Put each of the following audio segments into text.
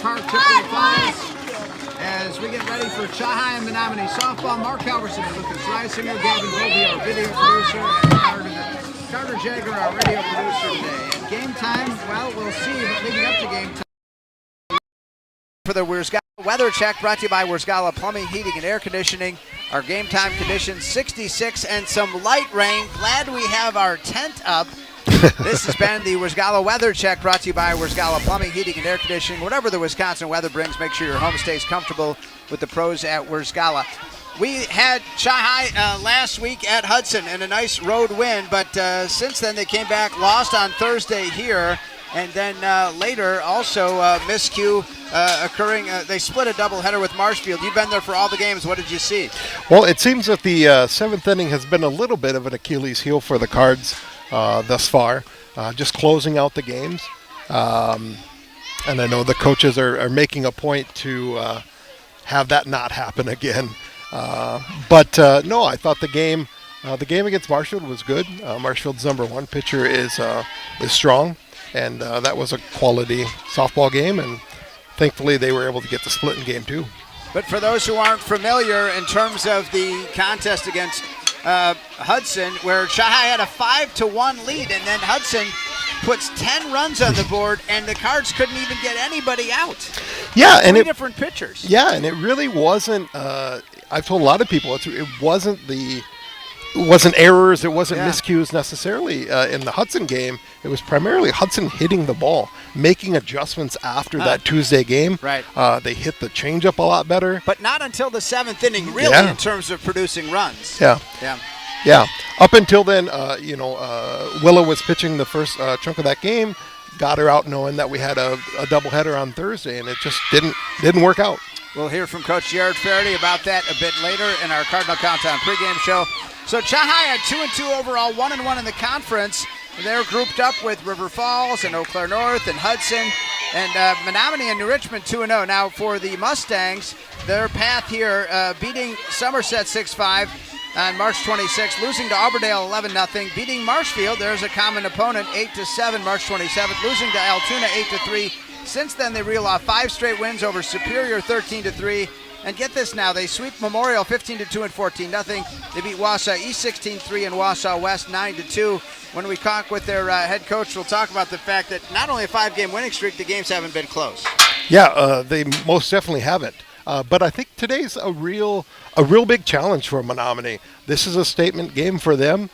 Park, Chippewa Falls. As we get ready for Chahai and Menomonie softball, Mark Halverson, Lucas Reisinger, Gavin Bovey, our video producer, and Carter Jagger, our radio producer today. And game time, well, we'll see, but leading up to game time. For the Wiersgala weather check, brought to you by Wiersgala Plumbing, Heating, and Air Conditioning. Our game time conditions, 66 and some light rain. Glad we have our tent up. This has been the Wiersgala Weather Check, brought to you by Wiersgala Plumbing, Heating, and Air Conditioning. Whatever the Wisconsin weather brings, make sure your home stays comfortable with the pros at Wiersgala. We had Chahai last week at Hudson and a nice road win, but since then they came back, lost on Thursday here, and then later also miscue occurring. They split a doubleheader with Marshfield. You've been there for all the games. What did you see? Well, it seems that the seventh inning has been a little bit of an Achilles heel for the Cards thus far, just closing out the games. And I know the coaches are making a point to have that not happen again. But no, I thought the game against Marshfield was good. Marshfield's number one pitcher is strong, and that was a quality softball game, and thankfully they were able to get the split in game two. But for those who aren't familiar, in terms of the contest against Hudson, where Chahai had a 5-1 lead, and then Hudson puts 10 runs on the board, and the Cards couldn't even get anybody out. Yeah, and three different pitchers. Yeah, and it really wasn't. I've told a lot of people it wasn't errors, it wasn't miscues necessarily in the Hudson game. It was primarily Hudson hitting the ball, making adjustments after that Tuesday game. Right. They hit the changeup a lot better. But not until the seventh inning, really, in terms of producing runs. Yeah. Up until then, Willow was pitching the first chunk of that game, got her out knowing that we had a doubleheader on Thursday, and it just didn't work out. We'll hear from Coach Jared Faraday about that a bit later in our Cardinal Countdown pregame show. So Chahai had 2-2 overall, 1-1 in the conference. They're grouped up with River Falls and Eau Claire North and Hudson, and Menomonie and New Richmond 2-0. Now for the Mustangs, their path here, beating Somerset 6-5 on March 26th, losing to Auberdale 11-0, beating Marshfield, there's a common opponent, 8-7 March 27th, losing to Altoona 8-3. Since then, they reel off 5 straight wins over Superior 13-3. And get this now, they sweep Memorial 15-2 and 14-0. They beat Wausau East 16-3 and Wausau West 9-2. When we talk with their head coach, we'll talk about the fact that not only a 5-game winning streak, the games haven't been close. Yeah, they most definitely haven't. But I think today's a real big challenge for Menomonie. This is a statement game for them.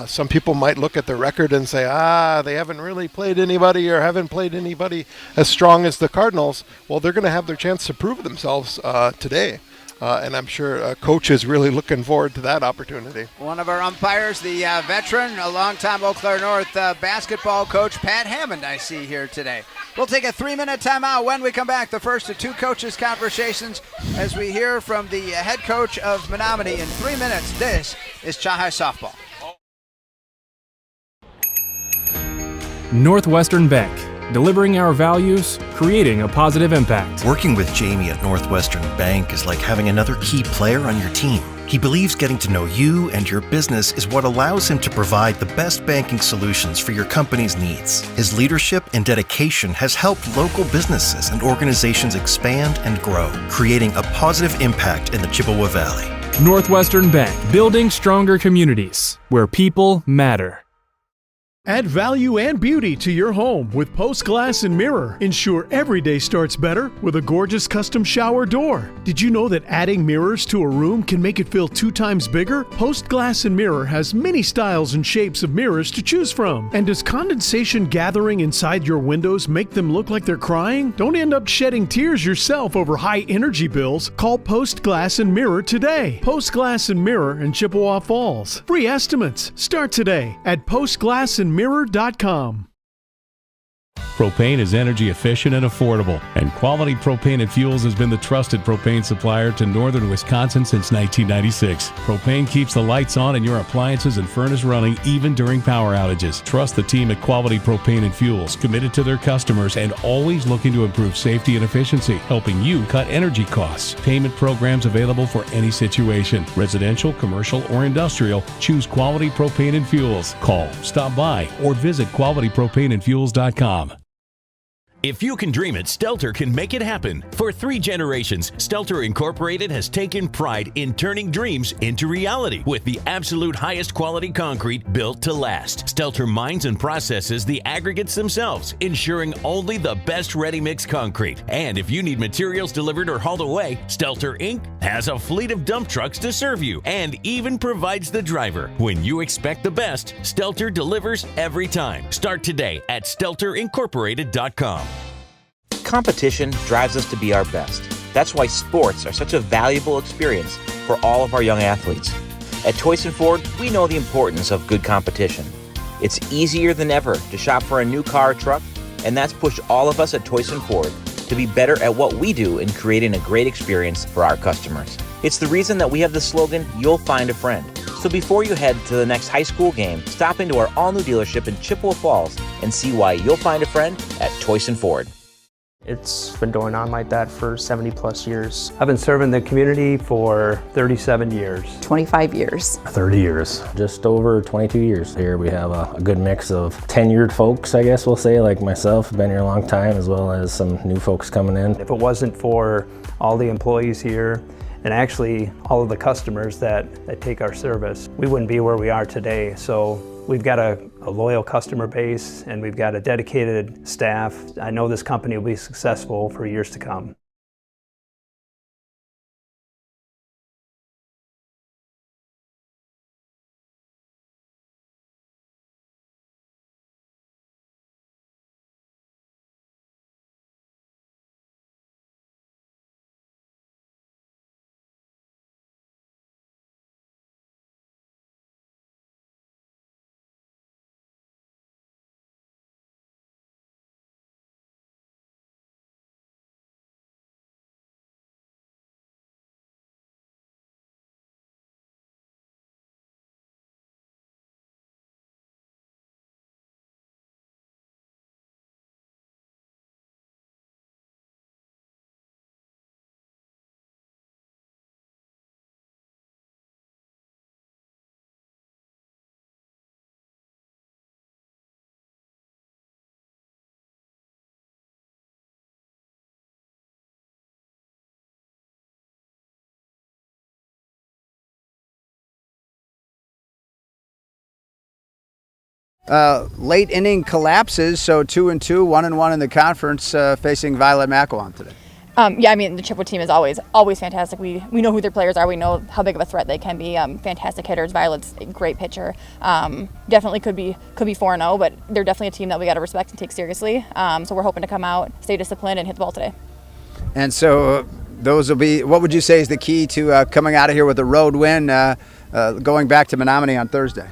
Some people might look at the record and say, they haven't really played anybody or haven't played anybody as strong as the Cardinals. Well, they're going to have their chance to prove themselves today. And I'm sure Coach is really looking forward to that opportunity. One of our umpires, the veteran, a longtime Eau Claire North basketball coach, Pat Hammond, I see here today. We'll take a 3-minute timeout. When we come back, the first of two coaches' conversations as we hear from the head coach of Menomonie in 3 minutes. This is Chahai Softball. Northwestern Bank, delivering our values, creating a positive impact. Working with Jamie at Northwestern Bank is like having another key player on your team. He believes getting to know you and your business is what allows him to provide the best banking solutions for your company's needs. His leadership and dedication has helped local businesses and organizations expand and grow, creating a positive impact in the Chippewa Valley. Northwestern Bank, building stronger communities where people matter. Add value and beauty to your home with Post Glass and Mirror. Ensure every day starts better with a gorgeous custom shower door. Did you know that adding mirrors to a room can make it feel 2 times bigger? Post Glass and Mirror has many styles and shapes of mirrors to choose from. And does condensation gathering inside your windows make them look like they're crying? Don't end up shedding tears yourself over high energy bills. Call Post Glass and Mirror today. Post Glass and Mirror in Chippewa Falls. Free estimates start today at postglassandmirror.com. Propane is energy efficient and affordable, and Quality Propane and Fuels has been the trusted propane supplier to northern Wisconsin since 1996. Propane keeps the lights on and your appliances and furnace running even during power outages. Trust the team at Quality Propane and Fuels, committed to their customers and always looking to improve safety and efficiency, helping you cut energy costs. Payment programs available for any situation. Residential, commercial, or industrial, choose Quality Propane and Fuels. Call, stop by, or visit qualitypropaneandfuels.com. If you can dream it, Stelter can make it happen. For 3 generations, Stelter Incorporated has taken pride in turning dreams into reality with the absolute highest quality concrete built to last. Stelter mines and processes the aggregates themselves, ensuring only the best ready-mix concrete. And if you need materials delivered or hauled away, Stelter Inc. has a fleet of dump trucks to serve you and even provides the driver. When you expect the best, Stelter delivers every time. Start today at StelterIncorporated.com. Competition drives us to be our best. That's why sports are such a valuable experience for all of our young athletes. At Toyson Ford, we know the importance of good competition. It's easier than ever to shop for a new car or truck, and that's pushed all of us at Toyson Ford to be better at what we do in creating a great experience for our customers. It's the reason that we have the slogan, "You'll find a friend." So before you head to the next high school game, stop into our all-new dealership in Chippewa Falls and see why you'll find a friend at Toyson Ford. It's been going on like that for 70 plus years. I've been serving the community for 37 years. 25 years. 30 years. Just over 22 years here. We have a good mix of tenured folks, I guess we'll say, like myself, been here a long time, as well as some new folks coming in. If it wasn't for all the employees here, and actually all of the customers that take our service, we wouldn't be where we are today. So we've got a loyal customer base and we've got a dedicated staff. I know this company will be successful for years to come. Late inning collapses, so 2-2, 1-1 in the conference, facing Violet Macquon today. Yeah, I mean, the Chippewa team is always fantastic. We know who their players are. We know how big of a threat they can be. Fantastic hitters. Violet's a great pitcher. Definitely could be 4-0, but they're definitely a team that we got to respect and take seriously. So we're hoping to come out, stay disciplined, and hit the ball today. And so those will be, what would you say is the key to coming out of here with a road win, going back to Menomonie on Thursday?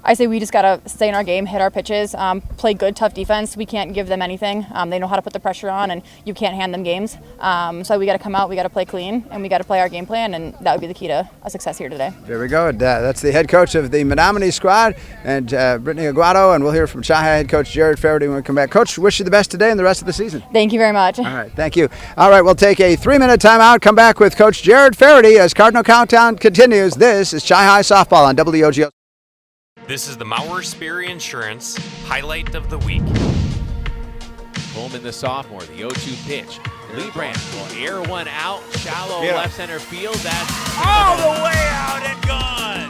I say we just got to stay in our game, hit our pitches, play good, tough defense. We can't give them anything. They know how to put the pressure on, and you can't hand them games. So we got to come out, we got to play clean, and we got to play our game plan, and that would be the key to a success here today. There we go. That's the head coach of the Menomonie squad, and Brittany Aguado, and we'll hear from Chi head coach Jared Faraday when we come back. Coach, wish you the best today and the rest of the season. Thank you very much. All right, thank you. All right, we'll take a 3-minute timeout, come back with Coach Jared Faraday as Cardinal Countdown continues. This is Chi High Softball on WOGO. This is the Mauer Spear Insurance Highlight of the Week. Coleman, the sophomore, the 0-2 pitch. Lebrand will air one out, shallow left center field. That's all the way out and gone.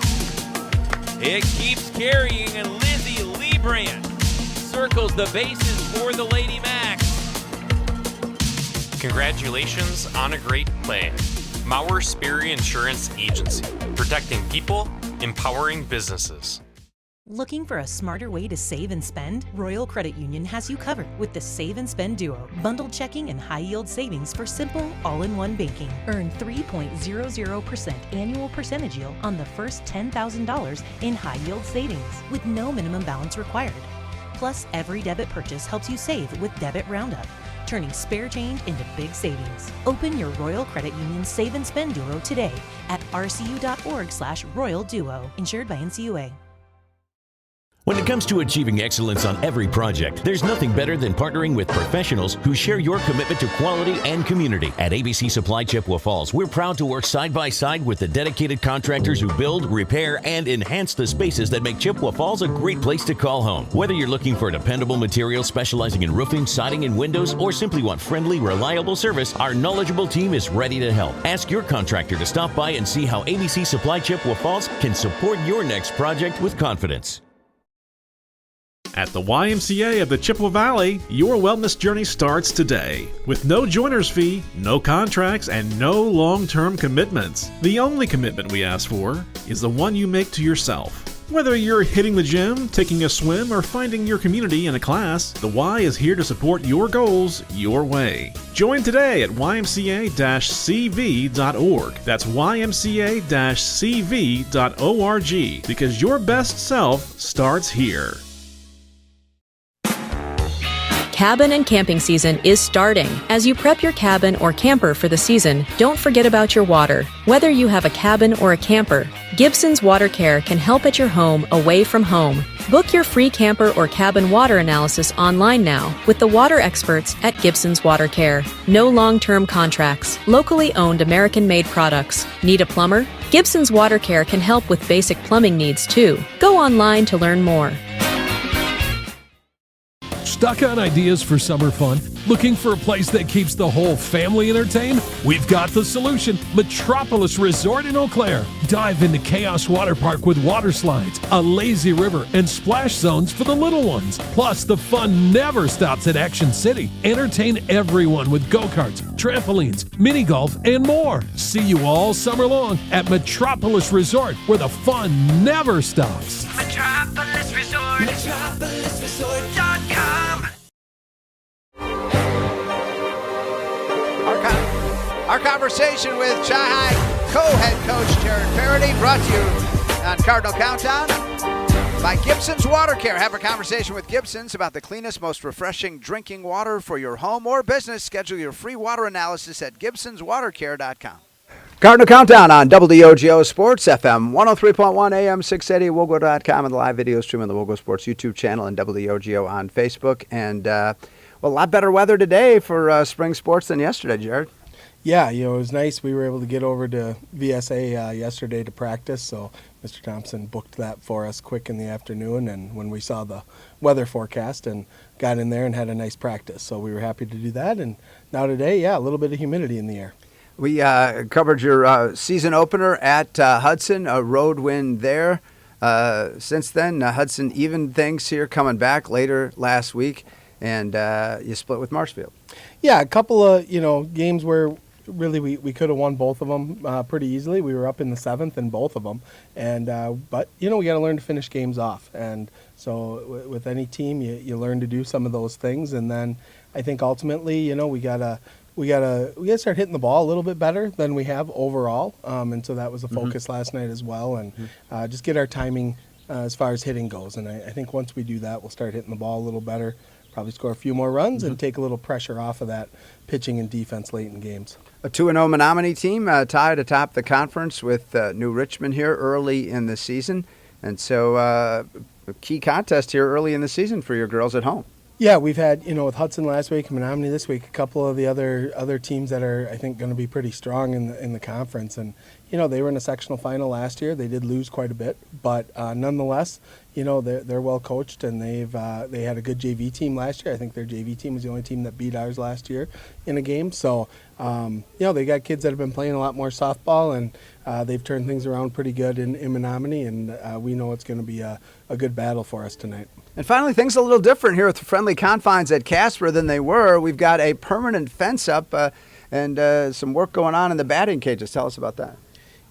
It keeps carrying, and Lizzie Lebrand circles the bases for the Lady Macs. Congratulations on a great play. Mauer Spear Insurance Agency, protecting people, empowering businesses. Looking for a smarter way to save and spend? Royal Credit Union has you covered with the Save and Spend Duo. Bundled checking and high-yield savings for simple, all-in-one banking. Earn 3.00% annual percentage yield on the first $10,000 in high-yield savings with no minimum balance required. Plus, every debit purchase helps you save with Debit Roundup, turning spare change into big savings. Open your Royal Credit Union Save and Spend Duo today at rcu.org/Royal Duo. Insured by NCUA. When it comes to achieving excellence on every project, there's nothing better than partnering with professionals who share your commitment to quality and community. At ABC Supply Chippewa Falls, we're proud to work side by side with the dedicated contractors who build, repair, and enhance the spaces that make Chippewa Falls a great place to call home. Whether you're looking for dependable materials specializing in roofing, siding, and windows, or simply want friendly, reliable service, our knowledgeable team is ready to help. Ask your contractor to stop by and see how ABC Supply Chippewa Falls can support your next project with confidence. At the YMCA of the Chippewa Valley, your wellness journey starts today. With no joiner's fee, no contracts, and no long-term commitments. The only commitment we ask for is the one you make to yourself. Whether you're hitting the gym, taking a swim, or finding your community in a class, the Y is here to support your goals your way. Join today at ymca-cv.org. That's ymca-cv.org, because your best self starts here. Cabin and camping season is starting. As you prep your cabin or camper for the season, don't forget about your water. Whether you have a cabin or a camper, Gibson's Water Care can help at your home away from home. Book your free camper or cabin water analysis online now with the water experts at Gibson's Water Care. No long-term contracts. Locally owned American-made products. Need a plumber? Gibson's Water Care can help with basic plumbing needs too. Go online to learn more. Stuck on ideas for summer fun? Looking for a place that keeps the whole family entertained? We've got the solution. Metropolis Resort in Eau Claire. Dive into Chaos Water Park with water slides, a lazy river, and splash zones for the little ones. Plus, the fun never stops at Action City. Entertain everyone with go-karts, trampolines, mini golf, and more. See you all summer long at Metropolis Resort, where the fun never stops. Metropolis Resort. MetropolisResort.com. Our conversation with Chi-High co-head coach Jared Faraday, brought to you on Cardinal Countdown by Gibson's Water Care. Have a conversation with Gibson's about the cleanest, most refreshing drinking water for your home or business. Schedule your free water analysis at Gibson'sWaterCare.com. Cardinal Countdown on WOGO Sports, FM 103.1 AM 680, WOGO.com, and the live video stream on the WOGO Sports YouTube channel and WOGO on Facebook. And, a lot better weather today for spring sports than yesterday, Jared. Yeah, it was nice. We were able to get over to VSA yesterday to practice, so Mr. Thompson booked that for us quick in the afternoon, and when we saw the weather forecast and got in there and had a nice practice. So we were happy to do that, and now today, a little bit of humidity in the air. We covered your season opener at Hudson, a road win there. Since then, Hudson evened things here, coming back later last week, and you split with Marshfield. Yeah, a couple of games where really we could have won both of them pretty easily. We were up in the 7th in both of them, and but we got to learn to finish games off. And so with any team, you learn to do some of those things, and then I think ultimately, we gotta start hitting the ball a little bit better than we have overall. And so that was a focus last night as well, and just get our timing as far as hitting goes. And I think once we do that, we'll start hitting the ball a little better. Probably score a few more runs and take a little pressure off of that pitching and defense late in games. A 2-0 Menomonie team tied atop the conference with New Richmond here early in the season. And so a key contest here early in the season for your girls at home. Yeah, we've had, with Hudson last week and Menomonie this week, a couple of the other teams that are, I think, going to be pretty strong in the conference. And, they were in a sectional final last year. They did lose quite a bit, but nonetheless, they're well coached, and they had a good JV team last year. I think their JV team was the only team that beat ours last year in a game. So, they got kids that have been playing a lot more softball, and they've turned things around pretty good in Menomonie, and we know it's going to be a good battle for us tonight. And finally, things a little different here with the friendly confines at Casper than they were. We've got a permanent fence up and some work going on in the batting cages. Tell us about that.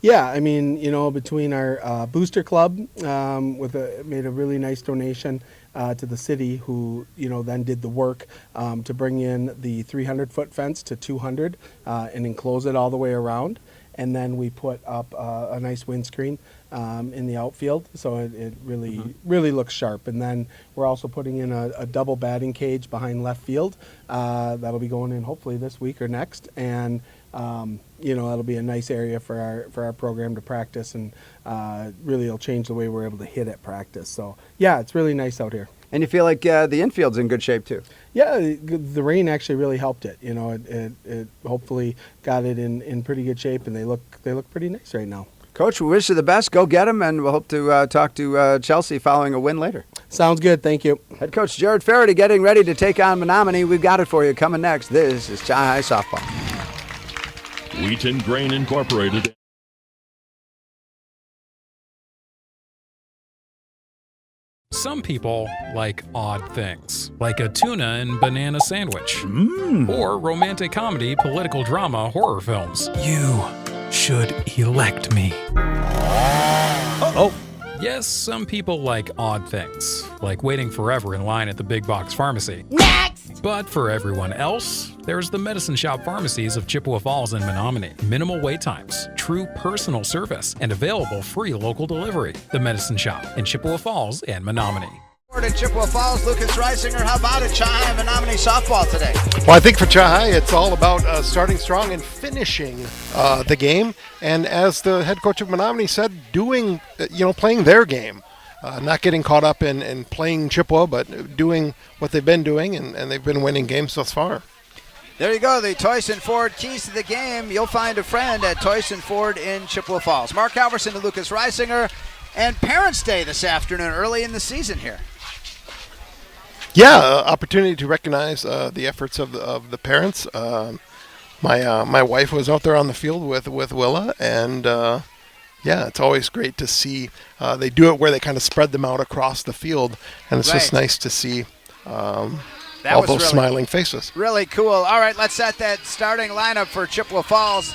Yeah, I mean, between our booster club made a really nice donation to the city, who then did the work to bring in the 300-foot fence to 200 and enclose it all the way around. And then we put up a nice windscreen in the outfield, so it really looks sharp. And then we're also putting in a double batting cage behind left field. That'll be going in hopefully this week or next. And That'll be a nice area for our program to practice, and really it'll change the way we're able to hit at practice. So yeah, it's really nice out here. And you feel like the infield's in good shape too? Yeah, the rain actually really helped it. It hopefully got it in pretty good shape, and they look pretty nice right now. Coach, we wish you the best. Go get them, and we'll hope to talk to Chelsea following a win later. Sounds good. Thank you. Head coach Jared Faraday getting ready to take on Menomonie. We've got it for you coming next. This is Chi High Softball. Wheaton Grain Incorporated. Some people like odd things, like a tuna and banana sandwich, or romantic comedy, political drama, horror films. You should elect me. Yes, some people like odd things, like waiting forever in line at the big box pharmacy. Next! But for everyone else, there's the medicine shop pharmacies of Chippewa Falls and Menomonie. Minimal wait times, true personal service, and available free local delivery. The medicine shop in Chippewa Falls and Menomonie. In Chippewa Falls, Lucas Reisinger, how about it, Chi High and Menomonie softball today? Well, I think for Chi High, it's all about starting strong and finishing the game. And as the head coach of Menomonie said, playing their game. Not getting caught up in playing Chippewa, but doing what they've been doing, and they've been winning games thus far. There you go, the Toyson Ford keys to the game. You'll find a friend at Toyson Ford in Chippewa Falls. Mark Halverson and Lucas Reisinger, and Parents' Day this afternoon, early in the season here. Yeah, opportunity to recognize the efforts of the parents. My wife was out there on the field with Willa, and yeah, it's always great to see. They do it where they kind of spread them out across the field, and it's just nice to see all those really smiling faces. Really cool. All right, let's set that starting lineup for Chippewa Falls.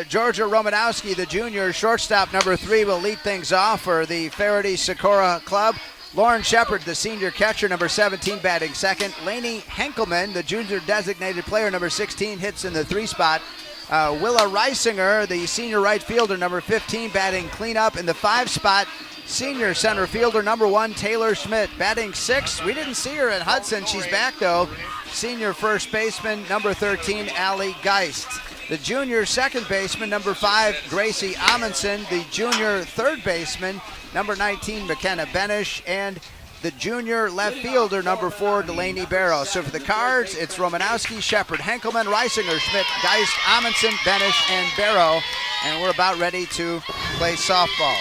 Georgia Romanowski, the junior shortstop, number 3, will lead things off for the Faraday Socorro Club. Lauren Shepard, the senior catcher, number 17, batting second. Lainey Henkelman, the junior designated player, number 16, hits in the 3 spot. Willa Reisinger, the senior right fielder, number 15, batting cleanup in the 5 spot. Senior center fielder, number 1, Taylor Schmidt, batting 6. We didn't see her at Hudson. She's back, though. Senior first baseman, number 13, Allie Geist. The junior second baseman, number 5, Gracie Amundsen. The junior third baseman, number 19, McKenna Benish. And the junior left fielder, number 4, Delaney Barrow. So for the Cards, it's Romanowski, Shepard, Henkelman, Reisinger, Schmidt, Geist, Amundsen, Benish, and Barrow. And we're about ready to play softball.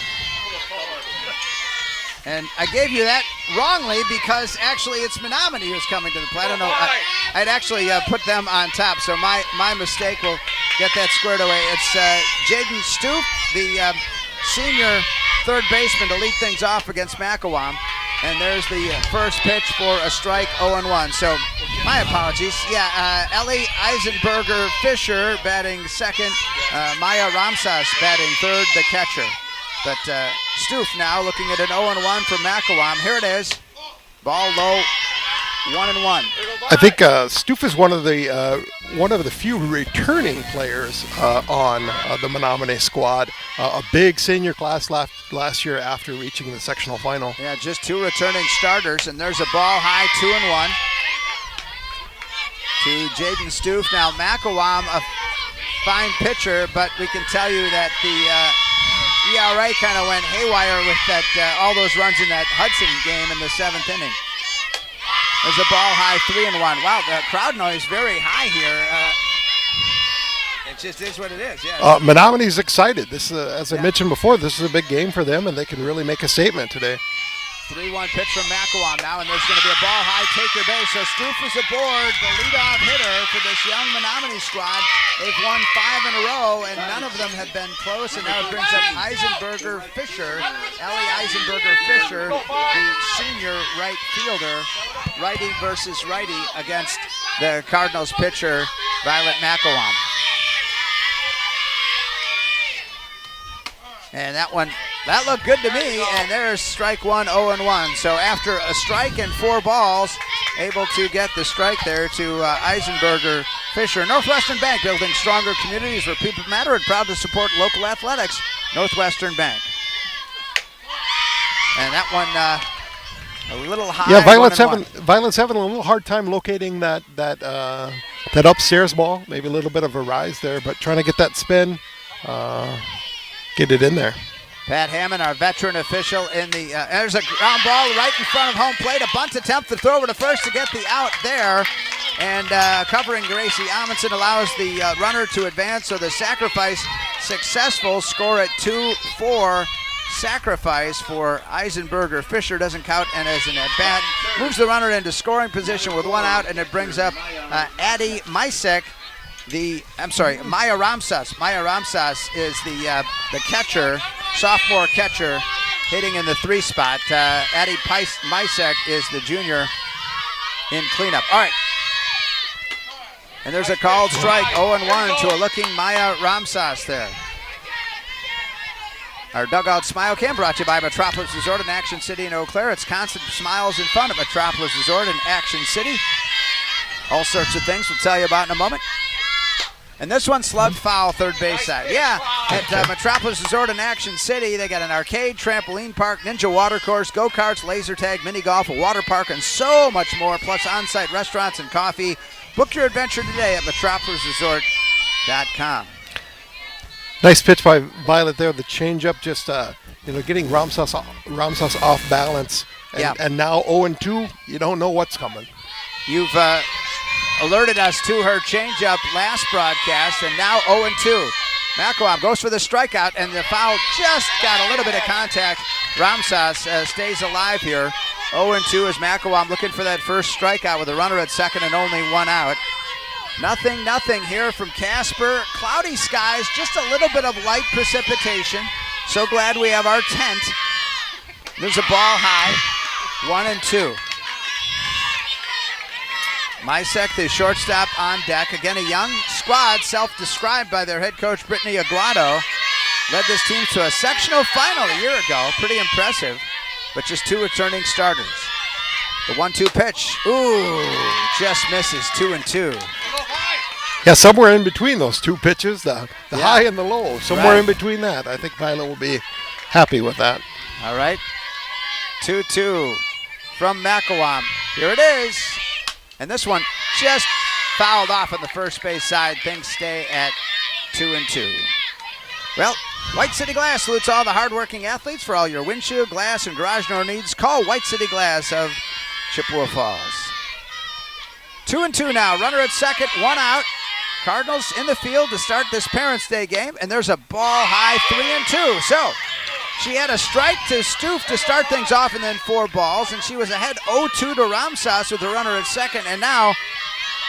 And I gave you that wrongly because actually it's Menomonie who's coming to the plate. I don't know. I'd actually put them on top, so my mistake. Will get that squared away. It's Jaden Stoop, the senior third baseman, to lead things off against Macawam. And there's the first pitch for a strike, 0-1. So my apologies. Yeah, Ellie Eisenberger Fisher batting second. Maya Ramsas batting third, the catcher. But Stoof now looking at an 0-1 for Macawam. Here it is. Ball low, 1-1. I think Stoof is one of the few returning players on the Menomonie squad. A big senior class last year after reaching the sectional final. Yeah, just 2 returning starters, and there's a ball high, 2-1 to Jaden Stoof. Now Macawam, a fine pitcher, but we can tell you that the ERA kind of went haywire with that all those runs in that Hudson game in the 7th inning. There's a ball high, 3-1. Wow, the crowd noise very high here. It just is what it is. Yeah. Menominee's excited. This, as I mentioned before, this is a big game for them, and they can really make a statement today. 3-1 pitch from Macawam now, and there's going to be a ball high, take your base. So Stoof is aboard, the leadoff hitter for this young Menomonie squad. They've won 5 in a row, and none of them have been close. And now it brings up Eisenberger Fisher, Ellie Eisenberger Fisher, the senior right fielder, righty versus righty against the Cardinals pitcher, Violet Macawam. And that looked good to me, and there's strike 1, 0-1. So after a strike and 4 balls, able to get the strike there to Eisenberger Fisher. Northwestern Bank, building stronger communities where people matter, and proud to support local athletics. Northwestern Bank. And that one a little high. Yeah, Violet's having a little hard time locating that that upstairs ball, maybe a little bit of a rise there, but trying to get that spin, get it in there. Pat Hammond, our veteran official in the, there's a ground ball right in front of home plate, a bunt attempt to throw over to first to get the out there. And covering Gracie Amundsen allows the runner to advance, so the sacrifice successful. Score at 2-4. Sacrifice for Eisenberger. Fisher doesn't count and as an at-bat. Moves the runner into scoring position with one out, and it brings up Addie Misek. Maya Ramsas. Maya Ramsas is the catcher, sophomore catcher, hitting in the 3 spot. Addie Misek is the junior in cleanup. All right. And there's a called strike, 0-1 to a looking Maya Ramsas there. Our dugout smile cam brought to you by Metropolis Resort in Action City in Eau Claire. It's constant smiles and fun at Metropolis Resort in Action City. All sorts of things we'll tell you about in a moment. And this one slugged foul, third base side. Yeah, at Metropolis Resort in Action City, they got an arcade, trampoline park, ninja water course, go-karts, laser tag, mini golf, a water park, and so much more, plus on-site restaurants and coffee. Book your adventure today at metropolisresort.com. Nice pitch by Violet there. The changeup just, getting Ramsas off balance. And now 0-2, you don't know what's coming. You've alerted us to her changeup last broadcast, and now 0-2. Macawam goes for the strikeout, and the foul just got a little bit of contact. Ramsas stays alive here. 0-2 as Macawam looking for that first strikeout with a runner at second and only one out. Nothing here from Casper. Cloudy skies, just a little bit of light precipitation. So glad we have our tent. There's a ball high, 1-2. Misek, the shortstop, on deck. Again, a young squad, self-described by their head coach, Brittany Aguado. Led this team to a sectional final a year ago. Pretty impressive, but just 2 returning starters. The 1-2 pitch. Ooh, just misses, 2-2. Yeah, somewhere in between those 2 pitches, the high and the low. Somewhere in between that. I think Violet will be happy with that. All right. 2-2 from Macawam. Here it is. And this one just fouled off on the first base side. Things stay at 2-2. Well, White City Glass salutes all the hardworking athletes. For all your windshield, glass, and garage door needs, call White City Glass of Chippewa Falls. 2-2 now. Runner at second, 1 out. Cardinals in the field to start this Parents' Day game, and there's a ball high, 3-2. So she had a strike to Stoof to start things off, and then 4 balls, and she was ahead 0-2 to Ramsas with the runner at second, and now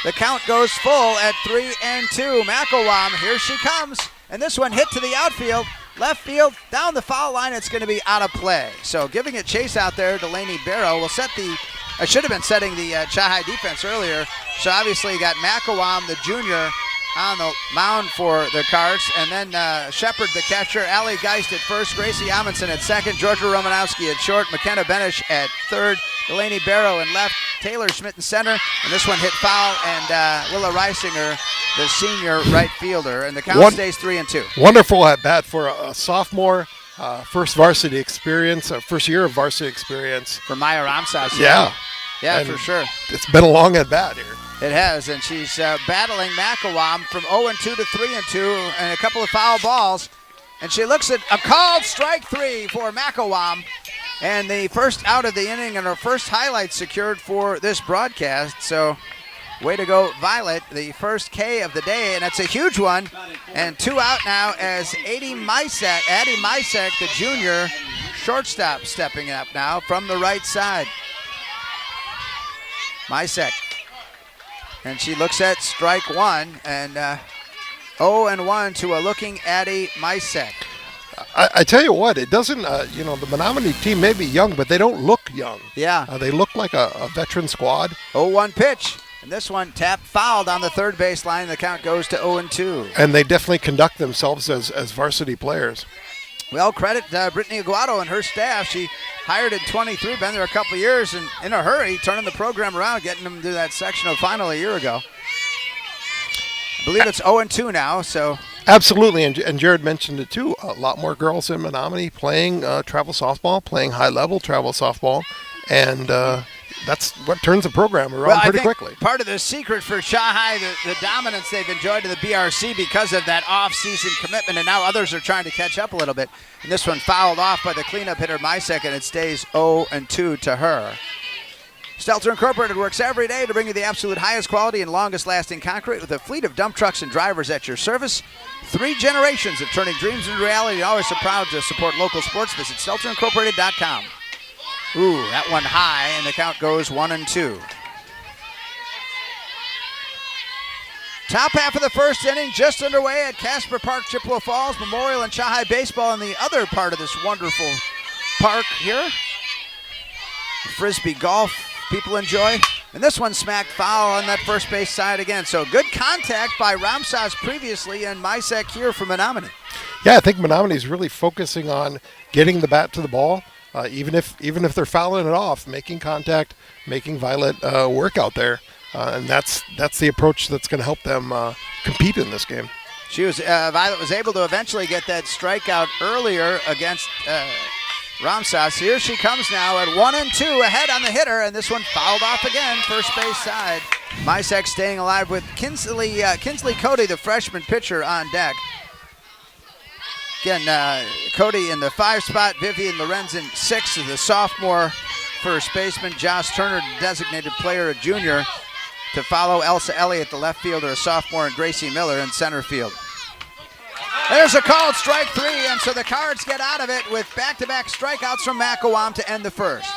the count goes full at 3-2. Macawam, here she comes, and this one hit to the outfield, left field, down the foul line. It's going to be out of play. So giving it chase out there, Delaney Barrow will set the. I should have been setting the Chahai defense earlier. So obviously you got Macawam, the junior, on the mound for the Cards, and then Shepard, the catcher, Allie Geist at first, Gracie Amundsen at second, Georgia Romanowski at short, McKenna Benish at third, Delaney Barrow in left, Taylor Schmidt in center, and this one hit foul, and Willa Reisinger, the senior right fielder, and the count stays 3-2. Wonderful at bat for a sophomore. First varsity experience, first year of varsity experience. For Maya Ramsas. Yeah, for sure. It's been a long at bat here. It has, and she's battling Macawam from 0-2 to 3-2 and a couple of foul balls. And she looks at a called strike 3 for Macawam. And the first out of the inning and her first highlight secured for this broadcast. So way to go, Violet, the first K of the day, and it's a huge one. And 2 out now as Addie Misek, the junior shortstop, stepping up now from the right side. Misek. And she looks at strike 1, and 0-1 to a looking Addie Misek. I tell you what, it doesn't, the Menomonie team may be young, but they don't look young. Yeah. They look like a veteran squad. 0-1 pitch. And this one tapped fouled on the third base line. The count goes to 0-2. And they definitely conduct themselves as varsity players. Well, credit Brittany Aguado and her staff. She hired in 23, been there a couple of years, and in a hurry, turning the program around, getting them to that sectional final a year ago. I believe it's 0-2 now, so. Absolutely, and Jared mentioned it too. A lot more girls in Menomonie playing travel softball, playing high-level travel softball, and that's what turns a program around Well, pretty I think quickly. part of the secret for Shanghai, the dominance they've enjoyed in the BRC because of that off-season commitment, and now others are trying to catch up a little bit. And this one fouled off by the cleanup hitter, Mysek, and it stays 0-2 to her. Stelter Incorporated works every day to bring you the absolute highest quality and longest-lasting concrete with a fleet of dump trucks and drivers at your service. 3 generations of turning dreams into reality, and always so proud to support local sports. Visit StelterIncorporated.com. Ooh, that one high, and the count goes 1-2. Top half of the first inning just underway at Casper Park, Chippewa Falls Memorial, and Shanghai baseball in the other part of this wonderful park here. Frisbee golf people enjoy. And this one smacked foul on that first base side again. So good contact by Ramsas previously, and Mysek here for Menomonie. Yeah, I think Menomonie is really focusing on getting the bat to the ball, even if they're fouling it off, making contact, making Violet work out there, and that's the approach that's going to help them compete in this game. Violet was able to eventually get that strikeout earlier against Ramsas. Here she comes now at 1-2 ahead on the hitter, and this one fouled off again, first base side. Mysek staying alive with Kinsley Cody, the freshman pitcher, on deck. Again, Cody in the 5 spot, Vivian Lorenzen 6, the sophomore first baseman, Josh Turner, designated player, a junior, to follow Elsa Elliott, the left fielder, a sophomore, and Gracie Miller in center field. There's a called strike 3, and so the Cards get out of it with back-to-back strikeouts from Macawam to end the first.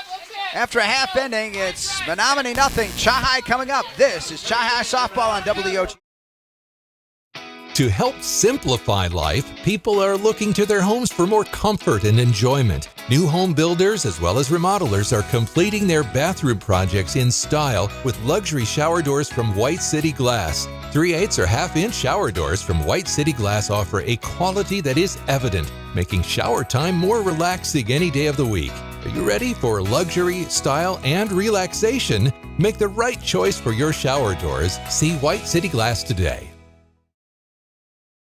After a half inning, it's Menomonie nothing, Shanghai coming up. This is Shanghai Softball on WOGO. To help simplify life, people are looking to their homes for more comfort and enjoyment. New home builders as well as remodelers are completing their bathroom projects in style with luxury shower doors from White City Glass. 3/8 or half-inch shower doors from White City Glass offer a quality that is evident, making shower time more relaxing any day of the week. Are you ready for luxury, style, and relaxation? Make the right choice for your shower doors. See White City Glass today.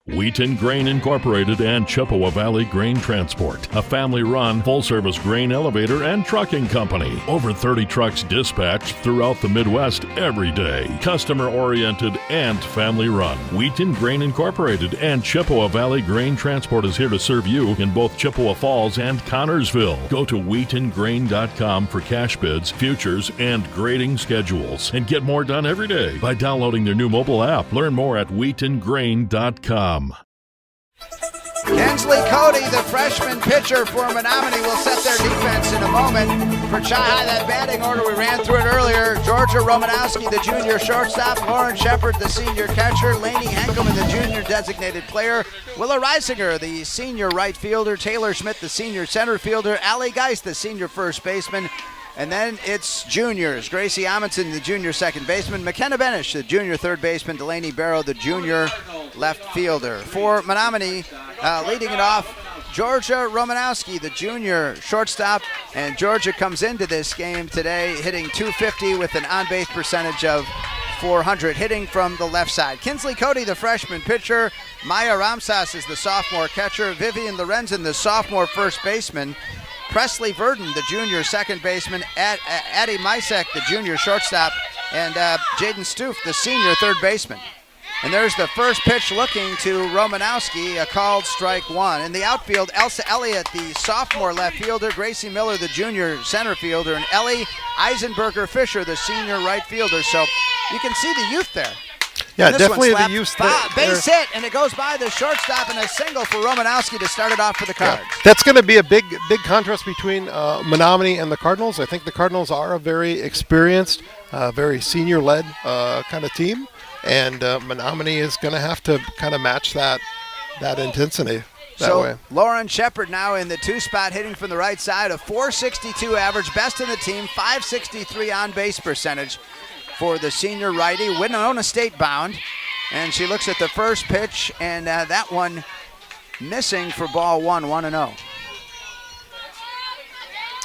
Wheaton Grain Incorporated and Chippewa Valley Grain Transport, a family-run, full-service grain elevator and trucking company. Over 30 trucks dispatched throughout the Midwest every day. Customer-oriented and family-run. Wheaton Grain Incorporated and Chippewa Valley Grain Transport is here to serve you in both Chippewa Falls and Connorsville. Go to WheatonGrain.com for cash bids, futures, and grading schedules. And get more done every day by downloading their new mobile app. Learn more at WheatonGrain.com. Kinsley Cody, the freshman pitcher for Menomonie, will set their defense in a moment. For Shanghai, that batting order, we ran through it earlier. Georgia Romanowski, the junior shortstop. Lauren Shepard, the senior catcher. Lainey Henkelman, the junior designated player. Willa Reisinger, the senior right fielder. Taylor Schmidt, the senior center fielder. Allie Geist, the senior first baseman. And then it's juniors. Gracie Amundsen, the junior second baseman. McKenna Benish, the junior third baseman. Delaney Barrow, the junior left fielder. For Menomonie, leading it off, Georgia Romanowski, the junior shortstop. And Georgia comes into this game today hitting .250 with an on-base percentage of .400, hitting from the left side. Kinsley Cody, the freshman pitcher. Maya Ramsas is the sophomore catcher. Vivian Lorenzen, the sophomore first baseman. Presley Verdon, the junior second baseman. Addie Mysek, the junior shortstop. And Jaden Stoof, the senior third baseman. And there's the first pitch looking to Romanowski, a called strike 1. In the outfield, Elsa Elliott, the sophomore left fielder. Gracie Miller, the junior center fielder. And Ellie Eisenberger Fisher, the senior right fielder. So you can see the youth there. Yeah, definitely the youth there. Base hit, and it goes by the shortstop, and a single for Romanowski to start it off for the Cards. Yeah, that's going to be a big contrast between Menomonie and the Cardinals. I think the Cardinals are a very experienced, very senior-led kind of team, and Menomonie is going to have to kind of match that intensity. Way. Lauren Shepard now in the 2 spot, hitting from the right side, a .462 average, best in the team, .563 on-base percentage for the senior righty, Winona State bound. And she looks at the first pitch, and that one missing for ball 1-0.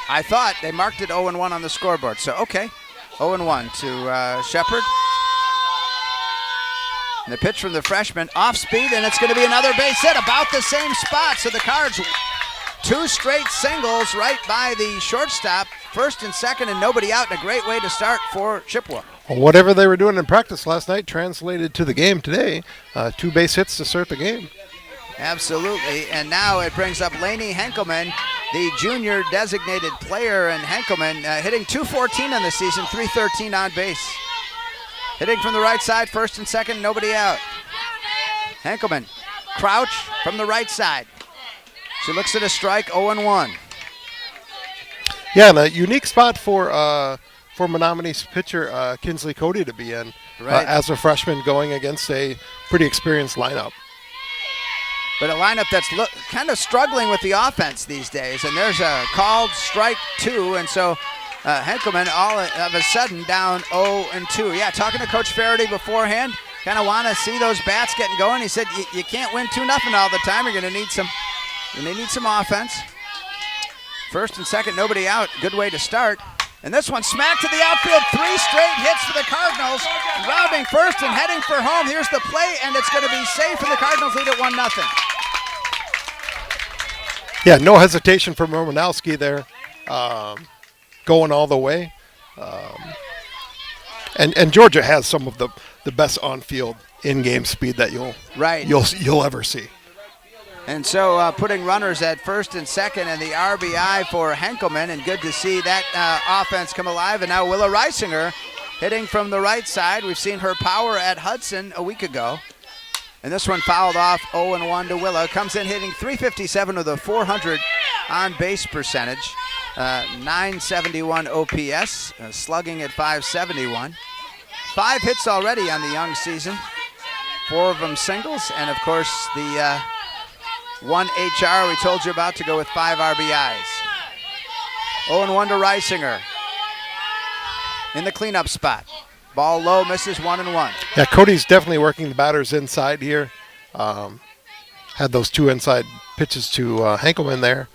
I thought they marked it 0-1 on the scoreboard, so okay. 0-1 to Shepard. And the pitch from the freshman, off speed, and it's going to be another base hit, about the same spot. So the Cards, 2 straight singles right by the shortstop first and second and nobody out, and a great way to start for Chippewa. Well, whatever they were doing in practice last night translated to the game today. 2 base hits to start the game. Absolutely, and now it brings up Lainey Henkelman, the junior designated player, and Henkelman hitting .214 on the season, .313 on base. Hitting from the right side, first and second, nobody out. Henkelman, crouch from the right side. She looks at a strike, 0-1. Yeah, and a unique spot for Menomonie's pitcher, Kinsley Cody, to be in as a freshman going against a pretty experienced lineup. But a lineup that's kind of struggling with the offense these days, and there's a called strike 2, and so Henkelman all of a sudden down 0-2. Yeah, talking to Coach Faraday beforehand, kind of want to see those bats getting going. He said you can't win 2-0 all the time. You're going to need some offense. First and second, nobody out. Good way to start. And this one smacked to the outfield. 3 straight hits for the Cardinals. Rounding first and heading for home. Here's the play, and it's going to be safe, and the Cardinals lead at 1-0. Yeah, no hesitation from Romanowski there, going all the way. And Georgia has some of the best on-field in-game speed that you'll ever see. And so putting runners at first and second, and the RBI for Henkelman, and good to see that offense come alive. And now Willa Reisinger hitting from the right side. We've seen her power at Hudson a week ago. And this one fouled off, 0-1 to Willa. Comes in hitting .357 with a .400 on-base percentage. 971 OPS, slugging at .571. 5 hits already on the young season. 4 of them singles, and of course the 1 HR we told you about to go with 5 RBIs. 0-1 to Reisinger in the cleanup spot. Ball low, misses 1-1. Yeah, Cody's definitely working the batters inside here. Had those 2 inside pitches to Henkelman there,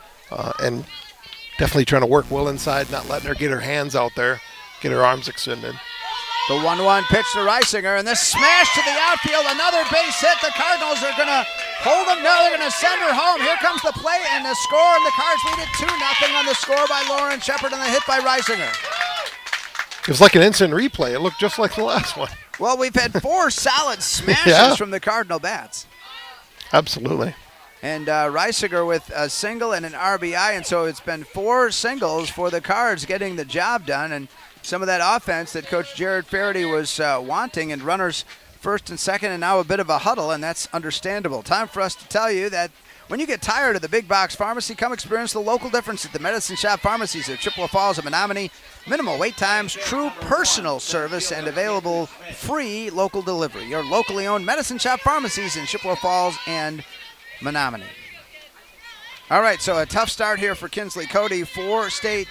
and definitely trying to work Will inside, not letting her get her hands out there, get her arms extended. The 1-1 pitch to Reisinger, and this smash to the outfield, another base hit. The Cardinals are going to hold them. No, they're going to send her home. Here comes the play and the score, and the Cards lead it 2-0 on the score by Lauren Shepard and the hit by Reisinger. It was like an instant replay. It looked just like the last one. Well, we've had 4 solid smashes from the Cardinal bats. Absolutely. And Reisinger with a single and an RBI, and so it's been 4 singles for the Cards getting the job done, and some of that offense that Coach Jared Faraday was wanting, and runners first and second, and now a bit of a huddle, and that's understandable. Time for us to tell you that when you get tired of the big box pharmacy, come experience the local difference at the Medicine Shop pharmacies at Chippewa Falls and Menomonie. Minimal wait times, true personal service, and available free local delivery. Your locally owned Medicine Shop pharmacies in Chippewa Falls and Menomonie. All right, so a tough start here for Kinsley Cody. 4 state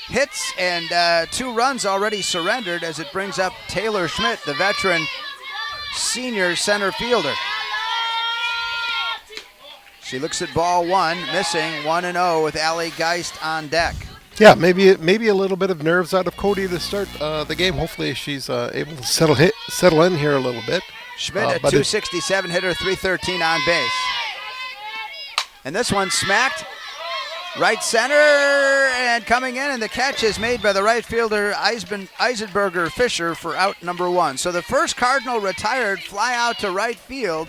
hits and 2 runs already surrendered as it brings up Taylor Schmidt, the veteran senior center fielder. She looks at ball 1, missing 1-0 with Allie Geist on deck. Yeah, maybe a little bit of nerves out of Cody to start the game. Hopefully she's able to settle in here a little bit. Schmidt at .267, hitter, .313 on base. And this one smacked right center, and coming in, and the catch is made by the right fielder Eisenberger Fisher for out number 1. So the first Cardinal retired fly out to right field.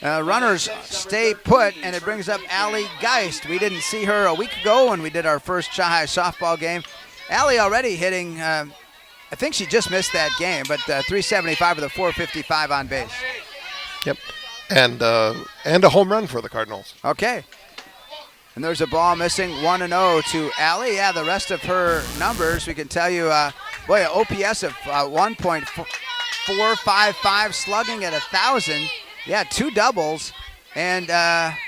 Runners stay put, and it brings up Allie Geist. We didn't see her a week ago when we did our first Chi-High softball game. Allie already hitting, I think she just missed that game, but .375 with a .455 on base. Yep, and a home run for the Cardinals. Okay. And there's a ball missing, 1-0 to Allie. Yeah, the rest of her numbers, we can tell you, an OPS of 1.455, slugging at 1,000. Yeah, 2 doubles and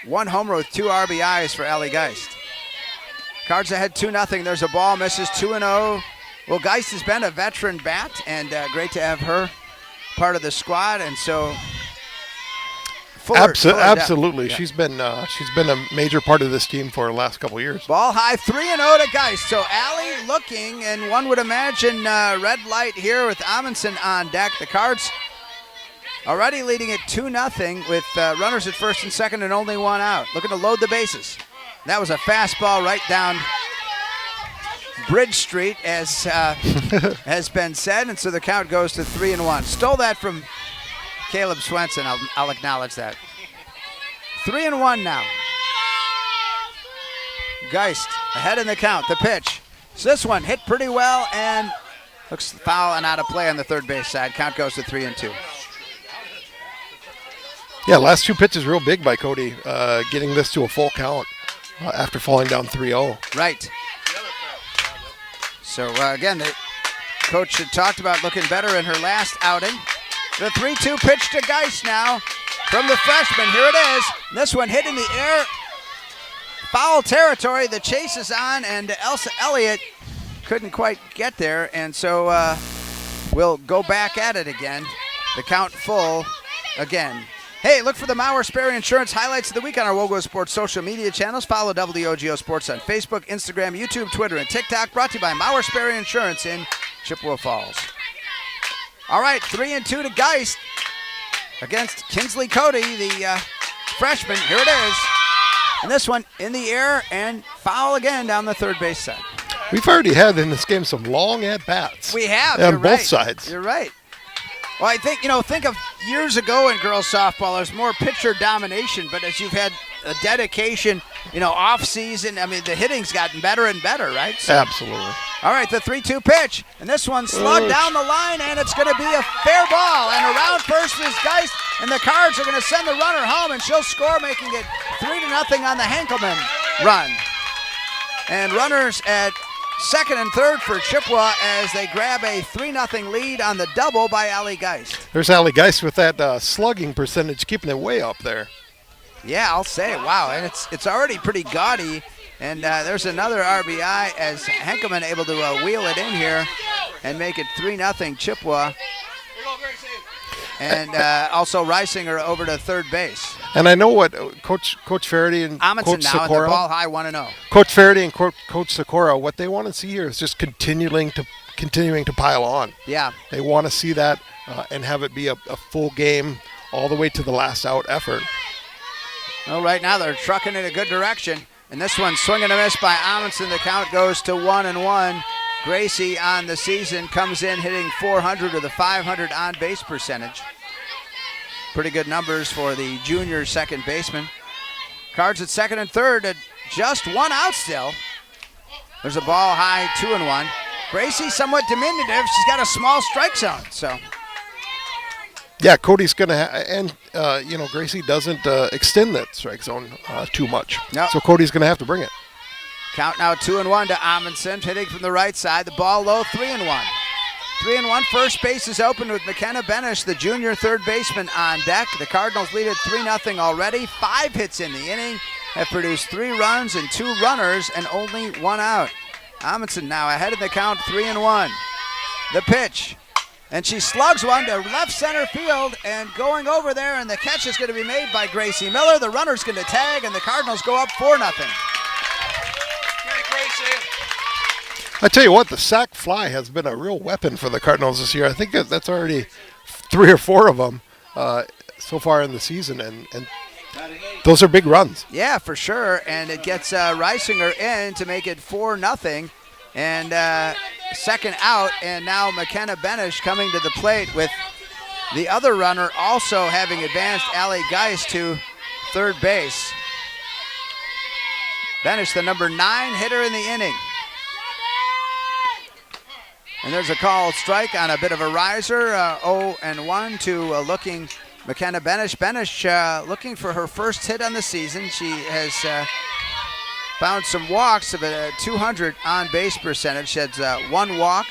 1 homer with 2 RBIs for Allie Geist. Cards ahead 2-0. There's a ball, misses 2-0. Well, Geist has been a veteran bat, and great to have her part of the squad. And so, absolutely, yeah. she's been a major part of this team for the last couple of years. Ball high, 3-0 to Geist. So Allie looking, and one would imagine red light here with Amundsen on deck. The Cards already leading at 2-0 with runners at first and second and only 1 out. Looking to load the bases. That was a fastball right down Bridge Street, as has been said, and so the count goes to 3-1. Stole that from Caleb Swenson. I'll acknowledge that. 3-1 now. Geist ahead in the count. The pitch. So this one hit pretty well and looks foul and out of play on the third base side. Count goes to 3-2. Yeah, last two pitches real big by Cody, getting this to a full count after falling down 3-0. Right. So again, the coach had talked about looking better in her last outing. The 3-2 pitch to Geist now from the freshman. Here it is. This one hit in the air. Foul territory. The chase is on, and Elsa Elliott couldn't quite get there, and so we'll go back at it again. The count full again. Hey, look for the Mauer Sperry Insurance highlights of the week on our WOGO Sports social media channels. Follow WOGO Sports on Facebook, Instagram, YouTube, Twitter, and TikTok. Brought to you by Mauer Sperry Insurance in Chippewa Falls. All right, 3-2 to Geist against Kinsley Cody, the freshman. Here it is. And this one in the air and foul again down the third base side. We've already had in this game some long at-bats. We have. On both sides. You're right. Well, I think, think of years ago in girls softball, there's more pitcher domination, but as you've had a dedication, off season, I mean, the hitting's gotten better and better, right? So, absolutely. All right, the 3-2 pitch, and this one slugged down the line, and it's going to be a fair ball, and around first is Geist, and the Cards are going to send the runner home, and she'll score, making it 3-0 on the Henkelman run. And runners at second and third for Chippewa as they grab a 3-0 lead on the double by Allie Geist. There's Allie Geist with that slugging percentage, keeping it way up there. Yeah, I'll say, wow, and it's already pretty gaudy. And there's another RBI as Henkelman able to wheel it in here and make it 3-0 Chippewa. And also Reisinger over to third base. And I know what Coach Faraday and Amundsen Coach now Sikora, at the ball high 1-0. Coach Faraday and Coach Sikora, what they want to see here is just continuing to pile on. Yeah. They want to see that and have it be a full game all the way to the last out effort. Well, right now they're trucking in a good direction. And this one swing and a miss by Amundsen. The count goes to 1-1. Gracie on the season comes in hitting 400 with a 500 on-base percentage. Pretty good numbers for the junior second baseman. Cards at second and third at just one out still. There's a ball high 2-1. Gracie somewhat diminutive. She's got a small strike zone, so. Yeah, Cody's going to, Gracie doesn't extend that strike zone too much. Nope. So Cody's going to have to bring it. Count now 2-1 to Amundsen, hitting from the right side. The ball low, 3-1. 3-1, first base is open with McKenna Benish, the junior third baseman, on deck. The Cardinals lead at 3-0 already. 5 hits in the inning, have produced 3 runs and 2 runners and only 1 out. Amundsen now ahead of the count, 3-1. The pitch. And she slugs one to left center field and going over there, and the catch is going to be made by Gracie Miller. The runner's going to tag, and the Cardinals go up 4-0. I tell you what, the sac fly has been a real weapon for the Cardinals this year. I think that's already 3 or 4 of them so far in the season, and those are big runs. Yeah, for sure, and it gets Reisinger in to make it 4-0. And second out, and now McKenna Benish coming to the plate with the other runner also having advanced, Allie Geist, to third base. Benish, the number 9 hitter in the inning. And there's a called strike on a bit of a riser, 0-1 to looking McKenna Benish. Benish looking for her first hit on the season. She has found some walks of a 200 on-base percentage. She has 1 walk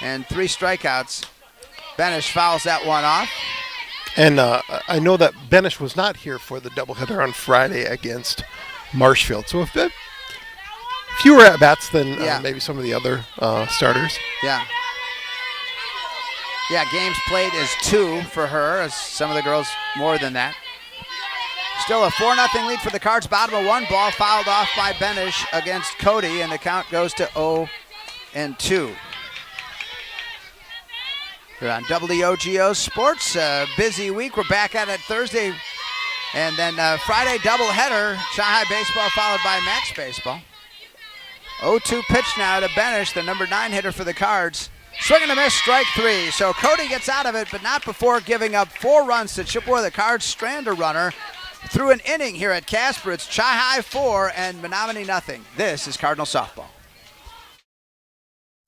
and 3 strikeouts. Benish fouls that one off. And I know that Benish was not here for the doubleheader on Friday against Marshfield. So a fewer at-bats than maybe some of the other starters. Yeah. Yeah, games played is 2 for her, as some of the girls more than that. Still a 4-0 lead for the Cards. Bottom of 1, ball fouled off by Benish against Cody, and the count goes to 0-2. Here on WOGO Sports, busy week. We're back at it Thursday, and then Friday doubleheader, Shanghai baseball followed by Max baseball. 0-2 pitch now to Benish, the number 9 hitter for the Cards. Swing and a miss, strike 3. So Cody gets out of it, but not before giving up 4 runs to Chippewa. The Cards strand a runner through an inning here at Casper. It's Chi-High 4 and Menomonie nothing. This is Cardinal softball.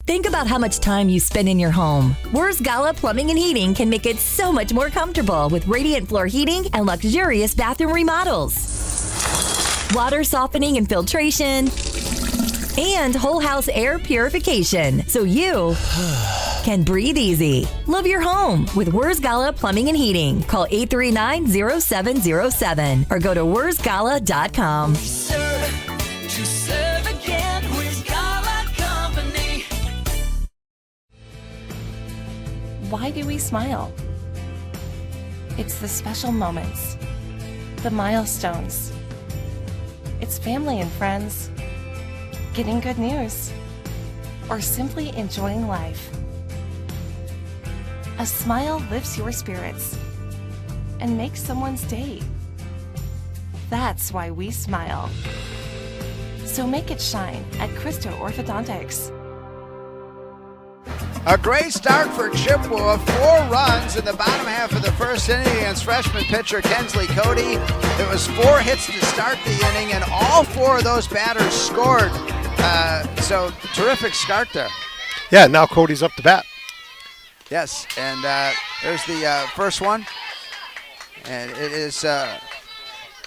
Think about how much time you spend in your home. Wurz Gala Plumbing and Heating can make it so much more comfortable with radiant floor heating and luxurious bathroom remodels. Water softening and filtration, and whole house air purification, so you can breathe easy. Love your home with Wurz Gala Plumbing and Heating. Call 839-0707 or go to wurzgala.com. Why do we smile? It's the special moments, the milestones. It's family and friends, getting good news, or simply enjoying life. A smile lifts your spirits and makes someone's day. That's why we smile. So make it shine at Christo Orthodontics. A great start for Chippewa. 4 runs in the bottom half of the first inning against freshman pitcher Kensley Cody. There was 4 hits to start the inning, and all 4 of those batters scored. So terrific start there. Yeah, now Cody's up to bat. Yes, and there's the first one. And it is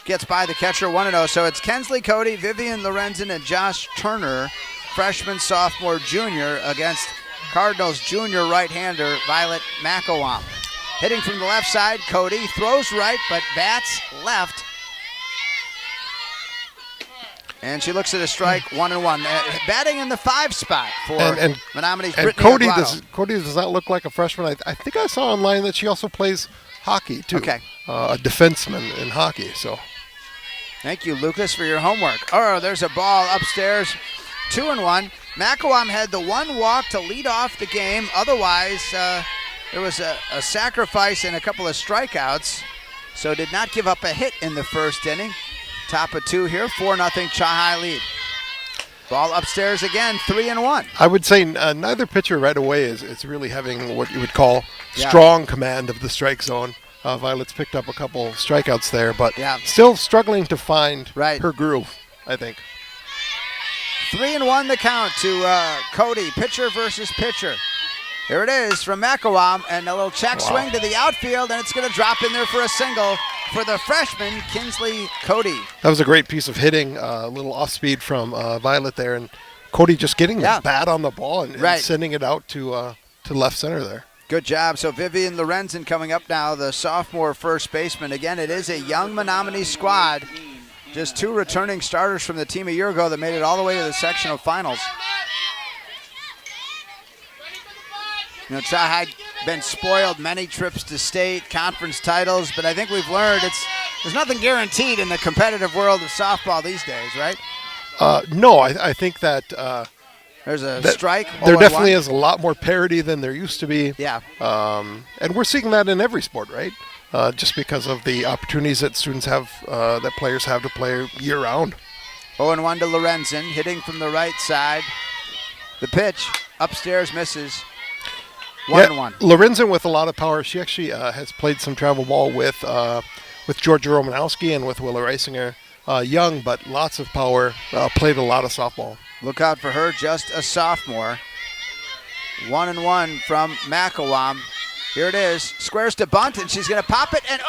gets by the catcher 1-0. So it's Kensley Cody, Vivian Lorenzen, and Josh Turner, freshman, sophomore, junior, against Cardinals junior right-hander Violet McElwam. Hitting from the left side, Cody throws right but bats left. And she looks at a strike, 1-1. Batting in the 5 spot for Menomoni's Brittany Aguado. Cody does not look like a freshman. I think I saw online that she also plays hockey too. Okay. A defenseman in hockey. So. Thank you, Lucas, for your homework. Oh, there's a ball upstairs. 2-1. McElwam had the 1 walk to lead off the game. Otherwise, there was a sacrifice and a couple of strikeouts, so did not give up a hit in the first inning. Top of 2 here, 4-0 Chi-High lead. Ball upstairs again, 3-1. I would say neither pitcher right away is really having what you would call strong command of the strike zone. Violet's picked up a couple strikeouts there, but still struggling to find her groove, I think. 3-1 the count to Cody, pitcher versus pitcher. Here it is from McElwam, and a little check swing to the outfield, and it's going to drop in there for a single for the freshman, Kinsley Cody. That was a great piece of hitting, a little off-speed from Violet there, and Cody just getting the bat on the ball and sending it out to left center there. Good job. So Vivian Lorenzen coming up now, the sophomore first baseman. Again, it is a young Menomonie squad. Just 2 returning starters from the team a year ago that made it all the way to the sectional finals. You know, Chi-High been spoiled many trips to state, conference titles, but I think we've learned there's nothing guaranteed in the competitive world of softball these days, right? No, I think that there's a strike. There definitely is a lot more parity than there used to be. Yeah. And we're seeing that in every sport, right? Just because of the opportunities that students have, that players have to play year-round. 0-1 to Lorenzen, hitting from the right side. The pitch, upstairs, misses. 1-1. Lorenzen with a lot of power. She actually has played some travel ball with Georgia Romanowski and with Willa Reisinger. Young, but lots of power. Played a lot of softball. Look out for her, just a sophomore. 1-1 from McElwam. Here it is, squares to bunt, and she's going to pop it, and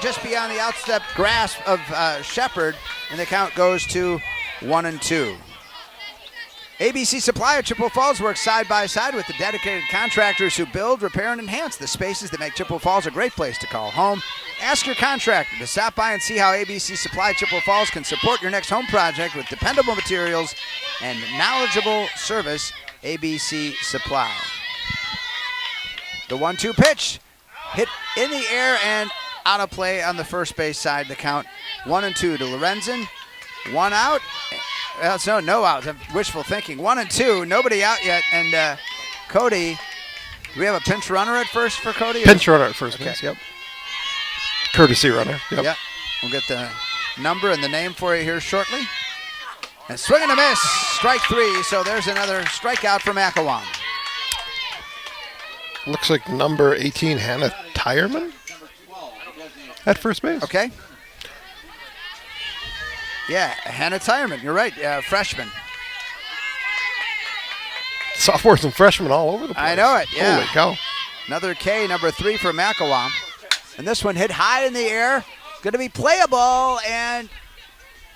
just beyond the outstep grasp of Shepard, and the count goes to 1-2. ABC Supply of Chippewa Falls works side by side with the dedicated contractors who build, repair, and enhance the spaces that make Chippewa Falls a great place to call home. Ask your contractor to stop by and see how ABC Supply Chippewa Falls can support your next home project with dependable materials and knowledgeable service. ABC Supply. The 1-2 pitch, hit in the air and out of play on the first base side. The count 1-2 to Lorenzen. 1 out. Well, no outs. Wishful thinking. 1-2. Nobody out yet. And Cody, do we have a pinch runner at first for Cody? Pinch runner at first base, yep. Courtesy runner, yep. We'll get the number and the name for you here shortly. And swing and a miss, strike 3. So there's another strikeout for Macawam. Looks like number 18, Hannah Tyerman at first base. Okay. Yeah, Hannah Tyerman, you're right, freshman. Sophomores and freshmen all over the place. I know it, yeah. Holy cow. Another K, number 3 for Macawam. And this one hit high in the air, going to be playable, and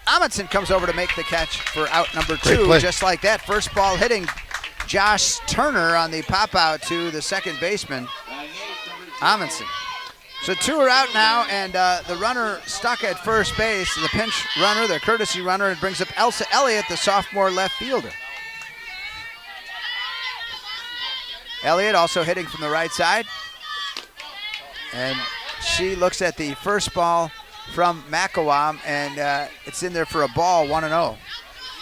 Amundsen comes over to make the catch for out number 2, just like that. First ball hitting Josh Turner on the pop out to the second baseman, Amundsen. So 2 are out now, and the runner stuck at first base, the pinch runner, the courtesy runner, and brings up Elsa Elliott, the sophomore left fielder. Elliott also hitting from the right side, and she looks at the first ball from Macawam, and it's in there for a ball, 1-0.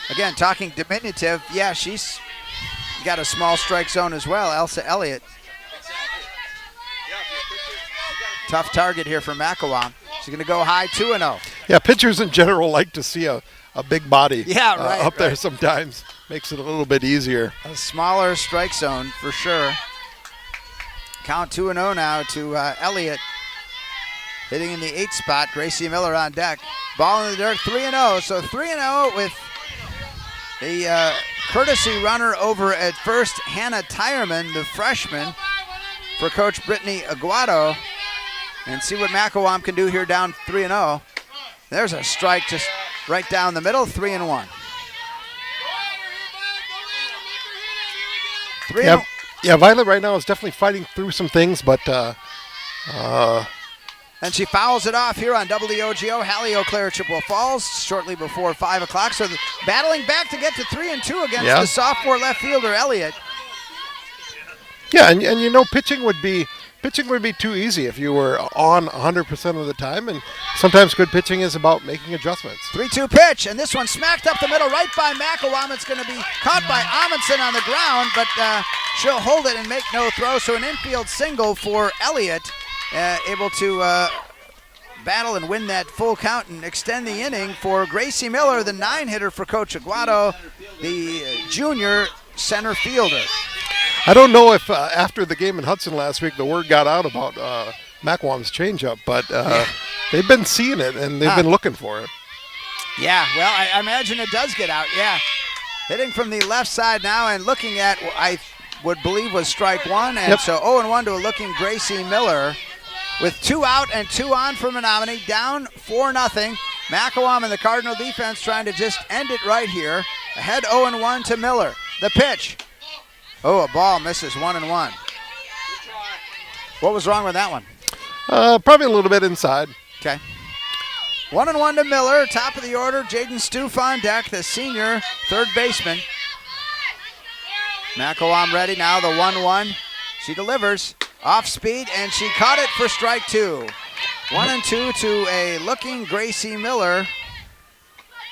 Again, talking diminutive, yeah, she's got a small strike zone as well, Elsa Elliott. Tough target here for Macawam. She's going to go high, 2-0. Yeah, pitchers in general like to see a big body up there right. sometimes. Makes it a little bit easier. A smaller strike zone for sure. Count 2-0 now to Elliott. Hitting in the 8th spot, Gracie Miller on deck. Ball in the dirt, 3-0. So 3-0 with the courtesy runner over at first, Hannah Tyerman, the freshman, for Coach Brittany Aguado. And see what Macawam can do here down 3-0. There's a strike just right down the middle, 3-1. Yeah, Violet right now is definitely fighting through some things, but and she fouls it off here on WOGO, Hallie Eau Claire, Chippewa Falls, shortly before 5 o'clock. So battling back to get to 3-2 against the sophomore left fielder, Elliott. Yeah, and you know, pitching would be too easy if you were on 100% of the time, and sometimes good pitching is about making adjustments. 3-2 pitch, and this one smacked up the middle right by Macawam. It's going to be caught by Amundsen on the ground, but she'll hold it and make no throw. So an infield single for Elliott, able to battle and win that full count and extend the inning for Gracie Miller, the 9-hitter for Coach Aguado, the junior center fielder. I don't know if after the game in Hudson last week the word got out about Macawam's changeup, but they've been seeing it and they've been looking for it. Yeah, well, I imagine it does get out, yeah. Hitting from the left side now and looking at what I would believe was strike 1, and so 0-1 to a looking Gracie Miller with 2 out and 2 on for Menomonie, down 4-0. Macawam and the Cardinal defense trying to just end it right here. Ahead 0-1 to Miller. The pitch. Oh, a ball misses, 1-1. What was wrong with that one? Probably a little bit inside. Okay. 1-1 to Miller, top of the order. Jaden Stoof on deck, the senior third baseman. Macawam ready now, the 1-1. She delivers off speed, and she caught it for strike 2. 1-2 to a looking Gracie Miller.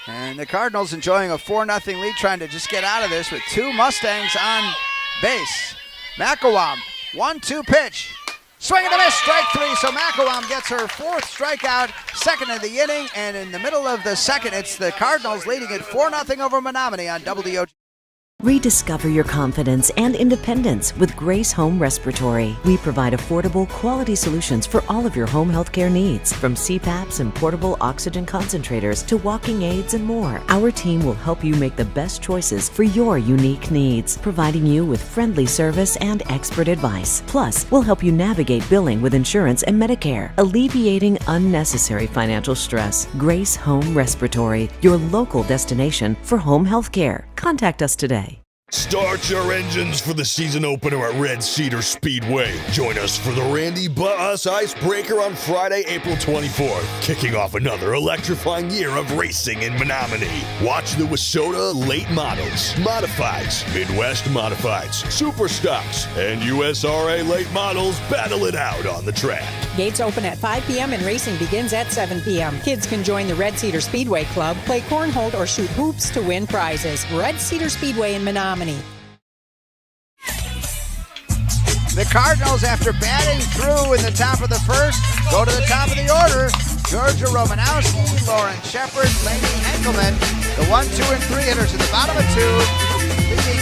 And the Cardinals enjoying a 4-0 lead, trying to just get out of this with 2 Mustangs on base. Macawam, 1-2 pitch. Swing and a miss, strike 3. So Macawam gets her 4th strikeout, second of the inning, and in the middle of the second, it's the Cardinals leading it 4-0 over Menomonie on WOGO. Rediscover your confidence and independence with Grace Home Respiratory. We provide affordable, quality solutions for all of your home healthcare needs, from CPAPs and portable oxygen concentrators to walking aids and more. Our team will help you make the best choices for your unique needs, providing you with friendly service and expert advice. Plus, we'll help you navigate billing with insurance and Medicare, alleviating unnecessary financial stress. Grace Home Respiratory, your local destination for home healthcare. Contact us today. Start your engines for the season opener at Red Cedar Speedway. Join us for the Randy Bus Icebreaker on Friday, April 24th, kicking off another electrifying year of racing in Menomonie. Watch the WISSOTA late models, modifieds, Midwest modifieds, super stocks, and USRA late models battle it out on the track. Gates open at 5 p.m. and racing begins at 7 p.m. Kids can join the Red Cedar Speedway Club, play cornhole, or shoot hoops to win prizes. Red Cedar Speedway in Menomonie. The Cardinals, after batting through in the top of the first, go to the top of the order. Georgia Romanowski, Lauren Shepard, Lainey Henkelman, the 1, 2, and 3 hitters at the bottom of 2. Leading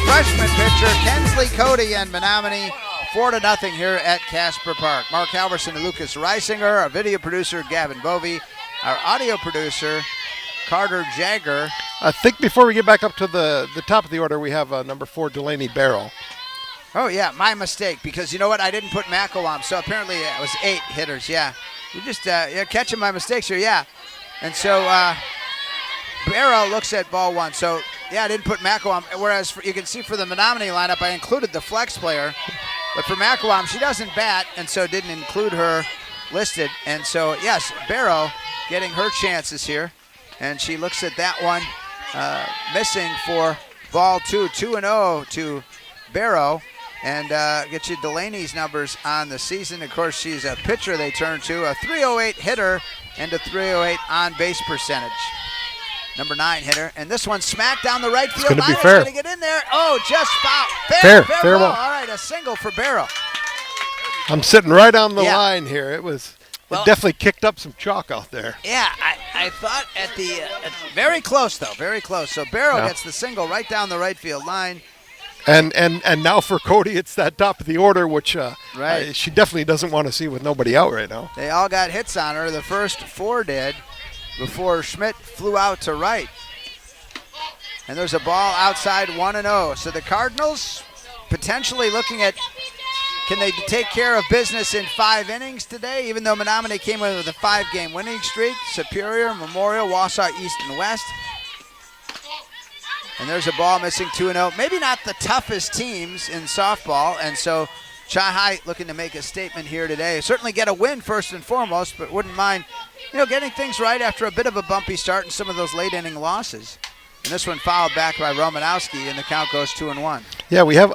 freshman pitcher Kensley Cody and Menomonie 4-0 here at Casper Park. Mark Halverson and Lucas Reisinger, our video producer Gavin Bovey, our audio producer Carter Jagger. I think before we get back up to the top of the order, we have number 4, Delaney Barrow. Oh, yeah, my mistake, because you know what? I didn't put McElwam, so apparently it was 8 hitters, yeah. You're just you're catching my mistakes here, yeah. And so Barrow looks at ball 1. So, yeah, I didn't put McElwam, whereas you can see for the Menomonie lineup, I included the flex player. But for McElwam, she doesn't bat, and so didn't include her listed. And so, yes, Barrow getting her chances here. And she looks at that one, missing for ball 2. 2-0 to Barrow. And get you Delaney's numbers on the season. Of course, she's a pitcher they turn to, a .308 hitter and a .308 on-base percentage. Number 9 hitter. And this one smacked down the right field line. It's going to get in there. Oh, just foul. Fair ball. ball. All right, a single for Barrow. I'm sitting right on the line here. It definitely kicked up some chalk out there. Yeah, I thought at the very close, though, very close. So Barrow gets the single right down the right field line. And now for Cody, it's that top of the order, which right. She definitely doesn't want to see with nobody out right now. They all got hits on her. The first 4 did before Schmidt flew out to right. And there's a ball outside 1-0. So the Cardinals potentially looking at, can they take care of business in 5 innings today, even though Menomonie came in with a 5-game winning streak. Superior, Memorial, Wausau East and West. And there's a ball missing 2-0. Maybe not the toughest teams in softball, and so Chi-High looking to make a statement here today. Certainly get a win first and foremost, but wouldn't mind, getting things right after a bit of a bumpy start and some of those late inning losses. And this one fouled back by Romanowski, and the count goes 2-1. Yeah, we have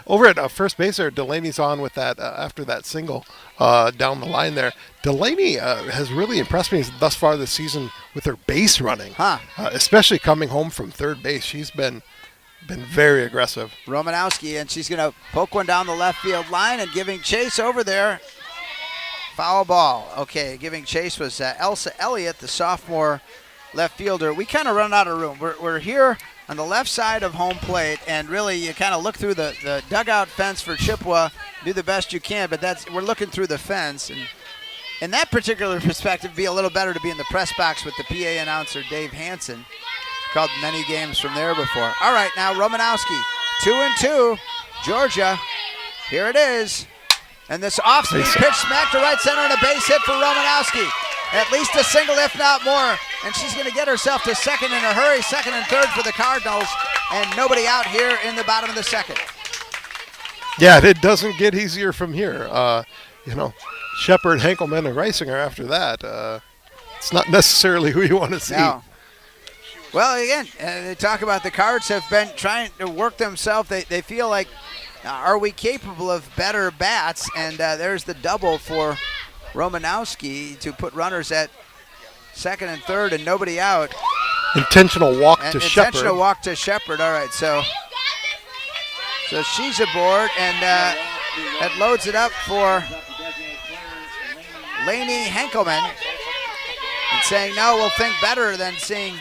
over at first base there, Delaney's on with that after that single down the line there. Delaney has really impressed me thus far this season with her base running, especially coming home from third base. She's been very aggressive. Romanowski, and she's going to poke one down the left field line and giving chase over there. Foul ball. Okay, giving chase was Elsa Elliott, the sophomore left fielder. We kind of run out of room. We're here on the left side of home plate, and really you kind of look through the dugout fence for Chippewa, do the best you can, but we're looking through the fence. And in that particular perspective, it'd be a little better to be in the press box with the PA announcer Dave Hansen. Called many games from there before. All right, now Romanowski, 2-2, Georgia. Here it is. And this off-speed pitch smacked to right center and a base hit for Romanowski. At least a single, if not more. And she's going to get herself to second in a hurry, second and third for the Cardinals, and nobody out here in the bottom of the second. Yeah, it doesn't get easier from here. Shepard, Henkelman, and Reisinger after that. It's not necessarily who you want to see. No. Well, again, they talk about the Cards have been trying to work themselves. They feel like, are we capable of better bats? And there's the double for Romanowski to put runners at second and third and nobody out. Intentional walk to Shepard. Intentional walk to Shepard. All right, so she's aboard, and that loads it up for Lainey Henkelman. And saying, no, we'll think better than seeing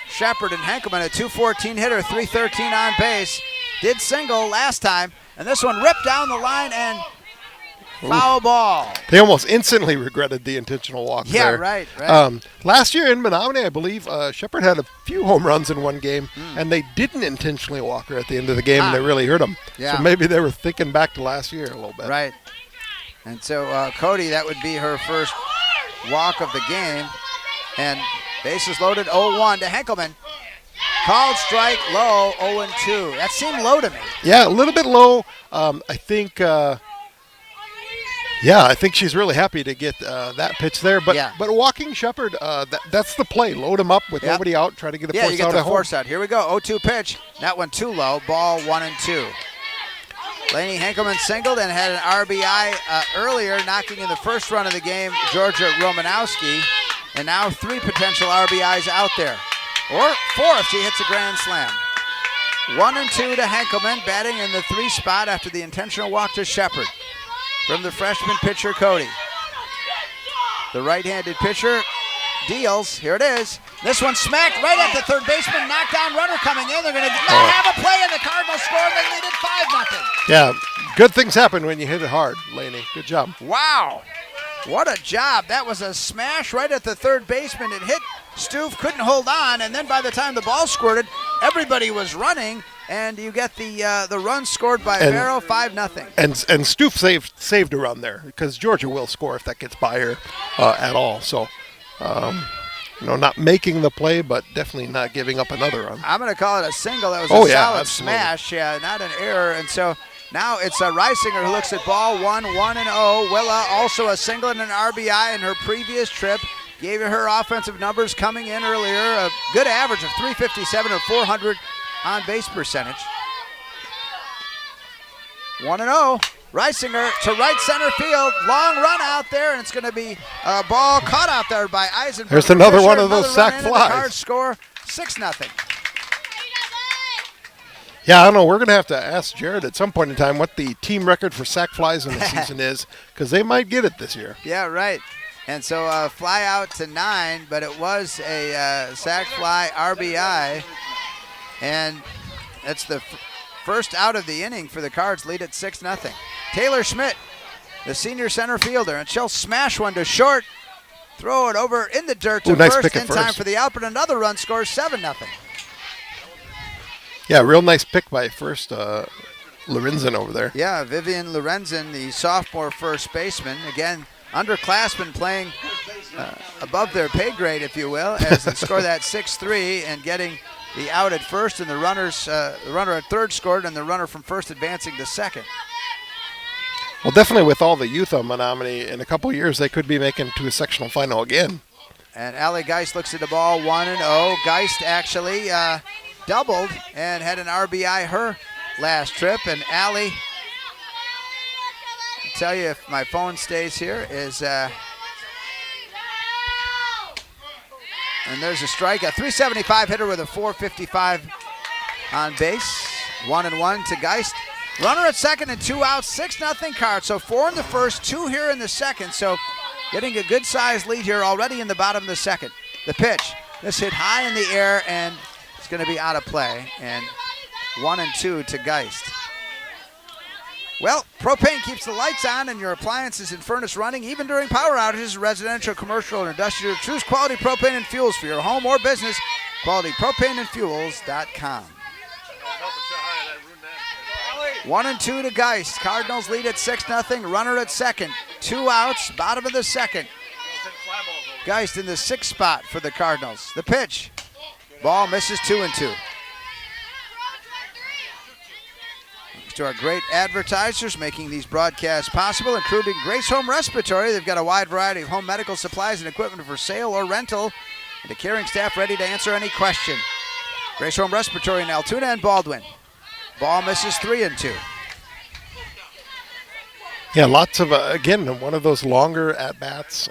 Shepard and Henkelman, a .214 hitter, .313 on base. Did single last time, and this one ripped down the line and foul ball. They almost instantly regretted the intentional walk there. Right. Last year in Menomonie, I believe, Shepard had a few home runs in one game, and they didn't intentionally walk her at the end of the game, and they really hurt them. Yeah. So maybe they were thinking back to last year a little bit. Right. And so Cody, that would be her first walk of the game. And bases loaded, 0-1 to Henkelman. Called strike, low, 0-2. That seemed low to me. Yeah, a little bit low. I think she's really happy to get that pitch there. But walking Shepard, that's the play. Load him up with nobody out, try to get a force out at home. Yeah, you get the force out. Here we go, 0-2 pitch. That one too low, ball 1-2. Lainey Henkelman singled and had an RBI earlier, knocking in the first run of the game, Georgia Romanowski. And now 3 potential RBIs out there. Or 4 if she hits a grand slam. 1-2 to Henkelman, batting in the 3 spot after the intentional walk to Shepard from the freshman pitcher, Cody. The right-handed pitcher deals. Here it is. This one smacked right at the third baseman. Knockdown runner coming in. They're going to not have a play, and the Cardinals score, and they lead it 5-0. Yeah, good things happen when you hit it hard, Laney. Good job. Wow. What a job. That was a smash right at the third baseman. It hit Stoof, couldn't hold on, and then by the time the ball squirted, everybody was running, and you get the run scored by Barrow, 5-0. And Stoof saved a run there because Georgia will score if that gets by her at all. So, not making the play, but definitely not giving up another run. I'm going to call it a single. That was a solid absolutely. smash. Yeah, not an error. And so now it's Reisinger who looks at ball 1-0. Willa also a single and an RBI in her previous trip. Gave her offensive numbers coming in earlier. A good average of 357 or 400 on base percentage. 1-0. Reisinger to right center field. Long run out there, and it's going to be a ball caught out there by Eisenberg. There's another one of those sac flies. The Cards score 6-0. Yeah, I don't know. We're going to have to ask Jared at some point in time what the team record for sac flies in the season is, because they might get it this year. Yeah, right. And so fly out to 9, but it was a sac fly RBI, and that's the first out of the inning for the Cards, lead at 6-0. Taylor Schmidt, the senior center fielder, and she'll smash one to short, throw it over in the dirt to nice first pick in at time first. for the out, but another run scores 7-0. Yeah, real nice pick by first Lorenzen over there. Yeah, Vivian Lorenzen, the sophomore first baseman. Again, underclassmen playing above their pay grade, if you will, as they score that 6-3 and getting the out at first, and the runner at third scored, and the runner from first advancing to second. Well, definitely with all the youth on Menomonie, in a couple of years they could be making it to a sectional final again. And Allie Geist looks at the ball 1-0. Geist actually doubled and had an RBI her last trip, and Allie, I'll tell you if my phone stays here, is and there's a strike, a 375 hitter with a 455 on base. 1-1 to Geist. Runner at second and 2 outs, 6-0 Cards. So 4 in the first, 2 here in the second. So getting a good sized lead here already in the bottom of the second. The pitch, this hit high in the air, and it's going to be out of play. And 1-2 to Geist. Well, propane keeps the lights on and your appliances and furnace running even during power outages, residential, commercial, or industrial. Choose quality propane and fuels for your home or business. QualityPropaneandFuels.com. 1-2 to Geist. Cardinals lead at 6-0. Runner at second. 2 outs, bottom of the second. Geist in the 6th spot for the Cardinals. The pitch. Ball misses 2-2. To our great advertisers making these broadcasts possible, including Grace Home Respiratory. They've got a wide variety of home medical supplies and equipment for sale or rental, and a caring staff ready to answer any question. Grace Home Respiratory in Altoona and Baldwin. Ball misses 3-2. Yeah, lots of, again, one of those longer at-bats,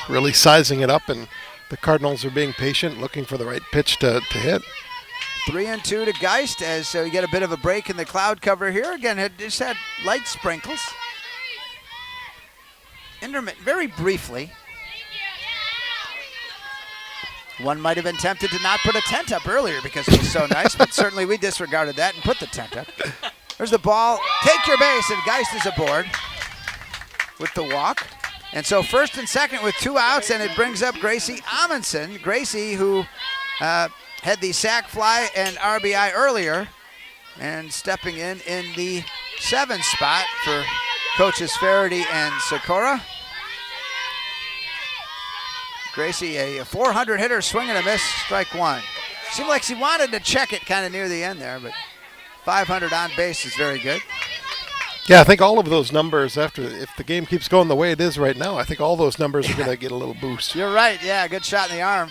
really sizing it up, and the Cardinals are being patient, looking for the right pitch to hit. 3-2 to Geist as you get a bit of a break in the cloud cover here. Again, just had light sprinkles. Intermittent, very briefly. One might have been tempted to not put a tent up earlier because it was so nice, but certainly we disregarded that and put the tent up. There's the ball. Take your base, and Geist is aboard with the walk. And so first and second with 2 outs, and it brings up Gracie Amundsen. Gracie, who had the sac fly and RBI earlier, and stepping in the 7th spot for coaches Faraday and Sikora. Gracie, a 400 hitter, swing and a miss, strike 1. Seemed like she wanted to check it kind of near the end there, but 500 on base is very good. Yeah, I think all of those numbers, if the game keeps going the way it is right now, I think all those numbers are going to get a little boost. You're right, yeah, good shot in the arm.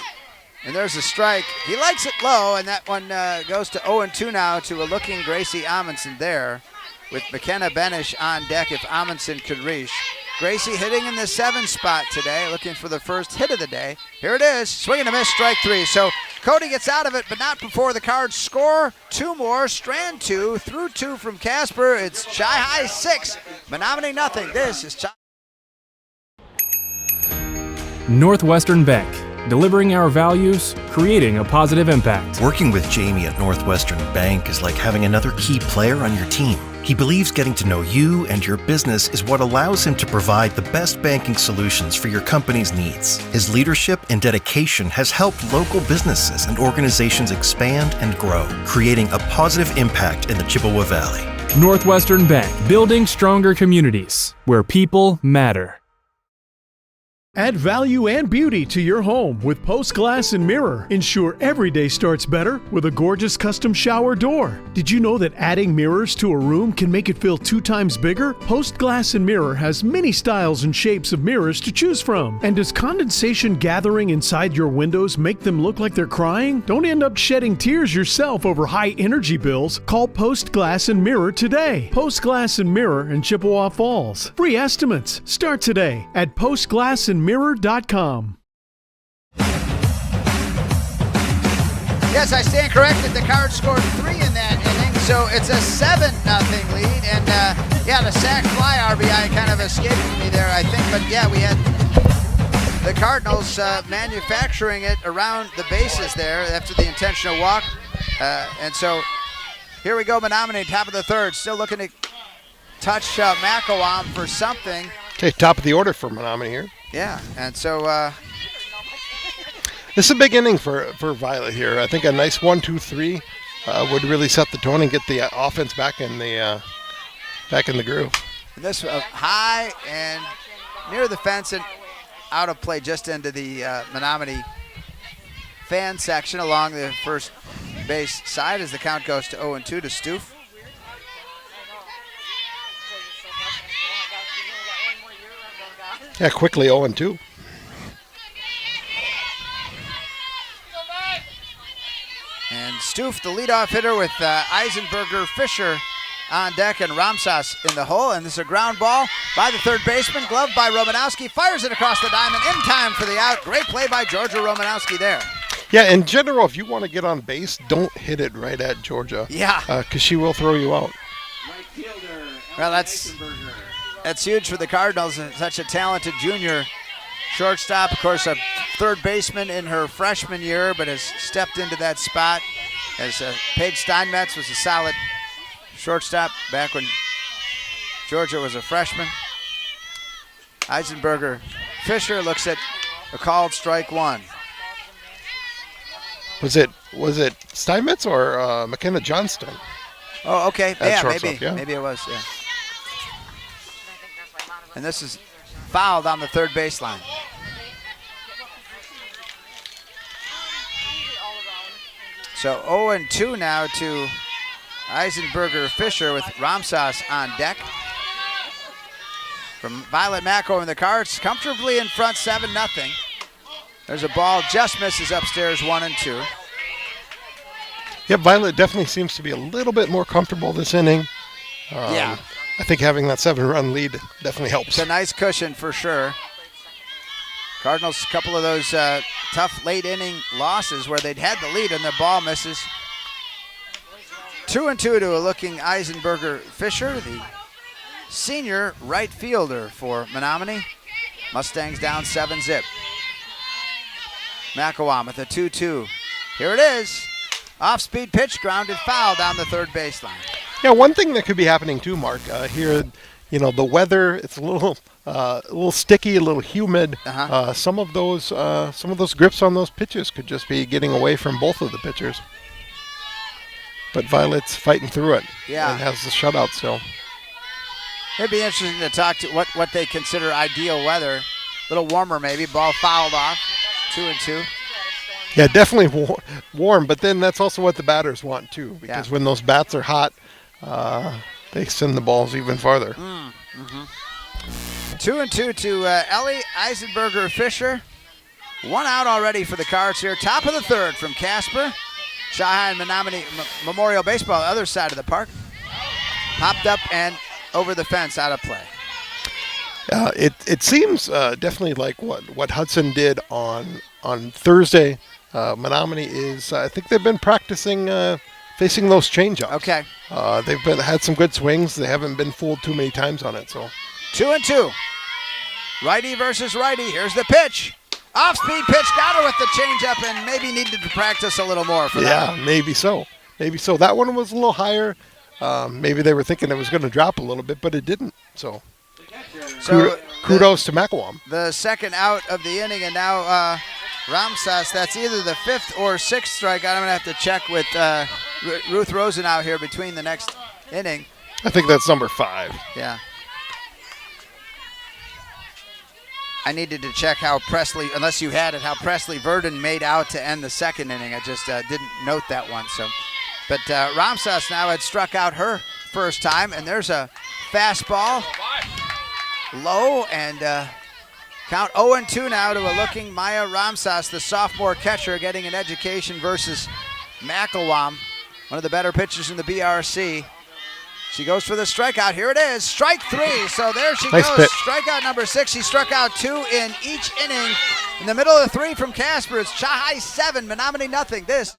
And there's a strike. He likes it low, and that one goes to 0-2 now to a looking Gracie Amundsen there, with McKenna Benish on deck if Amundsen could reach. Gracie hitting in the 7th spot today, looking for the first hit of the day. Here it is, swing and a miss, strike 3. So Cody gets out of it, but not before the Cards score 2 more. Strand 2, through 2 from Casper. It's Chi-High 6, Menomonie nothing. This is Chi. Northwestern Bank, delivering our values, creating a positive impact. Working with Jamie at Northwestern Bank is like having another key player on your team. He believes getting to know you and your business is what allows him to provide the best banking solutions for your company's needs. His leadership and dedication has helped local businesses and organizations expand and grow, creating a positive impact in the Chippewa Valley. Northwestern Bank, building stronger communities where people matter. Add value and beauty to your home with Post Glass and Mirror. Ensure every day starts better with a gorgeous custom shower door. Did you know that adding mirrors to a room can make it feel 2 times bigger? Post Glass and Mirror has many styles and shapes of mirrors to choose from. And does condensation gathering inside your windows make them look like they're crying? Don't end up shedding tears yourself over high energy bills. Call Post Glass and Mirror today. Post Glass and Mirror in Chippewa Falls. Free estimates start today at postglassandmirror.com. Yes, I stand corrected. The Cards scored 3 in that inning, so it's a 7-0 lead. And the sac fly RBI kind of escaped me there, I think. But yeah, we had the Cardinals manufacturing it around the bases there after the intentional walk. And so here we go, Menomonie, top of the third, still looking to touch Macawam for something. Okay, top of the order for Menomonie here. Yeah, and so this is a big inning for Violet here. I think a nice 1-2-3 would really set the tone and get the offense back in the groove. And this high and near the fence and out of play just into the Menomonie fan section along the first base side as the count goes to 0-2 to Stoof. Yeah, quickly 0-2. And Stoof, the leadoff hitter with Eisenberger, Fisher on deck, and Ramsas in the hole. And this is a ground ball by the third baseman, gloved by Romanowski, fires it across the diamond in time for the out. Great play by Georgia Romanowski there. Yeah, in general, if you want to get on base, don't hit it right at Georgia. Yeah. Because she will throw you out. Well, that's huge for the Cardinals, and such a talented junior shortstop. Of course, a third baseman in her freshman year, but has stepped into that spot as Paige Steinmetz was a solid shortstop back when Georgia was a freshman. Eisenberger Fisher looks at a called strike 1. Was it Steinmetz or McKenna Johnston? Oh, okay. Yeah, shortstop, maybe it was. Yeah. And this is fouled on the third baseline. So 0-2 now to Eisenberger Fisher with Ramsas on deck. From Violet Macco and the Cards, comfortably in front 7-0. There's a ball, just misses upstairs 1-2. Yeah, Violet definitely seems to be a little bit more comfortable this inning. Yeah. I think having that 7-run lead definitely helps. It's a nice cushion for sure. Cardinals, a couple of those tough late inning losses where they'd had the lead and the ball misses. 2-2 to a looking Eisenberger Fisher, the senior right fielder for Menomonie. Mustangs down 7-0. Macawam with a 2-2. Here it is. Off-speed pitch, grounded foul down the third baseline. Yeah, one thing that could be happening too, Mark, here, the weather, it's a little sticky, a little humid. Some of those grips on those pitches could just be getting away from both of the pitchers. But Violet's fighting through it. Yeah. And has the shutout still. It'd be interesting to talk to what they consider ideal weather. A little warmer maybe, ball fouled off, 2-2. Yeah, definitely warm, but then that's also what the batters want too, because when those bats are hot, they send the balls even farther. 2-2 to Ellie Eisenberger Fisher. 1 out already for the Cards here. Top of the third from Casper. Shahai and Menomonie Memorial Baseball, other side of the park. Popped up and over the fence, out of play. It seems definitely like what Hudson did on Thursday. Menomonie is, I think they've been practicing facing those changeups. Okay. They've had some good swings. They haven't been fooled too many times on it. So 2-2. Righty versus righty. Here's the pitch. Off-speed pitch, got her with the changeup, and maybe needed to practice a little more for that. Yeah, maybe so. Maybe so. That one was a little higher. Maybe they were thinking it was going to drop a little bit, but it didn't. So kudos to Macawam. The second out of the inning, and now Ramsas, that's either the 5th or 6th strikeout. I'm going to have to check with Ruth Rosen out here between the next inning. I think that's number 5. Yeah. I needed to check how Presley, unless you had it, how Presley Verdon made out to end the second inning. I just didn't note that one. But Ramsas now had struck out her first time, and there's a fastball low, and count 0-2 now to a looking Maya Ramsas, the sophomore catcher, getting an education versus Macawam, one of the better pitchers in the BRC. She goes for the strikeout. Here it is, strike 3. So there she nice goes. Pitch. Strikeout number 6. She struck out 2 in each inning. In the middle of the 3 from Casper, it's Chahai 7, Menomonie nothing. This.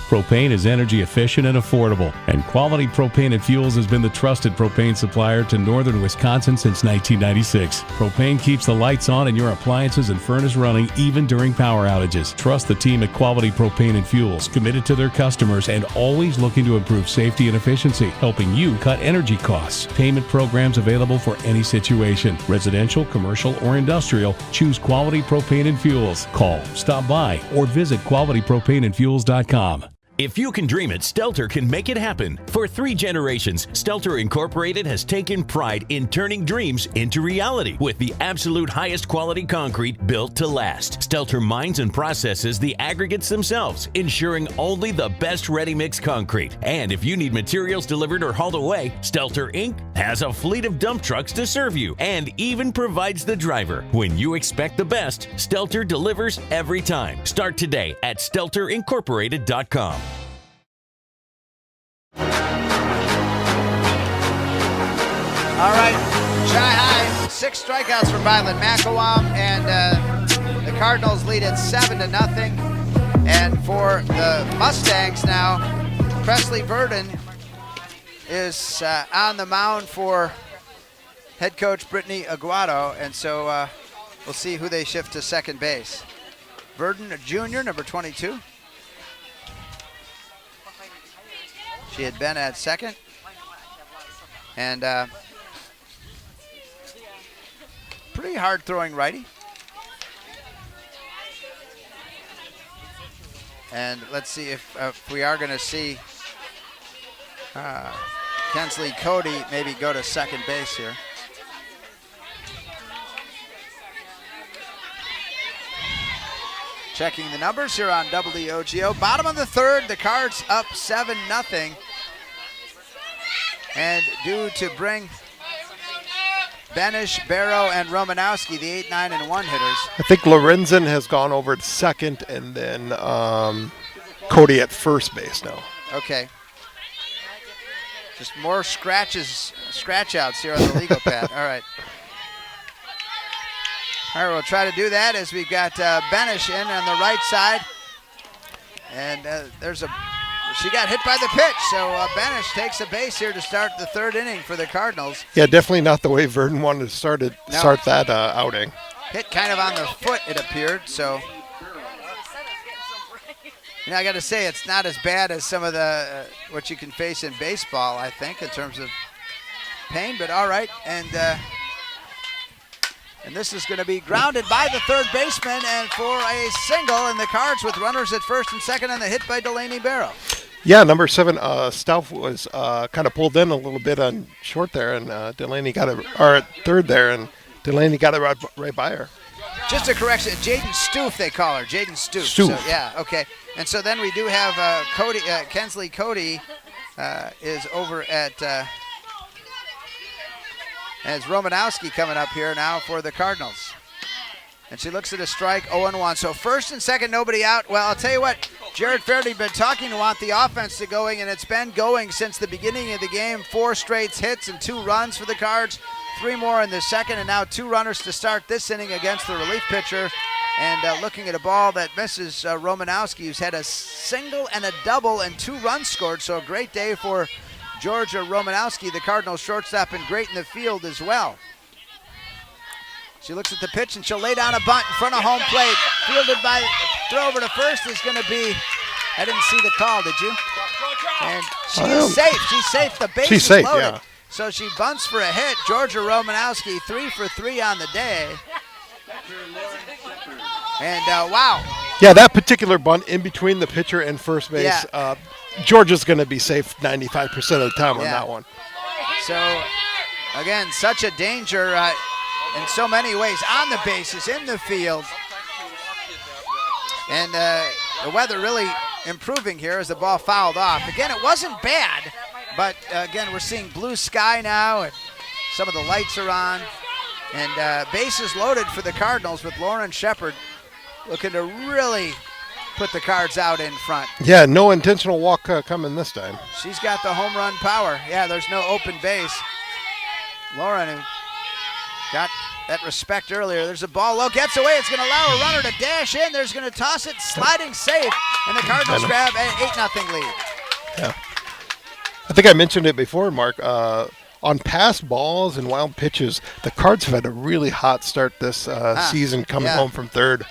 Propane is energy efficient and affordable, and Quality Propane and Fuels has been the trusted propane supplier to northern Wisconsin since 1996. Propane keeps the lights on and your appliances and furnace running even during power outages. Trust the team at Quality Propane and Fuels, committed to their customers and always looking to improve safety and efficiency, helping you cut energy costs. Payment programs available for any situation. Residential, commercial, or industrial, choose Quality Propane and Fuels. Call, stop by, or visit qualitypropaneandfuels.com. If you can dream it, Stelter can make it happen. For 3 generations, Stelter Incorporated has taken pride in turning dreams into reality with the absolute highest quality concrete built to last. Stelter mines and processes the aggregates themselves, ensuring only the best ready-mix concrete. And if you need materials delivered or hauled away, Stelter Inc. has a fleet of dump trucks to serve you and even provides the driver. When you expect the best, Stelter delivers every time. Start today at StelterIncorporated.com. All right, Chahai, 6 strikeouts for Violent Macawam, and the Cardinals lead it 7-0. And for the Mustangs now, Presley Verdon is on the mound for head coach Brittany Aguado, and so we'll see who they shift to second base. Verdon, a junior, number 22. She had been at second, and pretty hard throwing righty. And let's see if we are going to see Kensley Cody maybe go to second base here. Checking the numbers here on WOGO. Bottom of the 3rd, the Cards up 7-0. And due to bring Benish, Barrow, and Romanowski, the 8, 9, and 1 hitters. I think Lorenzen has gone over to second, and then Cody at first base now. Okay. Just more scratch outs here on the legal pad. All right. All right, we'll try to do that as we've got Benish in on the right side. And she got hit by the pitch, so Benish takes a base here to start the 3rd inning for the Cardinals. Yeah, definitely not the way Verdon wanted to start that outing. Hit kind of on the foot, it appeared, so. You know, I got to say, it's not as bad as some of the what you can face in baseball, I think, in terms of pain, but all right. And this is going to be grounded by the 3rd baseman and for a single, and the Cards with runners at first and second, and the hit by Delaney Barrow. Yeah, number 7, Stauff was kind of pulled in a little bit on short there, and Delaney got it, or at third there, and Delaney got it right by her. Just a correction, Jaden Stoof they call her, Jaden Stoof. Stoof. So, yeah, okay. And so then we do have Kensley Cody is over at, as Romanowski coming up here now for the Cardinals. And she looks at a strike, 0-1. So first and second, nobody out. Well, I'll tell you what, Jared Fairley been talking to want the offense to going, and it's been going since the beginning of the game. 4 straight hits and 2 runs for the Cards. 3 more in the second, and now 2 runners to start this inning against the relief pitcher. And looking at a ball that misses Romanowski, who's had a single and a double and 2 runs scored. So a great day for Georgia Romanowski, the Cardinals shortstop, and great in the field as well. She looks at the pitch, and she'll lay down a bunt in front of home plate. Fielded by, throw over to first is going to be, I didn't see the call, did you? And she's safe. She's safe. The base is loaded. Yeah. So she bunts for a hit. Georgia Romanowski 3 for 3 on the day. And wow. Yeah, that particular bunt in between the pitcher and first base, Georgia's going to be safe 95% of the time on that one. So, again, such a danger in so many ways. On the bases, in the field. And the weather really improving here as the ball fouled off. Again, it wasn't bad, but again, we're seeing blue sky now, and some of the lights are on. And bases loaded for the Cardinals with Lauren Shepard looking to really put the Cards out in front. Yeah, no intentional walk coming this time. She's got the home run power. Yeah, there's no open base. Lauren, who got that respect earlier. There's a ball low, gets away. It's going to allow a runner to dash in. There's going to toss it, sliding safe, and the Cardinals grab an 8-0 lead. Yeah. I think I mentioned it before, Mark. On pass balls and wild pitches, the Cards have had a really hot start this season coming home from third.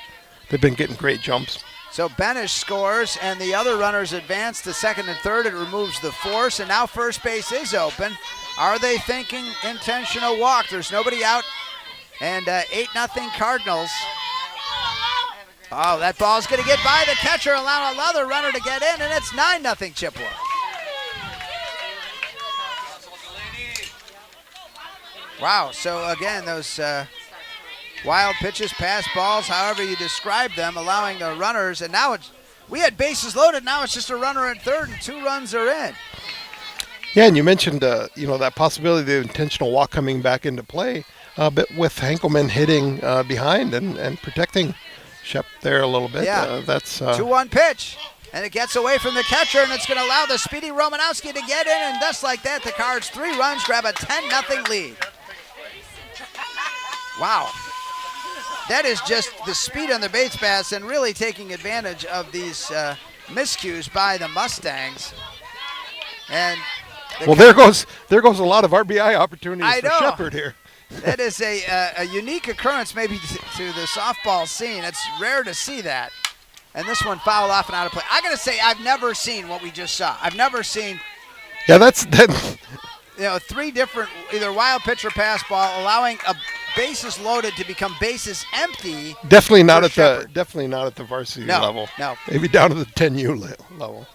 They've been getting great jumps. So Benish scores, and the other runners advance to second and third. It removes the force, and now first base is open. Are they thinking intentional walk? There's nobody out, and 8-0 Cardinals. Oh, that ball's going to get by the catcher, allow another runner to get in, and it's 9-0 Chippewa. Wow, so again, those wild pitches, pass balls, however you describe them, allowing the runners, and now we had bases loaded, now it's just a runner at third, and 2 runs are in. Yeah, and you mentioned, that possibility of the intentional walk coming back into play, but with Henkelman hitting behind and protecting Shep there a little bit. Yeah, that's 2-1 pitch, and it gets away from the catcher, and it's going to allow the speedy Romanowski to get in, and just like that, the Cards 3 runs grab a 10-0 lead. Wow. That is just the speed on the base pass and really taking advantage of these miscues by the Mustangs. And there goes a lot of RBI opportunities for Shepard here. That is a unique occurrence maybe to the softball scene. It's rare to see that. And this one fouled off and out of play. I got to say, I've never seen what we just saw. I've never seen. Yeah, that's 3 different either wild pitch or pass ball allowing a bases loaded to become bases empty. Definitely not at the varsity level. No. Maybe down to the 10U level.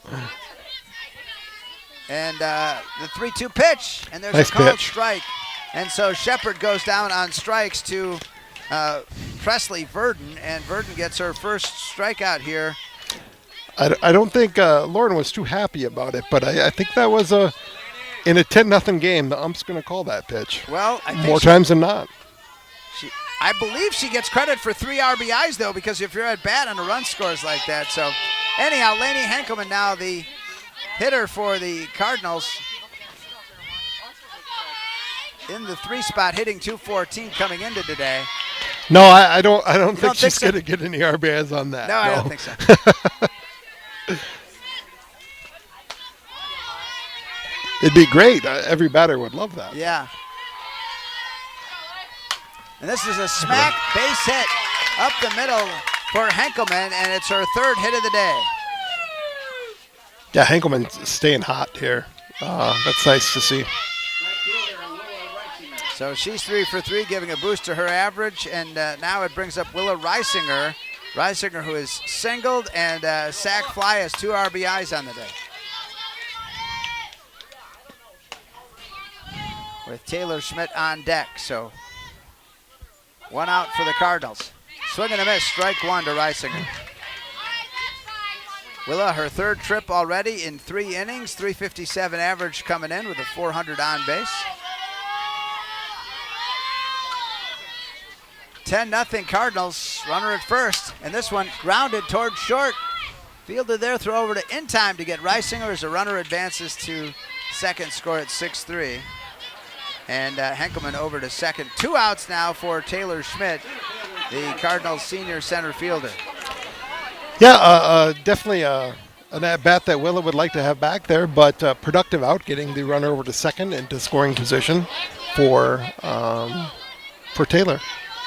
And the 3-2 pitch, and there's nice a called pitch. Strike. And so Shepard goes down on strikes to Presley Verdon, and Verdon gets her first strikeout here. I don't think Lauren was too happy about it, but I think that was in a 10-0 game, the ump's going to call that pitch. Well, I think more times than not. I believe she gets credit for 3 RBIs, though, because if you're at bat on a run scores like that. So, anyhow, Lainey Henkelman now the hitter for the Cardinals. In the 3 spot, hitting .214 coming into today. No, I don't think she's going to get any RBIs on that. No, I don't think so. It'd be great. Every batter would love that. Yeah. And this is a smack base hit up the middle for Henkelman, and it's her 3rd hit of the day. Yeah, Henkelman's staying hot here. That's nice to see. So she's 3 for 3, giving a boost to her average, and now it brings up Willa Reisinger. Reisinger, who is singled, and sac fly has 2 RBIs on the day. With Taylor Schmidt on deck, so 1 out for the Cardinals. Swing and a miss, strike 1 to Reisinger. Willa, her 3rd trip already in 3 innings, 357 average coming in with a 400 on base. 10-0 Cardinals, runner at first, and this one grounded towards short. Fielded there, throw over to in time to get Reisinger as the runner advances to second, score at 6-3. And Henkelman over to second. 2 outs now for Taylor Schmidt, the Cardinals senior center fielder. Yeah, definitely an at-bat that Willa would like to have back there, but productive out, getting the runner over to second into scoring position for Taylor.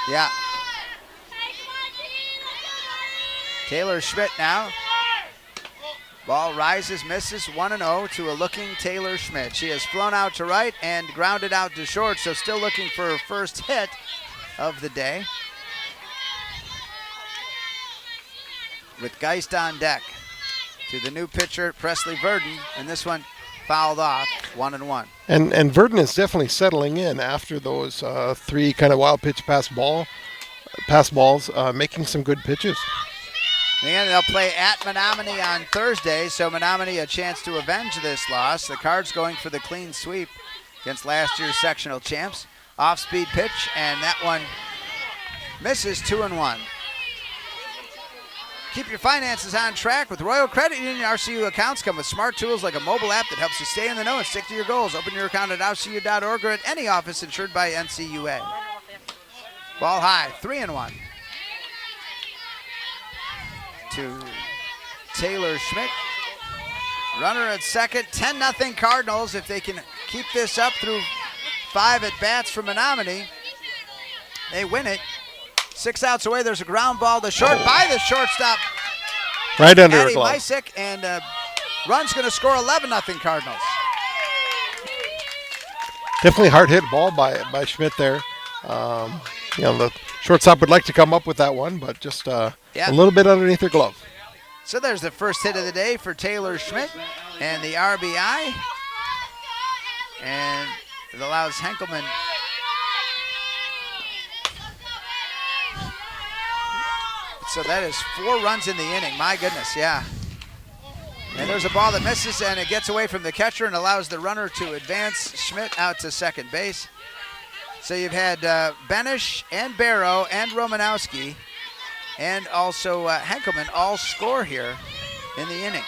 Yeah. Taylor Schmidt now. Ball rises, misses 1-0 to a looking Taylor Schmidt. She has flown out to right and grounded out to short, so still looking for her first hit of the day. With Geist on deck to the new pitcher, Presley Verdon, and this one fouled off, 1-1. And Verdon is definitely settling in after those 3 kind of wild pitch pass balls, making some good pitches. And they'll play at Menomonie on Thursday, so Menomonie a chance to avenge this loss. The Cards going for the clean sweep against last year's sectional champs. Off-speed pitch, and that one misses, 2-1. Keep your finances on track with Royal Credit Union. RCU accounts come with smart tools like a mobile app that helps you stay in the know and stick to your goals. Open your account at rcu.org or at any office insured by NCUA. Ball high, 3-1. To Taylor Schmidt. Runner at second, 10-0 Cardinals. If they can keep this up through 5 at-bats from Menomonie, they win it. 6 outs away, there's a ground ball to short by the shortstop. Right under her Addie glove. Misek, and run's going to score 11-0 Cardinals. Definitely hard hit ball by Schmidt there. The shortstop would like to come up with that one, but just a little bit underneath her glove. So there's the first hit of the day for Taylor Schmidt and the RBI. And it allows Henkelman. So that is 4 runs in the inning. My goodness, yeah. And there's a ball that misses, and it gets away from the catcher and allows the runner to advance Schmidt out to second base. So you've had Benish and Barrow and Romanowski and also Henkelman all score here in the inning.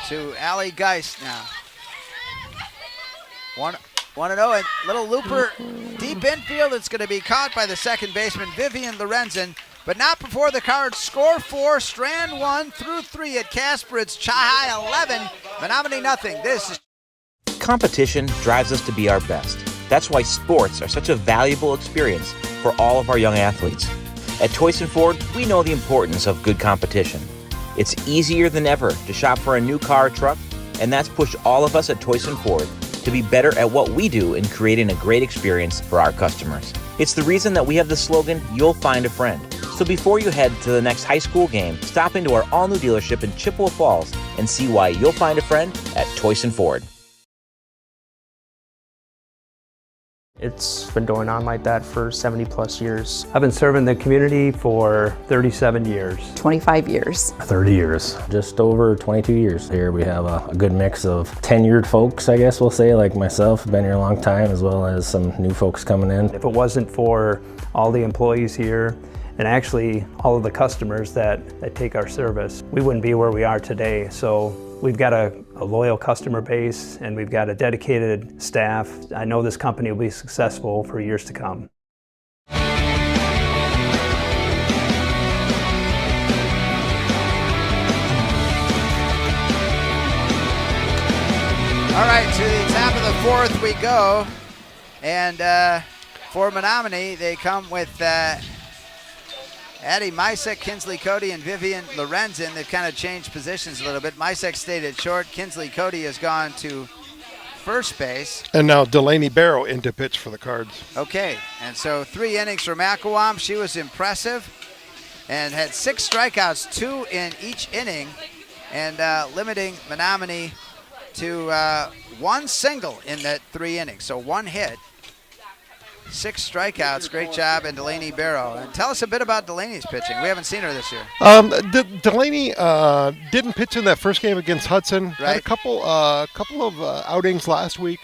To Allie Geist now. 1-0, and little looper deep infield. It's going to be caught by the second baseman, Vivian Lorenzen, but not before the Cards score 4, Strand 1 through 3 at Casper. It's Chai 11, Menomonie nothing. This is Competition drives us to be our best. That's why sports are such a valuable experience for all of our young athletes. At Toyson Ford, we know the importance of good competition. It's easier than ever to shop for a new car or truck, and that's pushed all of us at Toyson Ford to be better at what we do in creating a great experience for our customers. It's the reason that we have the slogan, "You'll find a friend." So before you head to the next high school game, stop into our all-new dealership in Chippewa Falls and see why you'll find a friend at Toyson Ford. It's been going on like that for 70 plus years. I've been serving the community for 37 years. 25 years. 30 years. Just over 22 years. Here we have a good mix of tenured folks, I guess we'll say, like myself, been here a long time, as well as some new folks coming in. If it wasn't for all the employees here, and actually all of the customers that take our service, we wouldn't be where we are today. So we've got a loyal customer base, and we've got a dedicated staff. I know this company will be successful for years to come. all right. To the top of the 4th we go, and for Menomonie, they come with Addie Misek, Kinsley Cody, and Vivian Lorenzen. They've kind of changed positions a little bit. Misek stayed at short. Kinsley Cody has gone to first base. And now Delaney Barrow into pitch for the Cards. Okay, and so 3 innings for McElwain. She was impressive and had 6 strikeouts, 2 in each inning, and limiting Menomonie to 1 single in that 3 innings. So 1 hit. 6 strikeouts, great job, and Delaney Barrow. And tell us a bit about Delaney's pitching. We haven't seen her this year. Delaney didn't pitch in that first game against Hudson. Right. Had a couple of outings last week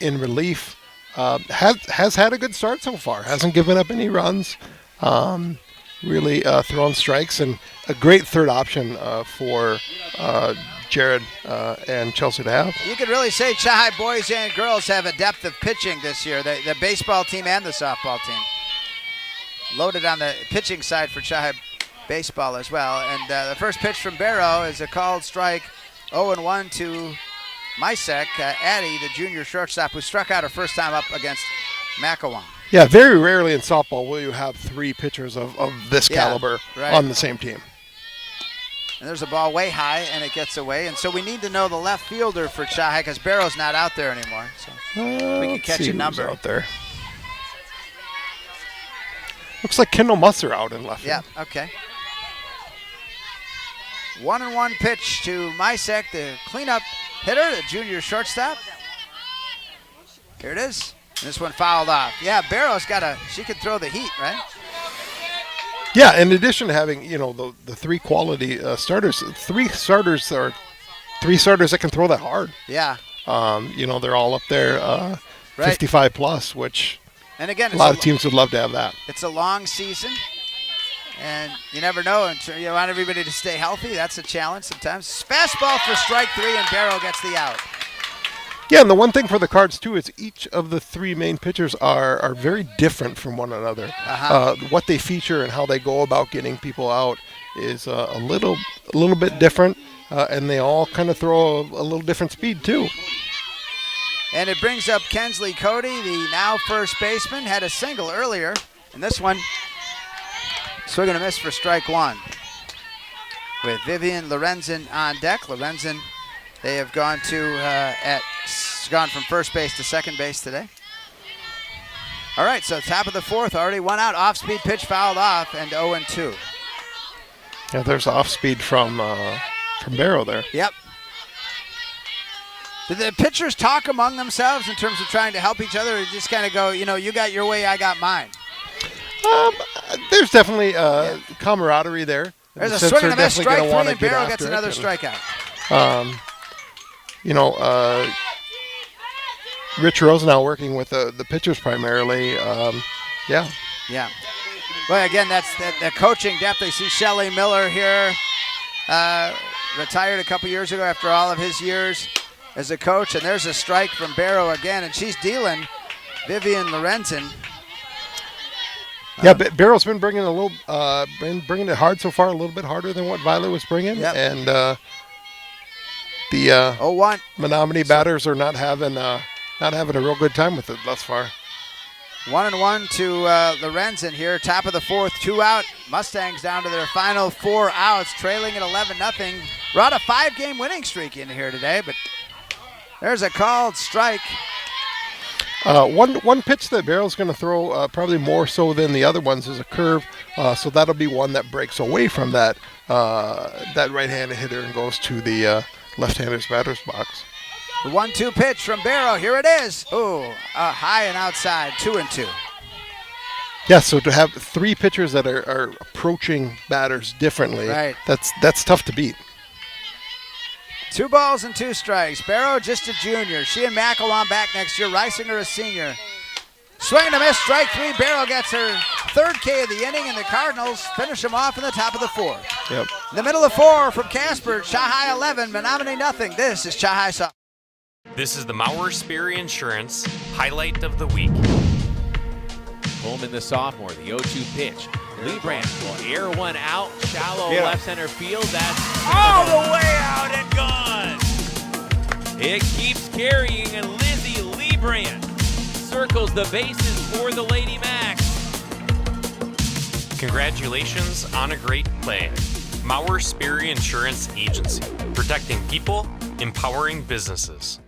in relief. Has had a good start so far. Hasn't given up any runs. Really thrown strikes, and a great third option for Jared and Chelsea to have. You could really say Chai boys and girls have a depth of pitching this year, the baseball team and the softball team. Loaded on the pitching side for Chai baseball as well. And the first pitch from Barrow is a called strike, 0-1 to Misek. Addie, the junior shortstop, who struck out her first time up against McElwain. Yeah, very rarely in softball will you have 3 pitchers of this caliber right. on the same team. And there's a ball way high, and it gets away. And so we need to know the left fielder for Chahai because Barrow's not out there anymore. So we can catch a number out there. Looks like Kendall Musser out in left field. Yeah, okay. 1-1 pitch to Mysek, the cleanup hitter, the junior shortstop. Here it is. And this one fouled off. Yeah, Barrow's she can throw the heat, right? Yeah, in addition to having, the 3 quality starters, 3 starters that can throw that hard. Yeah. They're all up there right. 55 plus, which and again, a lot of teams would love to have that. It's a long season, and you never know. You want everybody to stay healthy. That's a challenge sometimes. Fastball for strike 3, and Barrow gets the out. Yeah, and the one thing for the Cards, too, is each of the 3 main pitchers are very different from one another. What they feature and how they go about getting people out is a little bit different, and they all kind of throw a little different speed, too. And it brings up Kensley Cody, the now first baseman, had a single earlier. And this one, swing and a miss for strike 1. With Vivian Lorenzen on deck. Lorenzen, they have gone gone from first base to second base today. All right, so top of the 4th, already 1 out. Off-speed pitch fouled off, and 0-2. Yeah, there's off-speed from Barrow there. Yep. Did the pitchers talk among themselves in terms of trying to help each other, or just kind of go, you got your way, I got mine? There's definitely camaraderie there. There's a swing and a miss, strike 3, and Barrow gets another strikeout. Rich Rosenau working with the pitchers primarily. Yeah. Well, again, that's the coaching depth. I see Shelley Miller here, retired a couple years ago after all of his years as a coach. And there's a strike from Barrow again, and she's dealing Vivian Lorenzen. Yeah, Barrow's been bringing bringing it hard so far, a little bit harder than what Violet was bringing. Yep. And the 0-1 Menomonie batters are not having a real good time with it thus far. 1-1 to Lorenzen here, top of the 4th, 2 out. Mustangs down to their final 4 outs, trailing at 11-0. Brought a 5-game winning streak in here today, but there's a called strike. One pitch that Barrow's going to throw probably more so than the other ones is a curve, so that'll be one that breaks away from that right-handed hitter and goes to the left-hander's batter's box. The 1-2 pitch from Barrow. Here it is. Ooh, high and outside, 2-2. Yeah, so to have 3 pitchers that are approaching batters differently, right. That's tough to beat. 2 balls and 2 strikes. Barrow just a junior. She and McElwain back next year. Reisinger a senior. Swing and a miss, strike 3. Barrow gets her 3rd K of the inning, and the Cardinals finish them off in the top of the 4th. Yep. In the middle of 4 from Casper, Chahai 11, Menomonie nothing. This is Chahai Soft. This is the Mauer Spear Insurance Highlight of the Week. Coleman, the sophomore, the 0-2 pitch. Liebrandt will air one out, shallow left center field. That's all the way out and gone. It keeps carrying, and Lizzie Liebrandt circles the bases for the Lady Macs. Congratulations on a great play. Mauer Spear Insurance Agency, protecting people, empowering businesses.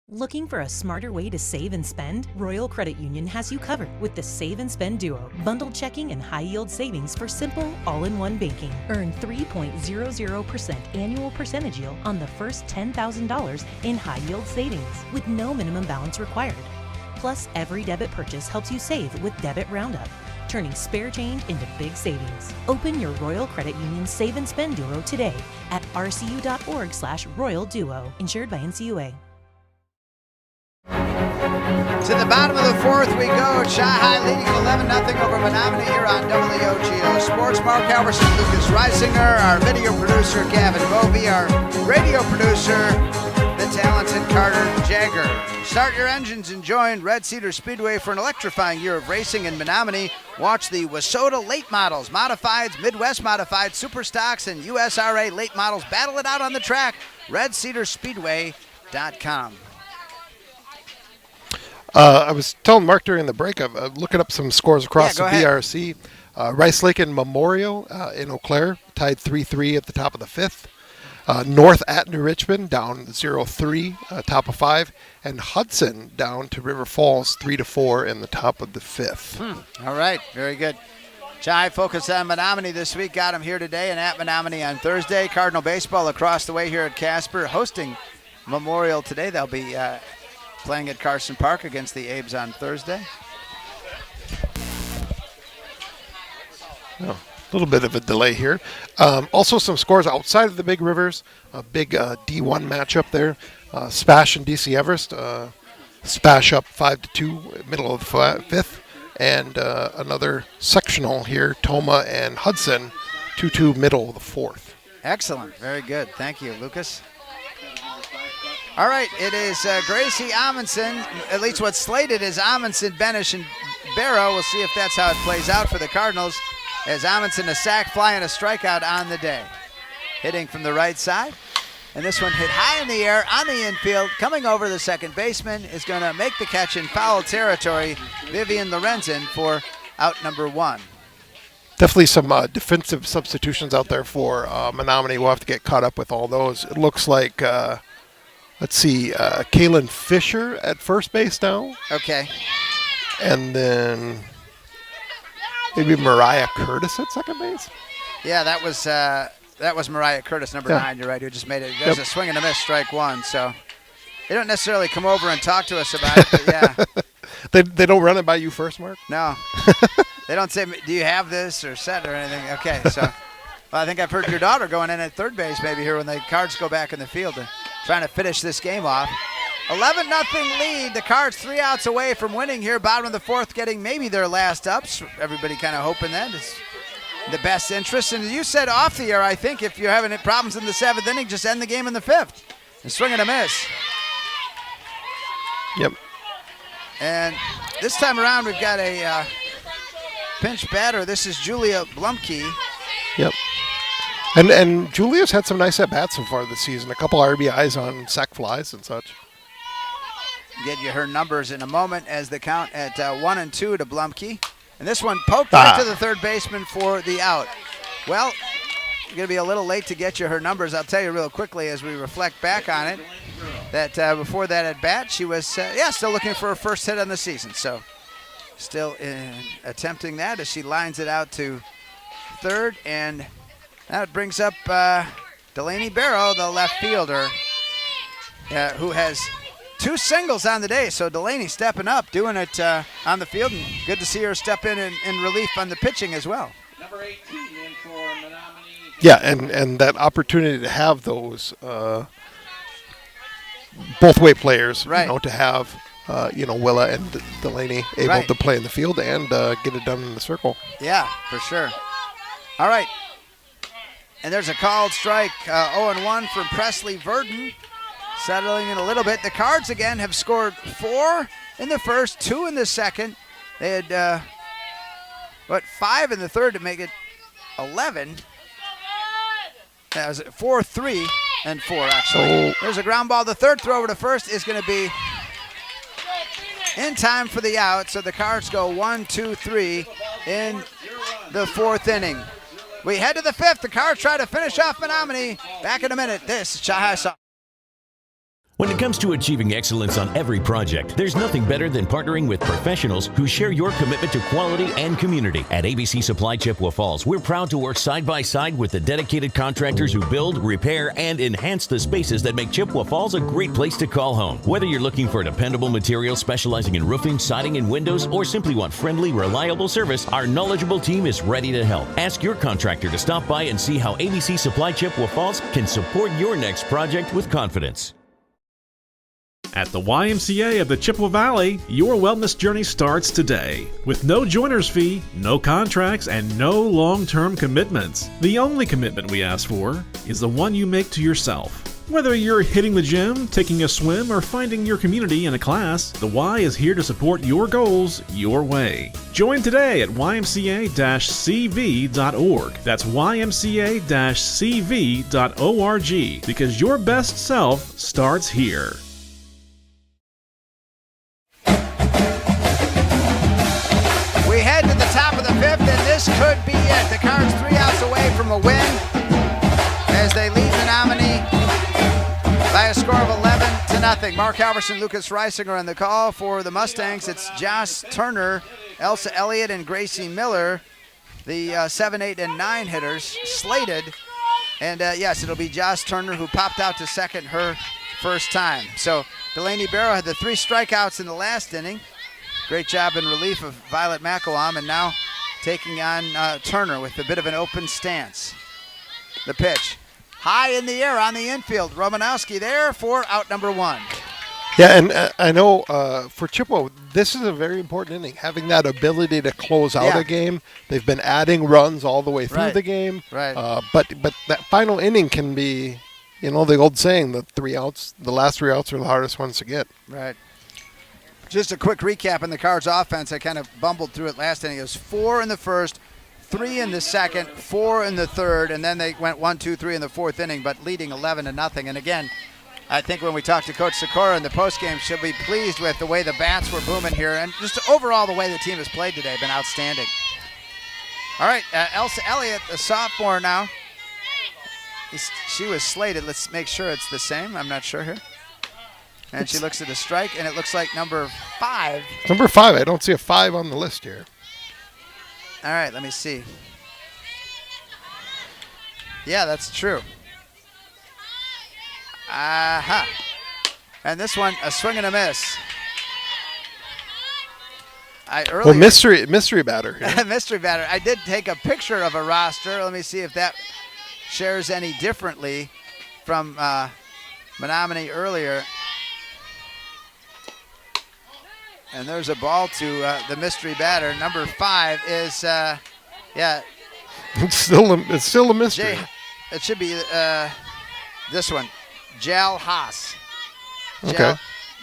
Looking for a smarter way to save and spend? Royal Credit Union has you covered with the Save and Spend Duo. Bundled checking and high-yield savings for simple, all-in-one banking. Earn 3.00% annual percentage yield on the first $10,000 in high-yield savings with no minimum balance required. Plus, every debit purchase helps you save with Debit Roundup, turning spare change into big savings. Open your Royal Credit Union Save and Spend Duo today at rcu.org/Royal Duo. Insured by NCUA. To the bottom of the 4th we go. Chahai leading 11-0 over Menomonie here on WOGO Sports. Mark Halverson, Lucas Reisinger, our video producer Gavin Bovey, our radio producer, the talented Carter Jagger. Start your engines and join Red Cedar Speedway for an electrifying year of racing in Menomonie. Watch the Wasota late models, modifieds, Midwest modified, super stocks, and USRA late models battle it out on the track. RedCedarSpeedway.com. I was telling Mark during the break, I'm looking up some scores across the BRC. Rice Lake and Memorial in Eau Claire tied 3-3 at the top of the 5th. North at New Richmond down 0-3, top of 5. And Hudson down to River Falls 3-4 in the top of the 5th. All right, very good. Chai focused on Menomonie this week, got him here today and at Menomonie on Thursday. Cardinal baseball across the way here at Casper, hosting Memorial today. They'll be playing at Casper Park against the Abes on Thursday. Oh, a little bit of a delay here. Also some scores outside of the big rivers. A big D1 matchup there. Spash and DC Everest. Spash up 5-2, middle of the 5th. And another sectional here, Toma and Hudson, 2-2, middle of the 4th. Excellent. Very good. Thank you, Lucas. All right, it is Gracie Amundsen. At least what's slated is Amundsen, Benish, and Barrow. We'll see if that's how it plays out for the Cardinals. As Amundsen, a sac fly and a strikeout on the day. Hitting from the right side. And this one hit high in the air on the infield. Coming over the second baseman is going to make the catch in foul territory. Vivian Lorenzen for out number 1. Definitely some defensive substitutions out there for Menomonie. We'll have to get caught up with all those. It looks like, let's see, Kaylin Fisher at first base now. Okay. And then maybe Mariah Curtis at second base. Yeah, that was Mariah Curtis, number 9. You're right, who just made it. There's a swing and a miss, strike 1. So they don't necessarily come over and talk to us about it, but yeah. They don't run it by you first, Mark? No. They don't say, do you have this or set or anything? Okay, so well, I think I've heard your daughter going in at third base maybe here when the Cards go back in the field, trying to finish this game off. 11-0 lead. The Cards 3 outs away from winning here. Bottom of the 4th, getting maybe their last ups. Everybody kind of hoping that is the best interest. And you said off the air, I think, if you're having problems in the 7th inning, just end the game in the 5th. And swing and a miss. Yep. And this time around, we've got a pinch batter. This is Julia Blumke. Yep. And Julia's had some nice at-bats so far this season. A couple RBIs on sac flies and such. Get you her numbers in a moment as the count at 1-2 to Blumke. And this one poked right to the third baseman for the out. Well, you're going to be a little late to get you her numbers. I'll tell you real quickly as we reflect back on it that before that at bat, she was, still looking for her first hit on the season. So still attempting that as she lines it out to third. And now it brings up Delaney Barrow, the left fielder, who has 2 singles on the day. So Delaney stepping up, doing it on the field. And good to see her step in relief on the pitching as well. Number 18 in for Menomonie. Yeah, and that opportunity to have those both-way players, right. To have, Willa and Delaney able to play in the field and get it done in the circle. Yeah, for sure. All right. And there's a called strike, 0-1 from Presley Verdon. Settling in a little bit. The Cards, again, have scored 4 in the first, 2 in the second. They had, 5 in the third to make it 11. That was 4, 3, and 4, actually. There's a ground ball. The third throw over to first is going to be in time for the out. So the Cards go 1, 2, 3 in the 4th inning. We head to the 5th. The Cards try to finish off Menomonie. Back in a minute. This is Chai Soft. When it comes to achieving excellence on every project, there's nothing better than partnering with professionals who share your commitment to quality and community. At ABC Supply Chippewa Falls, we're proud to work side by side with the dedicated contractors who build, repair, and enhance the spaces that make Chippewa Falls a great place to call home. Whether you're looking for dependable materials specializing in roofing, siding, and windows, or simply want friendly, reliable service, our knowledgeable team is ready to help. Ask your contractor to stop by and see how ABC Supply Chippewa Falls can support your next project with confidence. At the YMCA of the Chippewa Valley, your wellness journey starts today. With no joiner's fee, no contracts, and no long-term commitments. The only commitment we ask for is the one you make to yourself. Whether you're hitting the gym, taking a swim, or finding your community in a class, the Y is here to support your goals your way. Join today at ymca-cv.org. That's ymca-cv.org, because your best self starts here. this could be it. The Cards 3 outs away from a win as they lead Menomonie by a score of 11-0. Mark Halverson, Lucas Reisinger on the call. For the Mustangs, it's Josh Turner, Elsa Elliott, and Gracie Miller, the 7, 8, and 9 hitters slated. And yes, it'll be Josh Turner who popped out to second her first time. So Delaney Barrow had the 3 strikeouts in the last inning. Great job in relief of Violet McElwam, and now taking on Turner with a bit of an open stance. The pitch. High in the air on the infield. Romanowski there for out number 1. Yeah, and I know for Chippewa, this is a very important inning, having that ability to close out a game. They've been adding runs all the way through the game. Right. But that final inning can be, the old saying, the last 3 outs are the hardest ones to get. Right. Just a quick recap on the Cards offense. I kind of bumbled through it last inning. It was 4 in the first, 3 in the second, 4 in the third, and then they went 1, 2, 3 in the fourth inning, but leading 11-0. And again, I think when we talked to Coach Sikora in the postgame, she'll be pleased with the way the bats were booming here, and just overall the way the team has played today, been outstanding. All right, Elsa Elliott, a sophomore now. She was slated. Let's make sure it's the same. I'm not sure here. And she looks at a strike, and it looks like number 5. Number 5. I don't see a 5 on the list here. All right, let me see. Yeah, that's true. Aha. And this one, a swing and a miss. Mystery batter. Mystery batter. I did take a picture of a roster. Let me see if that shares any differently from Menomonie earlier. And there's a ball to the mystery batter. Number 5 is, It's still a mystery. It should be this one, Jal Haas. Okay.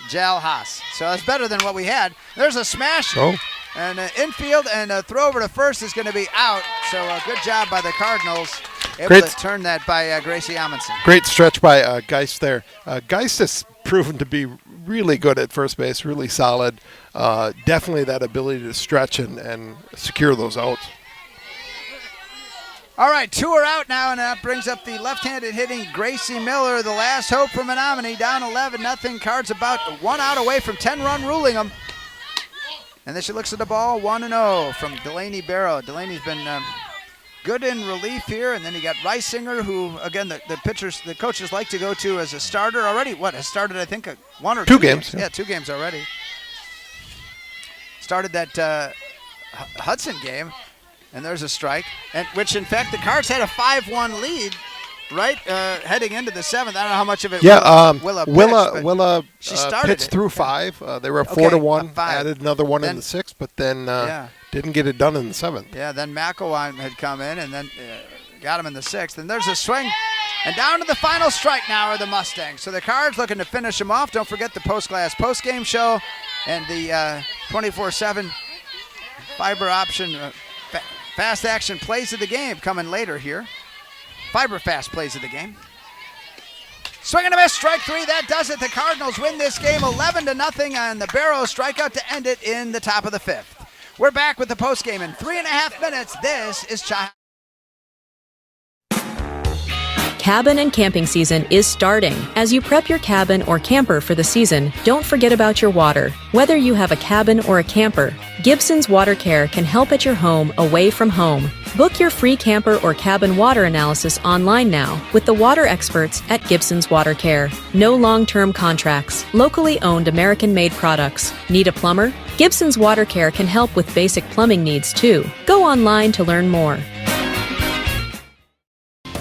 Jal Haas. So that's better than what we had. There's a smash. Oh. And infield and a throw over to first is going to be out. So good job by the Cardinals. Able to turn that by Gracie Amundsen. Great stretch by Geist there. Geist has proven to be really good at first base, really solid. Definitely that ability to stretch and secure those outs. All right, 2 are out now, and that brings up the left-handed hitting Gracie Miller, the last hope for Menomonie, down 11-0. Cards about 1 out away from 10-run ruling them. And then she looks at the ball, 1-0 from Delaney Barrow. Delaney's been good in relief here, and then you got Reisinger, who, again, the coaches like to go to as a starter already. Has started, I think, 1 or 2 games. Yeah, 2 games already. Started that Hudson game. And there's a strike, and which, in fact, the Cards had a 5-1 lead, right, heading into the 7th. I don't know how much of it Willa she started pitched it. through 5. They were 4-1, added another one in the 6th, but then didn't get it done in the 7th. Yeah, then McElwine had come in and then got him in the 6th. And there's a swing. And down to the final strike now are the Mustangs. So the Cards looking to finish them off. Don't forget the Post-Glass post-game show and the 24/7 fiber option fast action plays of the game coming later here. Fiber fast plays of the game. Swing and a miss, strike 3. That does it. The Cardinals win this game 11-0 on the Barrow strikeout to end it in the top of the 5th. We're back with the postgame in 3.5 minutes. This is Chai. Cabin and camping season is starting. As you prep your cabin or camper for the season, don't forget about your water. Whether you have a cabin or a camper, Gibson's Water Care can help at your home away from home. Book your free camper or cabin water analysis online now with the water experts at Gibson's Water Care. No long-term contracts, locally owned American-made products. Need a plumber? Gibson's Water Care can help with basic plumbing needs too. Go online to learn more.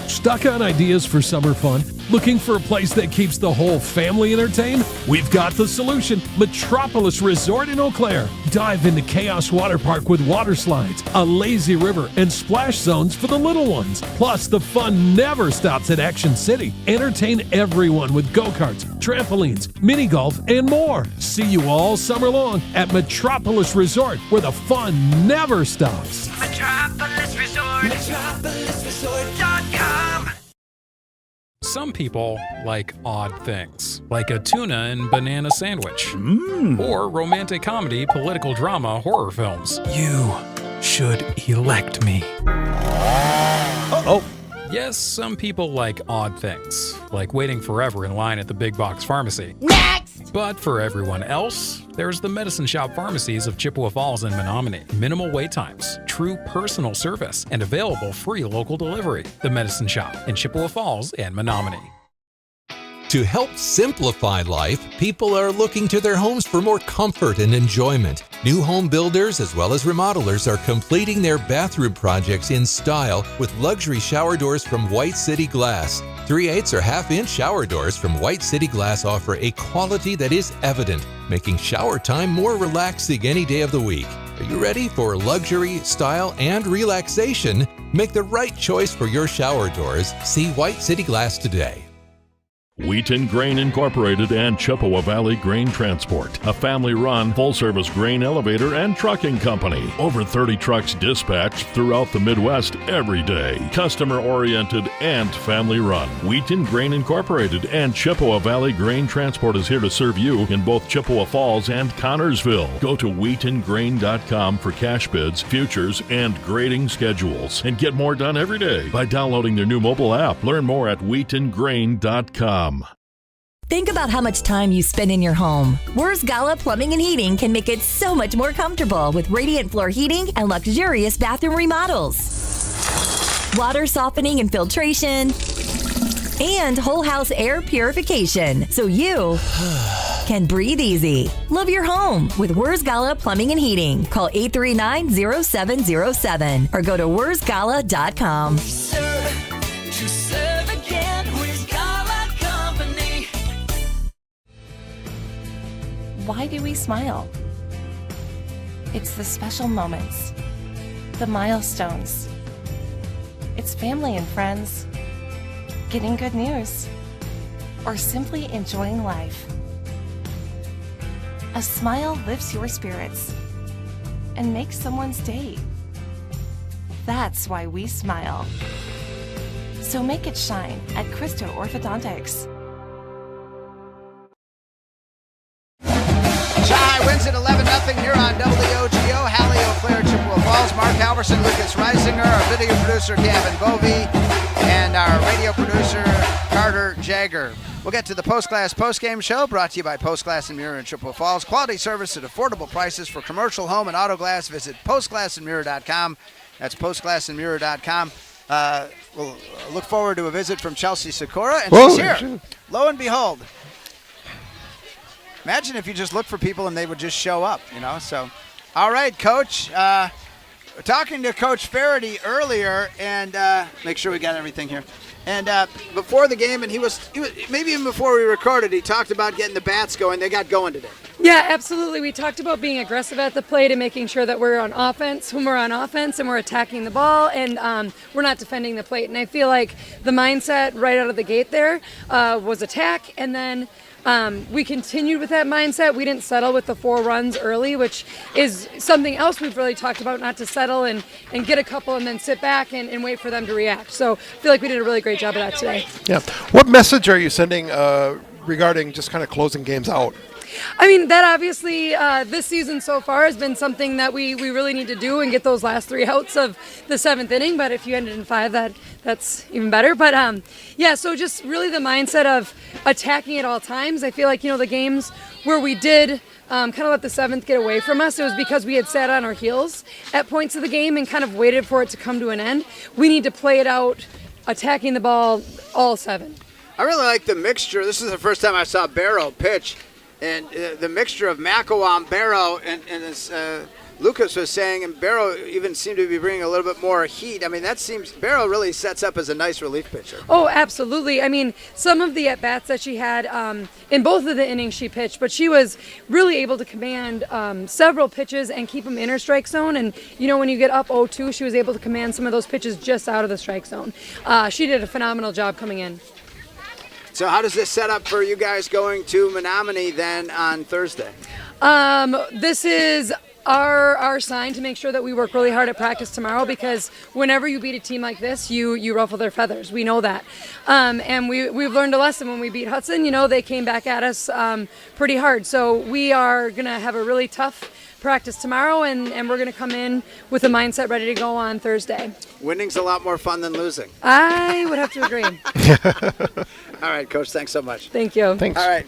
Stuck on ideas for summer fun? Looking for a place that keeps the whole family entertained? We've got the solution. Metropolis Resort in Eau Claire. Dive into Chaos Water Park with water slides, a lazy river, and splash zones for the little ones. Plus, the fun never stops at Action City. Entertain everyone with go-karts, trampolines, mini golf, and more. See you all summer long at Metropolis Resort, where the fun never stops. Metropolis Resort. MetropolisResort.com. Some people like odd things, like a tuna and banana sandwich, or romantic comedy, political drama, horror films. You should elect me. Oh. Yes, some people like odd things, like waiting forever in line at the big box pharmacy. Next! But for everyone else, there's the medicine shop pharmacies of Chippewa Falls and Menomonie. Minimal wait times, true personal service, and available free local delivery. The medicine shop in Chippewa Falls and Menomonie. To help simplify life, people are looking to their homes for more comfort and enjoyment. New home builders as well as remodelers are completing their bathroom projects in style with luxury shower doors from White City Glass. 3/8 or half-inch shower doors from White City Glass offer a quality that is evident, making shower time more relaxing any day of the week. Are you ready for luxury, style, and relaxation? Make the right choice for your shower doors. See White City Glass today. Wheaton Grain Incorporated and Chippewa Valley Grain Transport, a family-run, full-service grain elevator and trucking company. Over 30 trucks dispatched throughout the Midwest every day. Customer-oriented and family-run. Wheaton Grain Incorporated and Chippewa Valley Grain Transport is here to serve you in both Chippewa Falls and Connorsville. Go to WheatonGrain.com for cash bids, futures, and grading schedules. And get more done every day by downloading their new mobile app. Learn more at WheatonGrain.com. Think about how much time you spend in your home. Wurz Gala Plumbing and Heating can make it so much more comfortable with radiant floor heating and luxurious bathroom remodels. Water softening and filtration, and whole house air purification, so you can breathe easy. Love your home with Wurz Gala Plumbing and Heating. Call 839-0707 or go to wurzgala.com. Why do we smile? It's the special moments, the milestones. It's family and friends, getting good news, or simply enjoying life. A smile lifts your spirits and makes someone's day. That's why we smile. So make it shine at Christo Orthodontics. Wins at 11-0 here on WOGO. Hallie O'Clair, Chippewa Falls, Mark Halverson, Lucas Reisinger, our video producer Gavin Bovey, and our radio producer Carter Jagger. We'll get to the Post-Glass Post-Game Show, brought to you by Post-Glass and Mirror in Chippewa Falls. Quality service at affordable prices for commercial, home, and auto glass. Visit postglassandmirror.com. That's postglassandmirror.com. We'll look forward to a visit from Chelsea Sikora, and she's here. Lo and behold. Imagine if you just look for people and they would just show up, you know. So, all right, Coach. Talking to Coach Faraday earlier, and make sure we got everything here. And before the game, and he was maybe even before we recorded, he talked about getting the bats going. They got going today. Yeah, absolutely. We talked about being aggressive at the plate and making sure that we're on offense when we're on offense and we're attacking the ball and we're not defending the plate. And I feel like the mindset right out of the gate there was attack, and then we continued with that mindset. We didn't settle with the 4 runs early, which is something else we've really talked about, not to settle and get a couple and then sit back and wait for them to react. So I feel like we did a really great job of that today. Yeah. What message are you sending regarding just kind of closing games out? I mean, that obviously this season so far has been something that we really need to do and get those last 3 outs of the 7th inning. But if you ended in 5, that's even better. But yeah, so just really the mindset of attacking at all times. I feel like, the games where we did kind of let the 7th get away from us, it was because we had sat on our heels at points of the game and kind of waited for it to come to an end. We need to play it out, attacking the ball all 7. I really like the mixture. This is the first time I saw Barrow pitch. And the mixture of Macawam, Barrow, and as Lucas was saying, and Barrow even seemed to be bringing a little bit more heat. I mean, Barrow really sets up as a nice relief pitcher. Oh, absolutely. I mean, some of the at-bats that she had in both of the innings she pitched, but she was really able to command several pitches and keep them in her strike zone. And, when you get up 0-2, she was able to command some of those pitches just out of the strike zone. She did a phenomenal job coming in. So how does this set up for you guys going to Menomonie then on Thursday? This is our sign to make sure that we work really hard at practice tomorrow, because whenever you beat a team like this, you ruffle their feathers. We know that. And we've learned a lesson when we beat Hudson. They came back at us pretty hard. So we are going to have a really tough practice tomorrow, and we're going to come in with a mindset ready to go on Thursday. Winning's a lot more fun than losing. I would have to agree. All right, Coach, thanks so much. Thank you. Thanks. All right,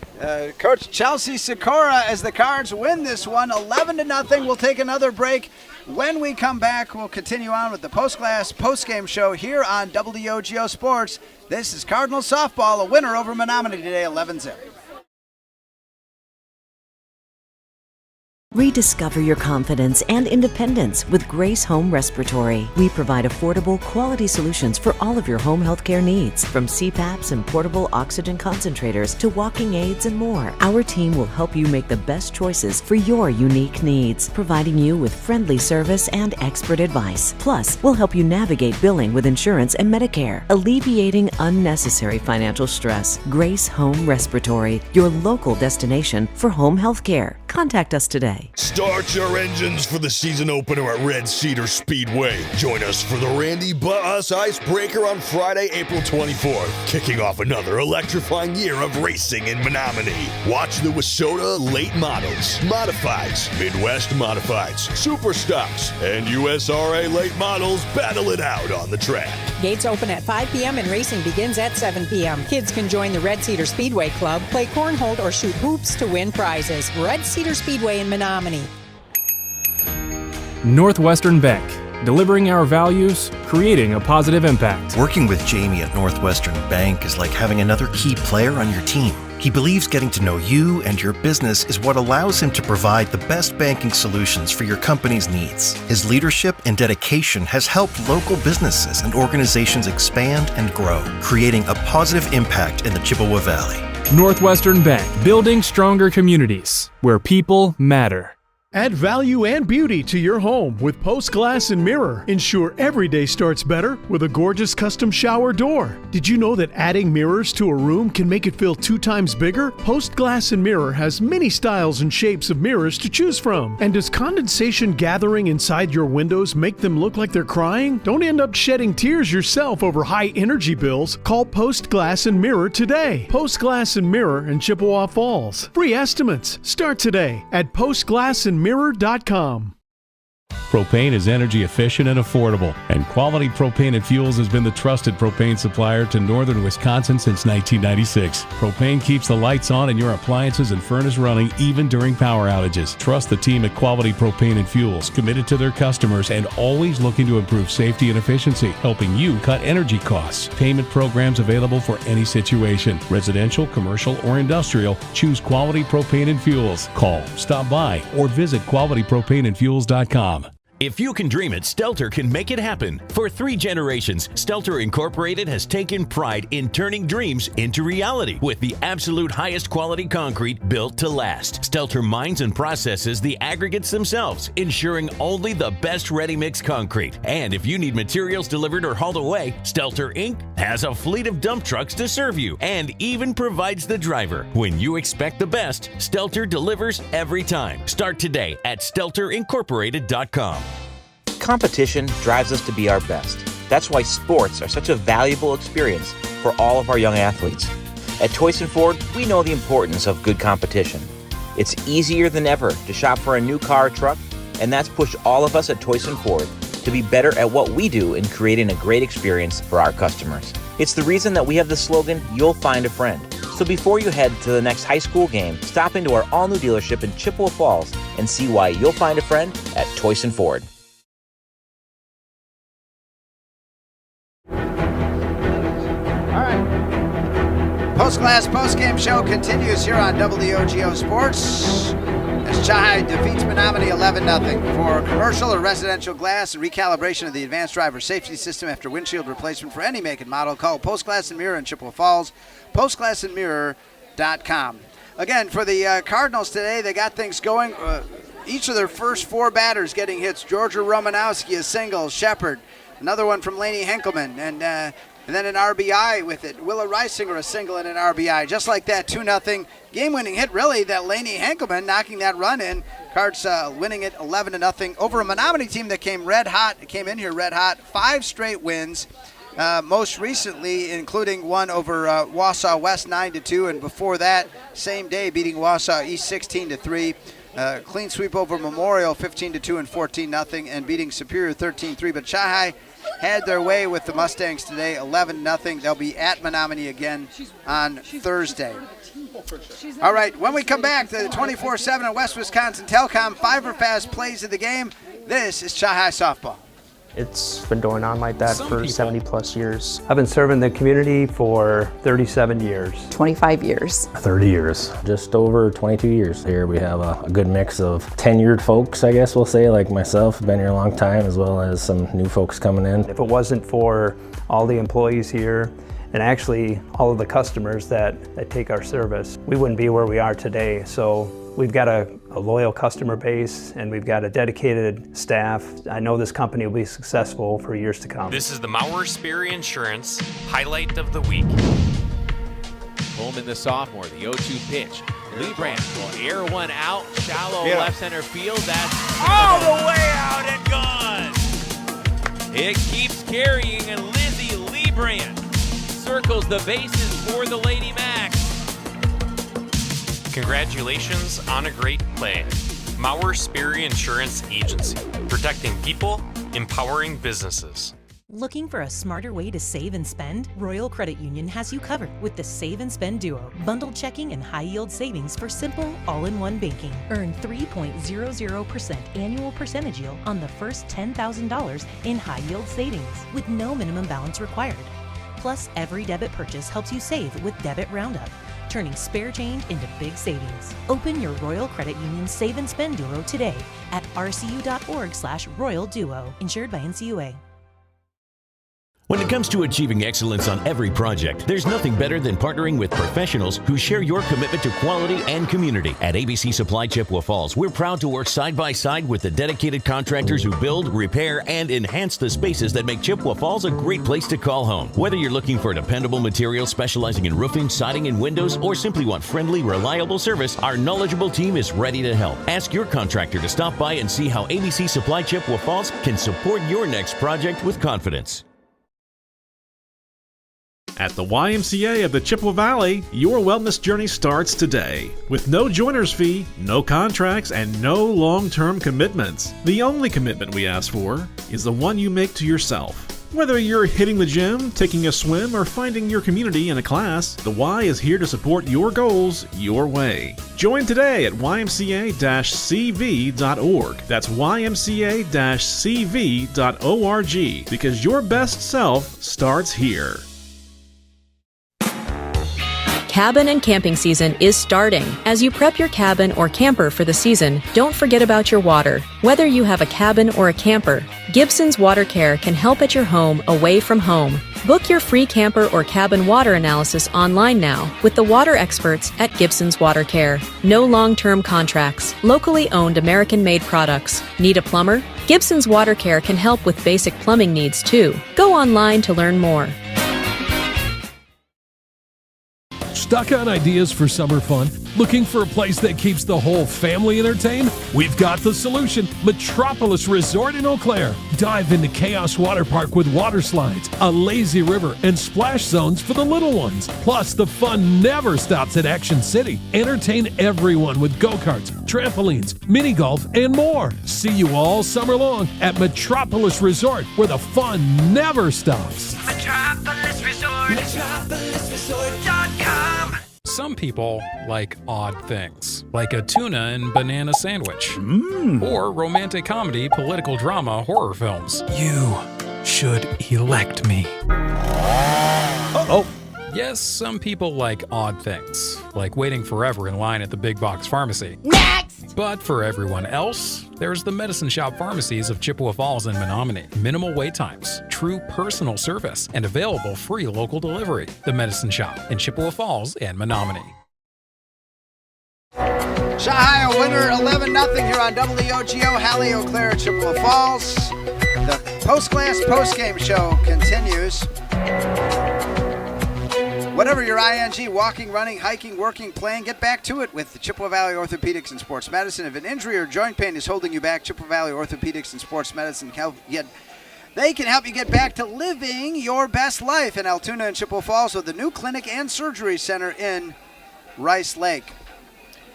Coach Chelsea Sikora, as the Cards win this one 11-0. We'll take another break. When we come back, we'll continue on with the post-game show here on WOGO Sports. This is Cardinals softball, a winner over Menomonie today, 11-0. Rediscover your confidence and independence with Grace Home Respiratory. We provide affordable, quality solutions for all of your home healthcare needs, from CPAPs and portable oxygen concentrators to walking aids and more. Our team will help you make the best choices for your unique needs, providing you with friendly service and expert advice. Plus, we'll help you navigate billing with insurance and Medicare, alleviating unnecessary financial stress. Grace Home Respiratory, your local destination for home healthcare. Contact us today. Start your engines for the season opener at Red Cedar Speedway. Join us for the Randy Buss Icebreaker on Friday, April 24th, kicking off another electrifying year of racing in Menomonie. Watch the WISSOTA late models, modifieds, Midwest modifieds, super stocks, and USRA late models battle it out on the track. Gates open at 5 p.m. and racing begins at 7 p.m. Kids can join the Red Cedar Speedway Club, play cornhole, or shoot hoops to win prizes. Red Cedar Speedway in Menomonie. Northwestern Bank, delivering our values, creating a positive impact. Working with Jamie at Northwestern Bank is like having another key player on your team. He believes getting to know you and your business is what allows him to provide the best banking solutions for your company's needs. His leadership and dedication has helped local businesses and organizations expand and grow, creating a positive impact in the Chippewa Valley. Northwestern Bank, building stronger communities where people matter. Add value and beauty to your home with Post Glass and Mirror. Ensure every day starts better with a gorgeous custom shower door. Did you know that adding mirrors to a room can make it feel 2 times bigger? Post Glass and Mirror has many styles and shapes of mirrors to choose from. And does condensation gathering inside your windows make them look like they're crying? Don't end up shedding tears yourself over high energy bills. Call Post Glass and Mirror today. Post Glass and Mirror in Chippewa Falls. Free estimates start today at postglassandmirror.com. Propane is energy efficient and affordable, and Quality Propane and Fuels has been the trusted propane supplier to northern Wisconsin since 1996. Propane keeps the lights on and your appliances and furnace running even during power outages. Trust the team at Quality Propane and Fuels, committed to their customers and always looking to improve safety and efficiency, helping you cut energy costs. Payment programs available for any situation, residential, commercial, or industrial. Choose Quality Propane and Fuels. Call, stop by, or visit qualitypropaneandfuels.com. If you can dream it, Stelter can make it happen. For 3 generations, Stelter Incorporated has taken pride in turning dreams into reality with the absolute highest quality concrete built to last. Stelter mines and processes the aggregates themselves, ensuring only the best ready-mix concrete. And if you need materials delivered or hauled away, Stelter Inc. has a fleet of dump trucks to serve you and even provides the driver. When you expect the best, Stelter delivers every time. Start today at StelterIncorporated.com. Competition drives us to be our best. That's why sports are such a valuable experience for all of our young athletes. At Toys & Ford, we know the importance of good competition. It's easier than ever to shop for a new car or truck, and that's pushed all of us at Toys & Ford to be better at what we do in creating a great experience for our customers. It's the reason that we have the slogan, "You'll find a friend." So before you head to the next high school game, stop into our all-new dealership in Chippewa Falls and see why you'll find a friend at Toys & Ford. Post-class post-game show continues here on WOGO Sports as Chai defeats Menomonie 11-0 for commercial or residential glass and recalibration of the advanced driver safety system after windshield replacement for any make and model. Call Post Glass and Mirror in Chippewa Falls, postglassandmirror.com. Again, for the Cardinals today, they got things going. Each of their first 4 batters getting hits. Georgia Romanowski a single, Shepard, another one from Laney Henkelman, and then an RBI with it. Willa Reisinger a single and an RBI. Just like that, 2-0 game-winning hit, really, that Laney Henkelman knocking that run in. Cards winning it 11-0 over a Menomonie team that came in here red hot. 5 straight wins, most recently including one over Wausau West 9-2, and before that, same day, beating Wausau East 16-3. clean sweep over Memorial 15-2 and 14-0, and beating Superior 13-3. But Chi-High had their way with the Mustangs today, 11-0. They'll be at Menomonie again on Thursday. All right, when we come back to the 24/7 at West Wisconsin Telecom, Fiver Fast plays of the game. This is Chi-High softball. It's been going on like that for 70 plus years. I've been serving the community for 37 years. 25 years. 30 years. Just over 22 years here. We have a good mix of tenured folks, I guess we'll say, like myself, been here a long time, as well as some new folks coming in. If it wasn't for all the employees here, and actually all of the customers that take our service, we wouldn't be where we are today. So we've got a loyal customer base, and we've got a dedicated staff. I know this company will be successful for years to come. This is the Mauer Sperry Insurance Highlight of the Week. Coleman, the sophomore, the 0-2 pitch. Lebrand will air one out, shallow left center field. That's all the way out and gone. It keeps carrying, and Lizzie Lebrand circles the bases for the Lady Macs. Congratulations on a great play. Mauer Sperry Insurance Agency, protecting people, empowering businesses. Looking for a smarter way to save and spend? Royal Credit Union has you covered with the Save and Spend Duo. Bundled checking and high-yield savings for simple, all-in-one banking. Earn 3.00% annual percentage yield on the first $10,000 in high-yield savings with no minimum balance required. Plus, every debit purchase helps you save with Debit Roundup, turning spare change into big savings. Open your Royal Credit Union Save and Spend Duo today at rcu.org/Royal Duo. Insured by NCUA. When it comes to achieving excellence on every project, there's nothing better than partnering with professionals who share your commitment to quality and community. At ABC Supply Chippewa Falls, we're proud to work side by side with the dedicated contractors who build, repair, and enhance the spaces that make Chippewa Falls a great place to call home. Whether you're looking for dependable material specializing in roofing, siding, and windows, or simply want friendly, reliable service, our knowledgeable team is ready to help. Ask your contractor to stop by and see how ABC Supply Chippewa Falls can support your next project with confidence. At the YMCA of the Chippewa Valley, your wellness journey starts today. With no joiner's fee, no contracts, and no long-term commitments. The only commitment we ask for is the one you make to yourself. Whether you're hitting the gym, taking a swim, or finding your community in a class, the Y is here to support your goals your way. Join today at ymca-cv.org. That's ymca-cv.org, because your best self starts here. Cabin and camping season is starting. As you prep your cabin or camper for the season, don't forget about your water. Whether you have a cabin or a camper, Gibson's Water Care can help at your home away from home. Book your free camper or cabin water analysis online now with the water experts at Gibson's Water Care. No long-term contracts, locally owned American-made products. Need a plumber? Gibson's Water Care can help with basic plumbing needs too. Go online to learn more. Stuck on ideas for summer fun? Looking for a place that keeps the whole family entertained? We've got the solution. Metropolis Resort in Eau Claire. Dive into Chaos Water Park with water slides, a lazy river, and splash zones for the little ones. Plus, the fun never stops at Action City. Entertain everyone with go-karts, trampolines, mini golf, and more. See you all summer long at Metropolis Resort, where the fun never stops. Metropolis Resort. MetropolisResort.com. Some people like odd things, like a tuna and banana sandwich, or romantic comedy, political drama, horror films. You should elect me. Uh-oh. Yes, some people like odd things, like waiting forever in line at the big box pharmacy. Next! But for everyone else, there's the medicine shop pharmacies of Chippewa Falls and Menomonie. Minimal wait times, true personal service, and available free local delivery. The Medicine Shop in Chippewa Falls and Menomonie. Chi-High a winner 11-0 here on WOGO, Hallie, Eau Claire, Chippewa Falls. The post-class post-game show continues. Whatever your ING, walking, running, hiking, working, playing, get back to it with the Chippewa Valley Orthopedics and Sports Medicine. If an injury or joint pain is holding you back, Chippewa Valley Orthopedics and Sports Medicine they can help you get back to living your best life in Altoona and Chippewa Falls with the new clinic and surgery center in Rice Lake.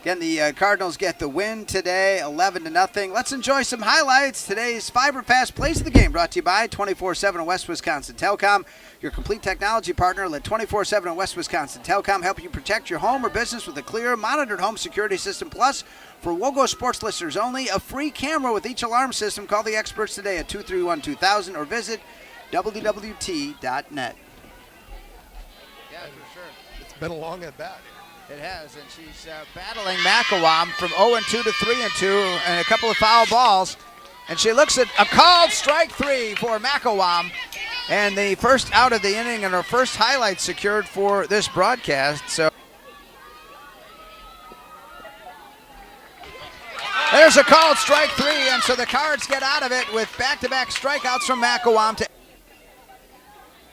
Again, the Cardinals get the win today, 11-0. Let's enjoy some highlights. Today's Fiber Fast Plays of the Game brought to you by 24/7 West Wisconsin Telecom, your complete technology partner. Let 24/7 West Wisconsin Telecom help you protect your home or business with a clear, monitored home security system. Plus, for WOGO Sports listeners only, a free camera with each alarm system. Call the experts today at 231-2000 or visit www.net. Yeah, for sure. It's been a long at bat. It has, and she's battling Macawam from 0-2 to 3-2 and a couple of foul balls. And she looks at a called strike 3 for Macawam. And the first out of the inning and her first highlight secured for this broadcast. So there's a called strike 3, and so the Cards get out of it with back-to-back strikeouts from Macawam.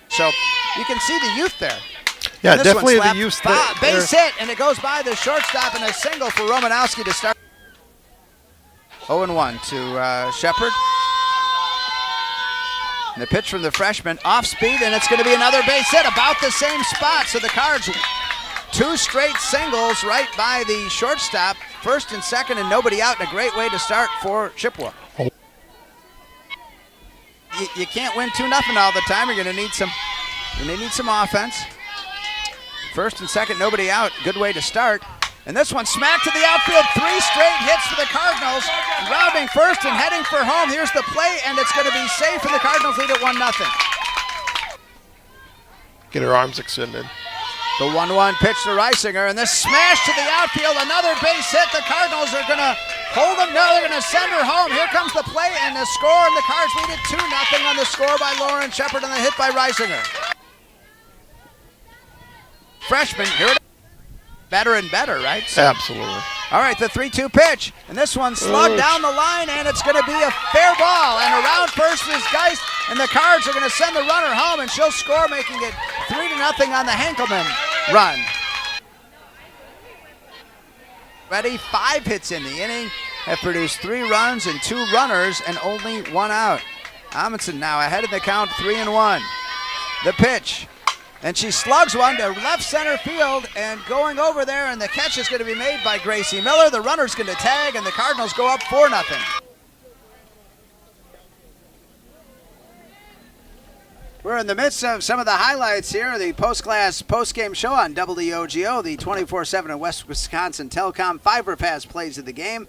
So you can see the youth there. Yeah, definitely the youth. Base hit, and it goes by the shortstop, and a single for Romanowski to start. 0-1 to Shepard. And the pitch from the freshman, off speed, and it's going to be another base hit, about the same spot. So the Cards, 2 straight singles right by the shortstop, first and second, and nobody out, and a great way to start for Chippewa. You can't win 2-0 all the time. You're going to need some offense. First and second, nobody out. Good way to start. And this one smacked to the outfield. 3 straight hits for the Cardinals. Rounding first and heading for home. Here's the play, and it's going to be safe, and the Cardinals lead at 1-0. Get her arms extended. The 1-1 pitch to Reisinger, and this smash to the outfield. Another base hit. The Cardinals are going to hold them. No, they're going to send her home. Here comes the play and the score, and the Cards lead at 2-0 on the score by Lauren Shepard and the hit by Reisinger. Freshman, here it is. Better and better, right? So, absolutely. All right, the 3-2 pitch. And this one slugged down the line, and it's going to be a fair ball. And around first is Geist, and the Cards are going to send the runner home, and she'll score, making it 3-0 on the Henkelman run. Ready, 5 hits in the inning, have produced 3 runs and 2 runners, and only 1 out. Amundsen now ahead of the count, 3-1. The pitch. And she slugs one to left center field, and going over there, and the catch is going to be made by Gracie Miller. The runner's going to tag, and the Cardinals go up 4-0. We're in the midst of some of the highlights here, the post-game show on WOGO, the 24/7 at West Wisconsin Telecom Fiber Fast Plays of the Game.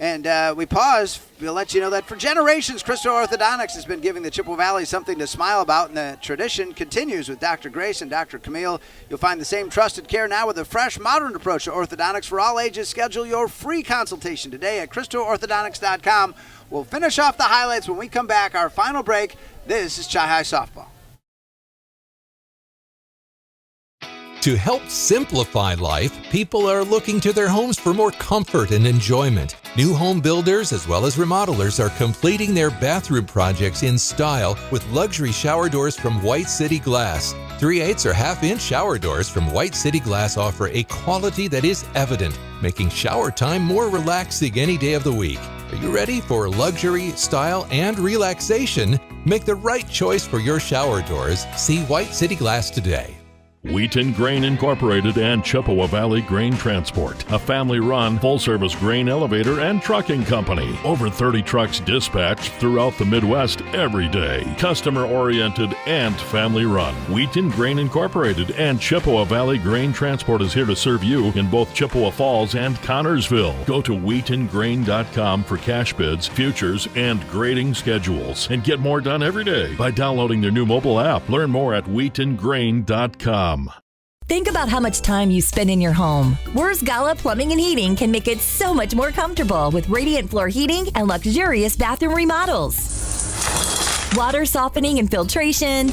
And we pause. We'll let you know that for generations, Christo Orthodontics has been giving the Chippewa Valley something to smile about, and the tradition continues with Dr. Grace and Dr. Camille. You'll find the same trusted care now with a fresh, modern approach to orthodontics for all ages. Schedule your free consultation today at ChristoOrthodontics.com. We'll finish off the highlights when we come back. Our final break. This is Chi High Softball. To help simplify life, people are looking to their homes for more comfort and enjoyment. New home builders as well as remodelers are completing their bathroom projects in style with luxury shower doors from White City Glass. 3/8 or half-inch shower doors from White City Glass offer a quality that is evident, making shower time more relaxing any day of the week. Are you ready for luxury, style, and relaxation? Make the right choice for your shower doors. See White City Glass today. Wheaton Grain Incorporated and Chippewa Valley Grain Transport, a family-run, full-service grain elevator and trucking company. Over 30 trucks dispatched throughout the Midwest every day. Customer-oriented and family-run. Wheaton Grain Incorporated and Chippewa Valley Grain Transport is here to serve you in both Chippewa Falls and Connorsville. Go to WheatonGrain.com for cash bids, futures, and grading schedules. And get more done every day by downloading their new mobile app. Learn more at WheatonGrain.com. Think about how much time you spend in your home. Wurz Gala Plumbing and Heating can make it so much more comfortable with radiant floor heating and luxurious bathroom remodels. Water softening and filtration,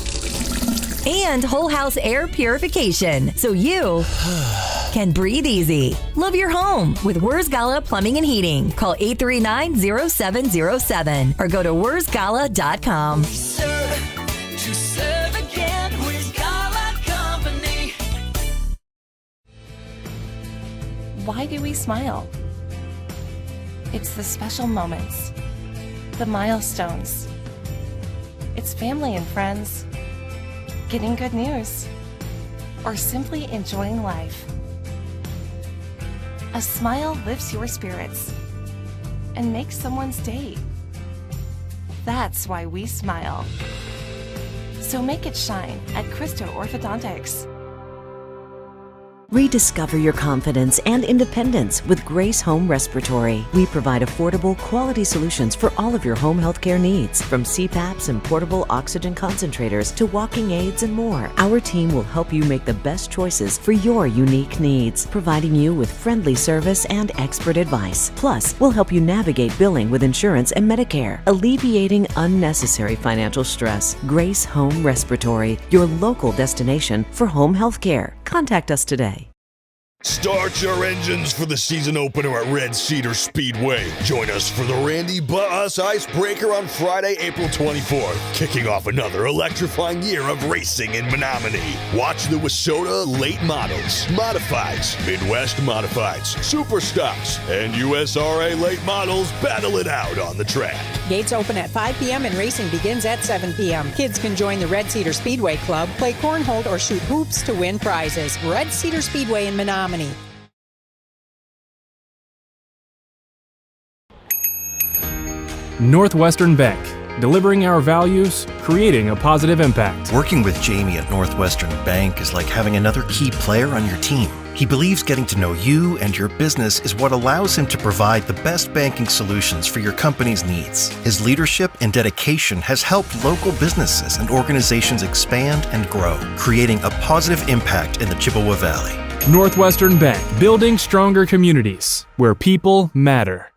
and whole house air purification, so you can breathe easy. Love your home with Wurz Gala Plumbing and Heating. Call 839-0707 or go to wurzgala.com. Why do we smile? It's the special moments, the milestones. It's family and friends, getting good news, or simply enjoying life. A smile lifts your spirits and makes someone's day. That's why we smile. So make it shine at Christo Orthodontics. Rediscover your confidence and independence with Grace Home Respiratory. We provide affordable, quality solutions for all of your home healthcare needs, from CPAPs and portable oxygen concentrators to walking aids and more. Our team will help you make the best choices for your unique needs, providing you with friendly service and expert advice. Plus, we'll help you navigate billing with insurance and Medicare, alleviating unnecessary financial stress. Grace Home Respiratory, your local destination for home healthcare. Contact us today. Start your engines for the season opener at Red Cedar Speedway. Join us for the Randy Buss Icebreaker on Friday, April 24th, kicking off another electrifying year of racing in Menomonie. Watch the WIAA late models, modifieds, Midwest modifieds, super stocks, and USRA late models battle it out on the track. Gates open at 5 p.m. and racing begins at 7 p.m. Kids can join the Red Cedar Speedway Club, play cornhole, or shoot hoops to win prizes. Red Cedar Speedway in Menomonie. Northwestern Bank, delivering our values, creating a positive impact. Working with Jamie at Northwestern Bank is like having another key player on your team. He believes getting to know you and your business is what allows him to provide the best banking solutions for your company's needs. His leadership and dedication has helped local businesses and organizations expand and grow, creating a positive impact in the Chippewa Valley. Northwestern Bank, building stronger communities where people matter.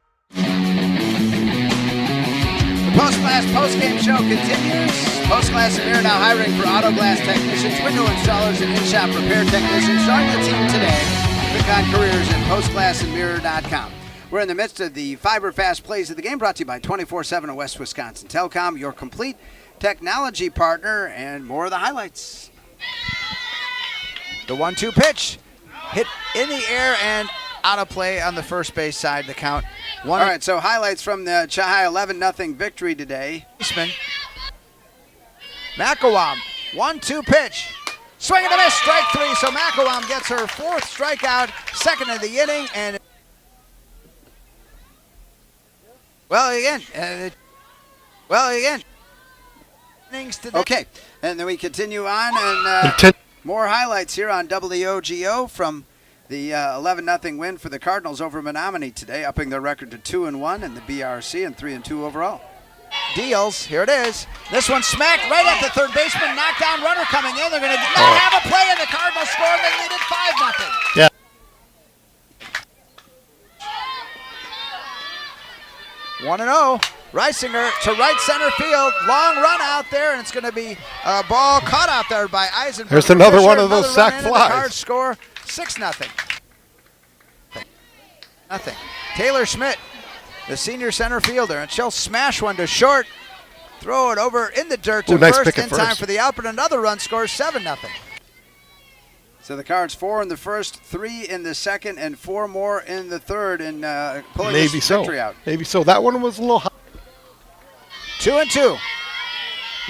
Post-Glass post-game show continues. Post-Glass and Mirror now hiring for auto glass technicians, window installers, and in-shop repair technicians. Join the team today. Click on careers at postglassandmirror.com. We're in the midst of the Fiber Fast Plays of the Game, brought to you by 24/7 of West Wisconsin Telecom, your complete technology partner, and more of the highlights. The 1-2 pitch. Hit in the air and out of play on the first base side. The count. All right, so highlights from the Chahai 11-0 victory today. McElwain, 1-2 pitch. Swing and a miss, strike three. So McElwain gets her fourth strikeout, second of the inning, and okay, and then we continue on, and more highlights here on WOGO from the 11-0 win for the Cardinals over Menomonie today, upping their record to 2-1 in the BRC and 3-2 overall. Deals, here it is. This one smacked right at the third baseman, knockdown runner coming in. They're going to not have a play, and the Cardinals score, and they lead it 5-0. Yeah. One and 0. Reisinger to right center field. Long run out there, and it's going to be a ball caught out there by Eisenberg. There's another one of those sac flies. The Cards score 6-0. Nothing. Taylor Schmidt, the senior center fielder, and she'll smash one to short. Throw it over in the dirt to first in time for the out, but another run scores 7-0. So the Cards 4 in the first, 3 in the second, and 4 more in the third, and pulling this victory out. Maybe so. That one was a little high. 2-2.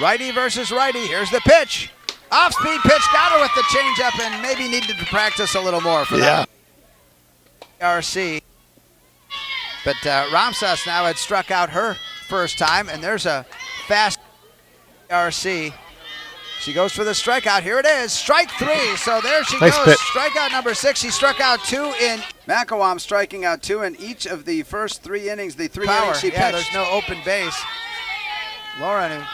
Righty versus righty. Here's the pitch. Off-speed pitch. Got her with the changeup, and maybe needed to practice a little more for that. RC. But Ramsas now had struck out her first time, and there's a fast RC. She goes for the strikeout. Here it is. Strike three. So there she goes. Pitch. Strikeout number 6. She struck out 2 in. McElwain striking out 2 in each of the first 3 innings. The 3 innings she pitched. There's no open base. Lauren, who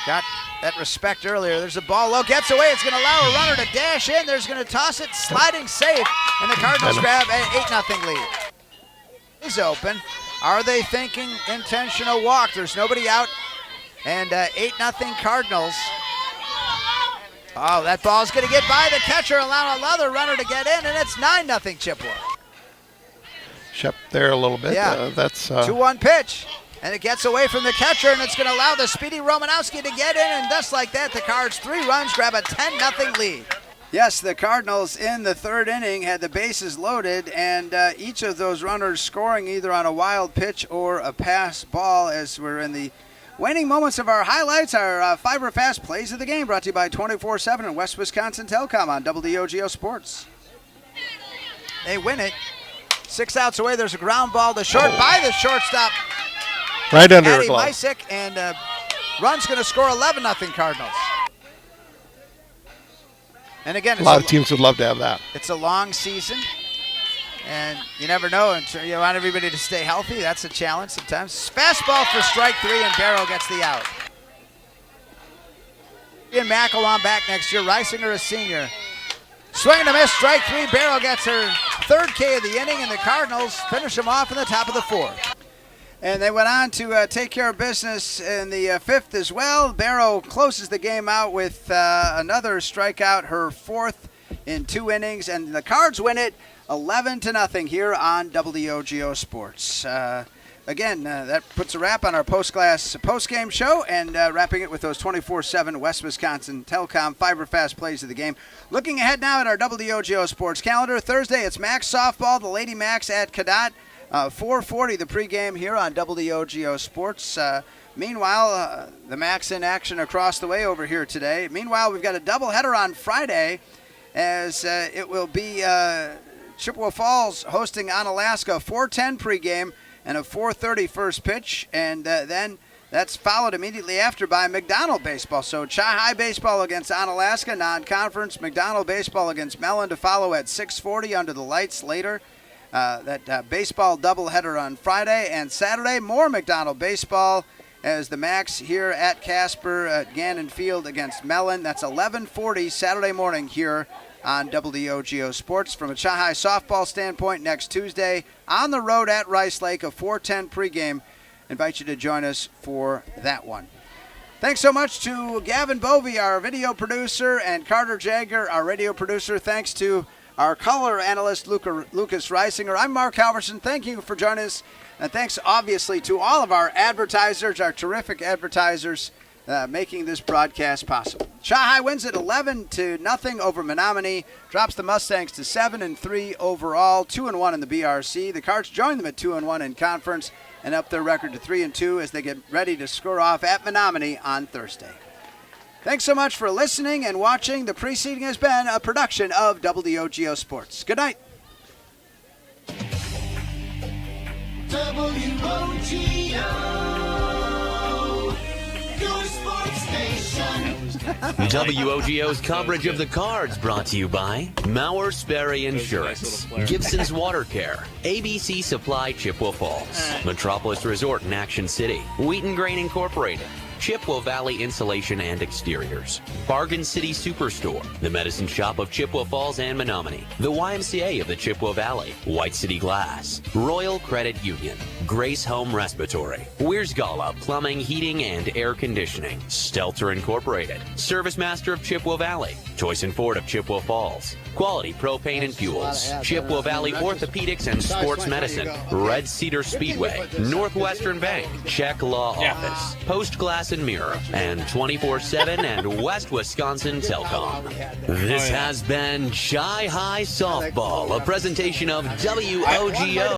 got that respect earlier. There's a ball low. Gets away. It's going to allow a runner to dash in. There's going to toss it. Sliding safe. And the Cardinals grab an 8-0 lead. Is open. Are they thinking intentional walk? There's nobody out. And 8-0 Cardinals. Oh, that ball's going to get by the catcher, allow another runner to get in, and it's 9-0 Chippewa. Shep there a little bit. Yeah. That's 2-1 pitch, and it gets away from the catcher, and it's going to allow the speedy Romanowski to get in, and just like that, the Cards 3 runs grab a 10-0 lead. Yes, the Cardinals in the third inning had the bases loaded, and each of those runners scoring either on a wild pitch or a pass ball as we're in the waning moments of our highlights, our Fiber Fast Plays of the Game, brought to you by 24/7 and West Wisconsin Telecom on WOGO Sports. They win it 6 outs away. There's a ground ball to short by the shortstop. Right under her Addie glove. Mysick, and run's going to score 11-0 Cardinals. And again, A lot of teams would love to have that. It's a long season, and you never know. You want everybody to stay healthy. That's a challenge sometimes. Fastball for strike 3, and Barrow gets the out. Ian McElwain back next year. Reisinger a senior. Swing and a miss, strike 3. Barrow gets her 3rd K of the inning, and the Cardinals finish them off in the top of the 4th. And they went on to take care of business in the 5th as well. Barrow closes the game out with another strikeout, her 4th in 2 innings, and the Cards win it 11-0 here on WOGO Sports. Again, that puts a wrap on our post-game show, and wrapping it with those 24/7 West Wisconsin Telecom fiber-fast plays of the game. Looking ahead now at our WOGO Sports calendar. Thursday, it's Max softball, the Lady Max at Cadott. 4:40 the pregame here on WOGO Sports. Meanwhile, the Max in action across the way over here today. Meanwhile, we've got a doubleheader on Friday, as it will be Chippewa Falls hosting Onalaska, 4:10 pregame and a 4:30 first pitch, and then that's followed immediately after by McDonald baseball. So Chi-High baseball against Onalaska, non-conference. McDonald baseball against Mellon to follow at 6:40 under the lights later. That baseball doubleheader on Friday, and Saturday more McDonald baseball as the Max here at Casper at Gannon Field against Mellon. That's 11:40 Saturday morning here on WOGO Sports. From a Chi-High softball standpoint, next Tuesday on the road at Rice Lake, a 4:10 pregame. Invite you to join us for that one. Thanks so much to Gavin Bovey, our video producer, and Carter Jagger, our radio producer. Thanks to our color analyst, Lucas Reisinger. I'm Mark Halverson. Thank you for joining us. And thanks, obviously, to all of our advertisers, our terrific advertisers, making this broadcast possible. Chi-High wins it 11-0 over Menomonie, drops the Mustangs to 7-3 overall, 2-1 in the BRC. The Cards join them at 2-1 in conference and up their record to 3-2 as they get ready to score off at Menomonie on Thursday. Thanks so much for listening and watching. The preceding has been a production of WOGO Sports. Good night. WOGO, your sports station. WOGO's coverage of the Cards brought to you by Mauer Sperry Insurance, Gibson's Water Care, ABC Supply Chippewa Falls, Metropolis Resort in Action City, Wheaton Grain Incorporated, Chippewa Valley Insulation and Exteriors, Bargain City Superstore, the Medicine Shop of Chippewa Falls and Menomonie, the YMCA of the Chippewa Valley, White City Glass, Royal Credit Union, Grace Home Respiratory, Weersgala Plumbing, Heating, and Air Conditioning, Stelter Incorporated, Service Master of Chippewa Valley, Choice and Ford of Chippewa Falls, Quality Propane and Fuels, Chippewa Valley Orthopedics and Sports Medicine, Red Cedar Speedway, Northwestern Bank, Czech Law Office, Post Glass and Mirror, and 24/7 and West Wisconsin Telcom. This has been Chi-High Softball, a presentation of WOGO.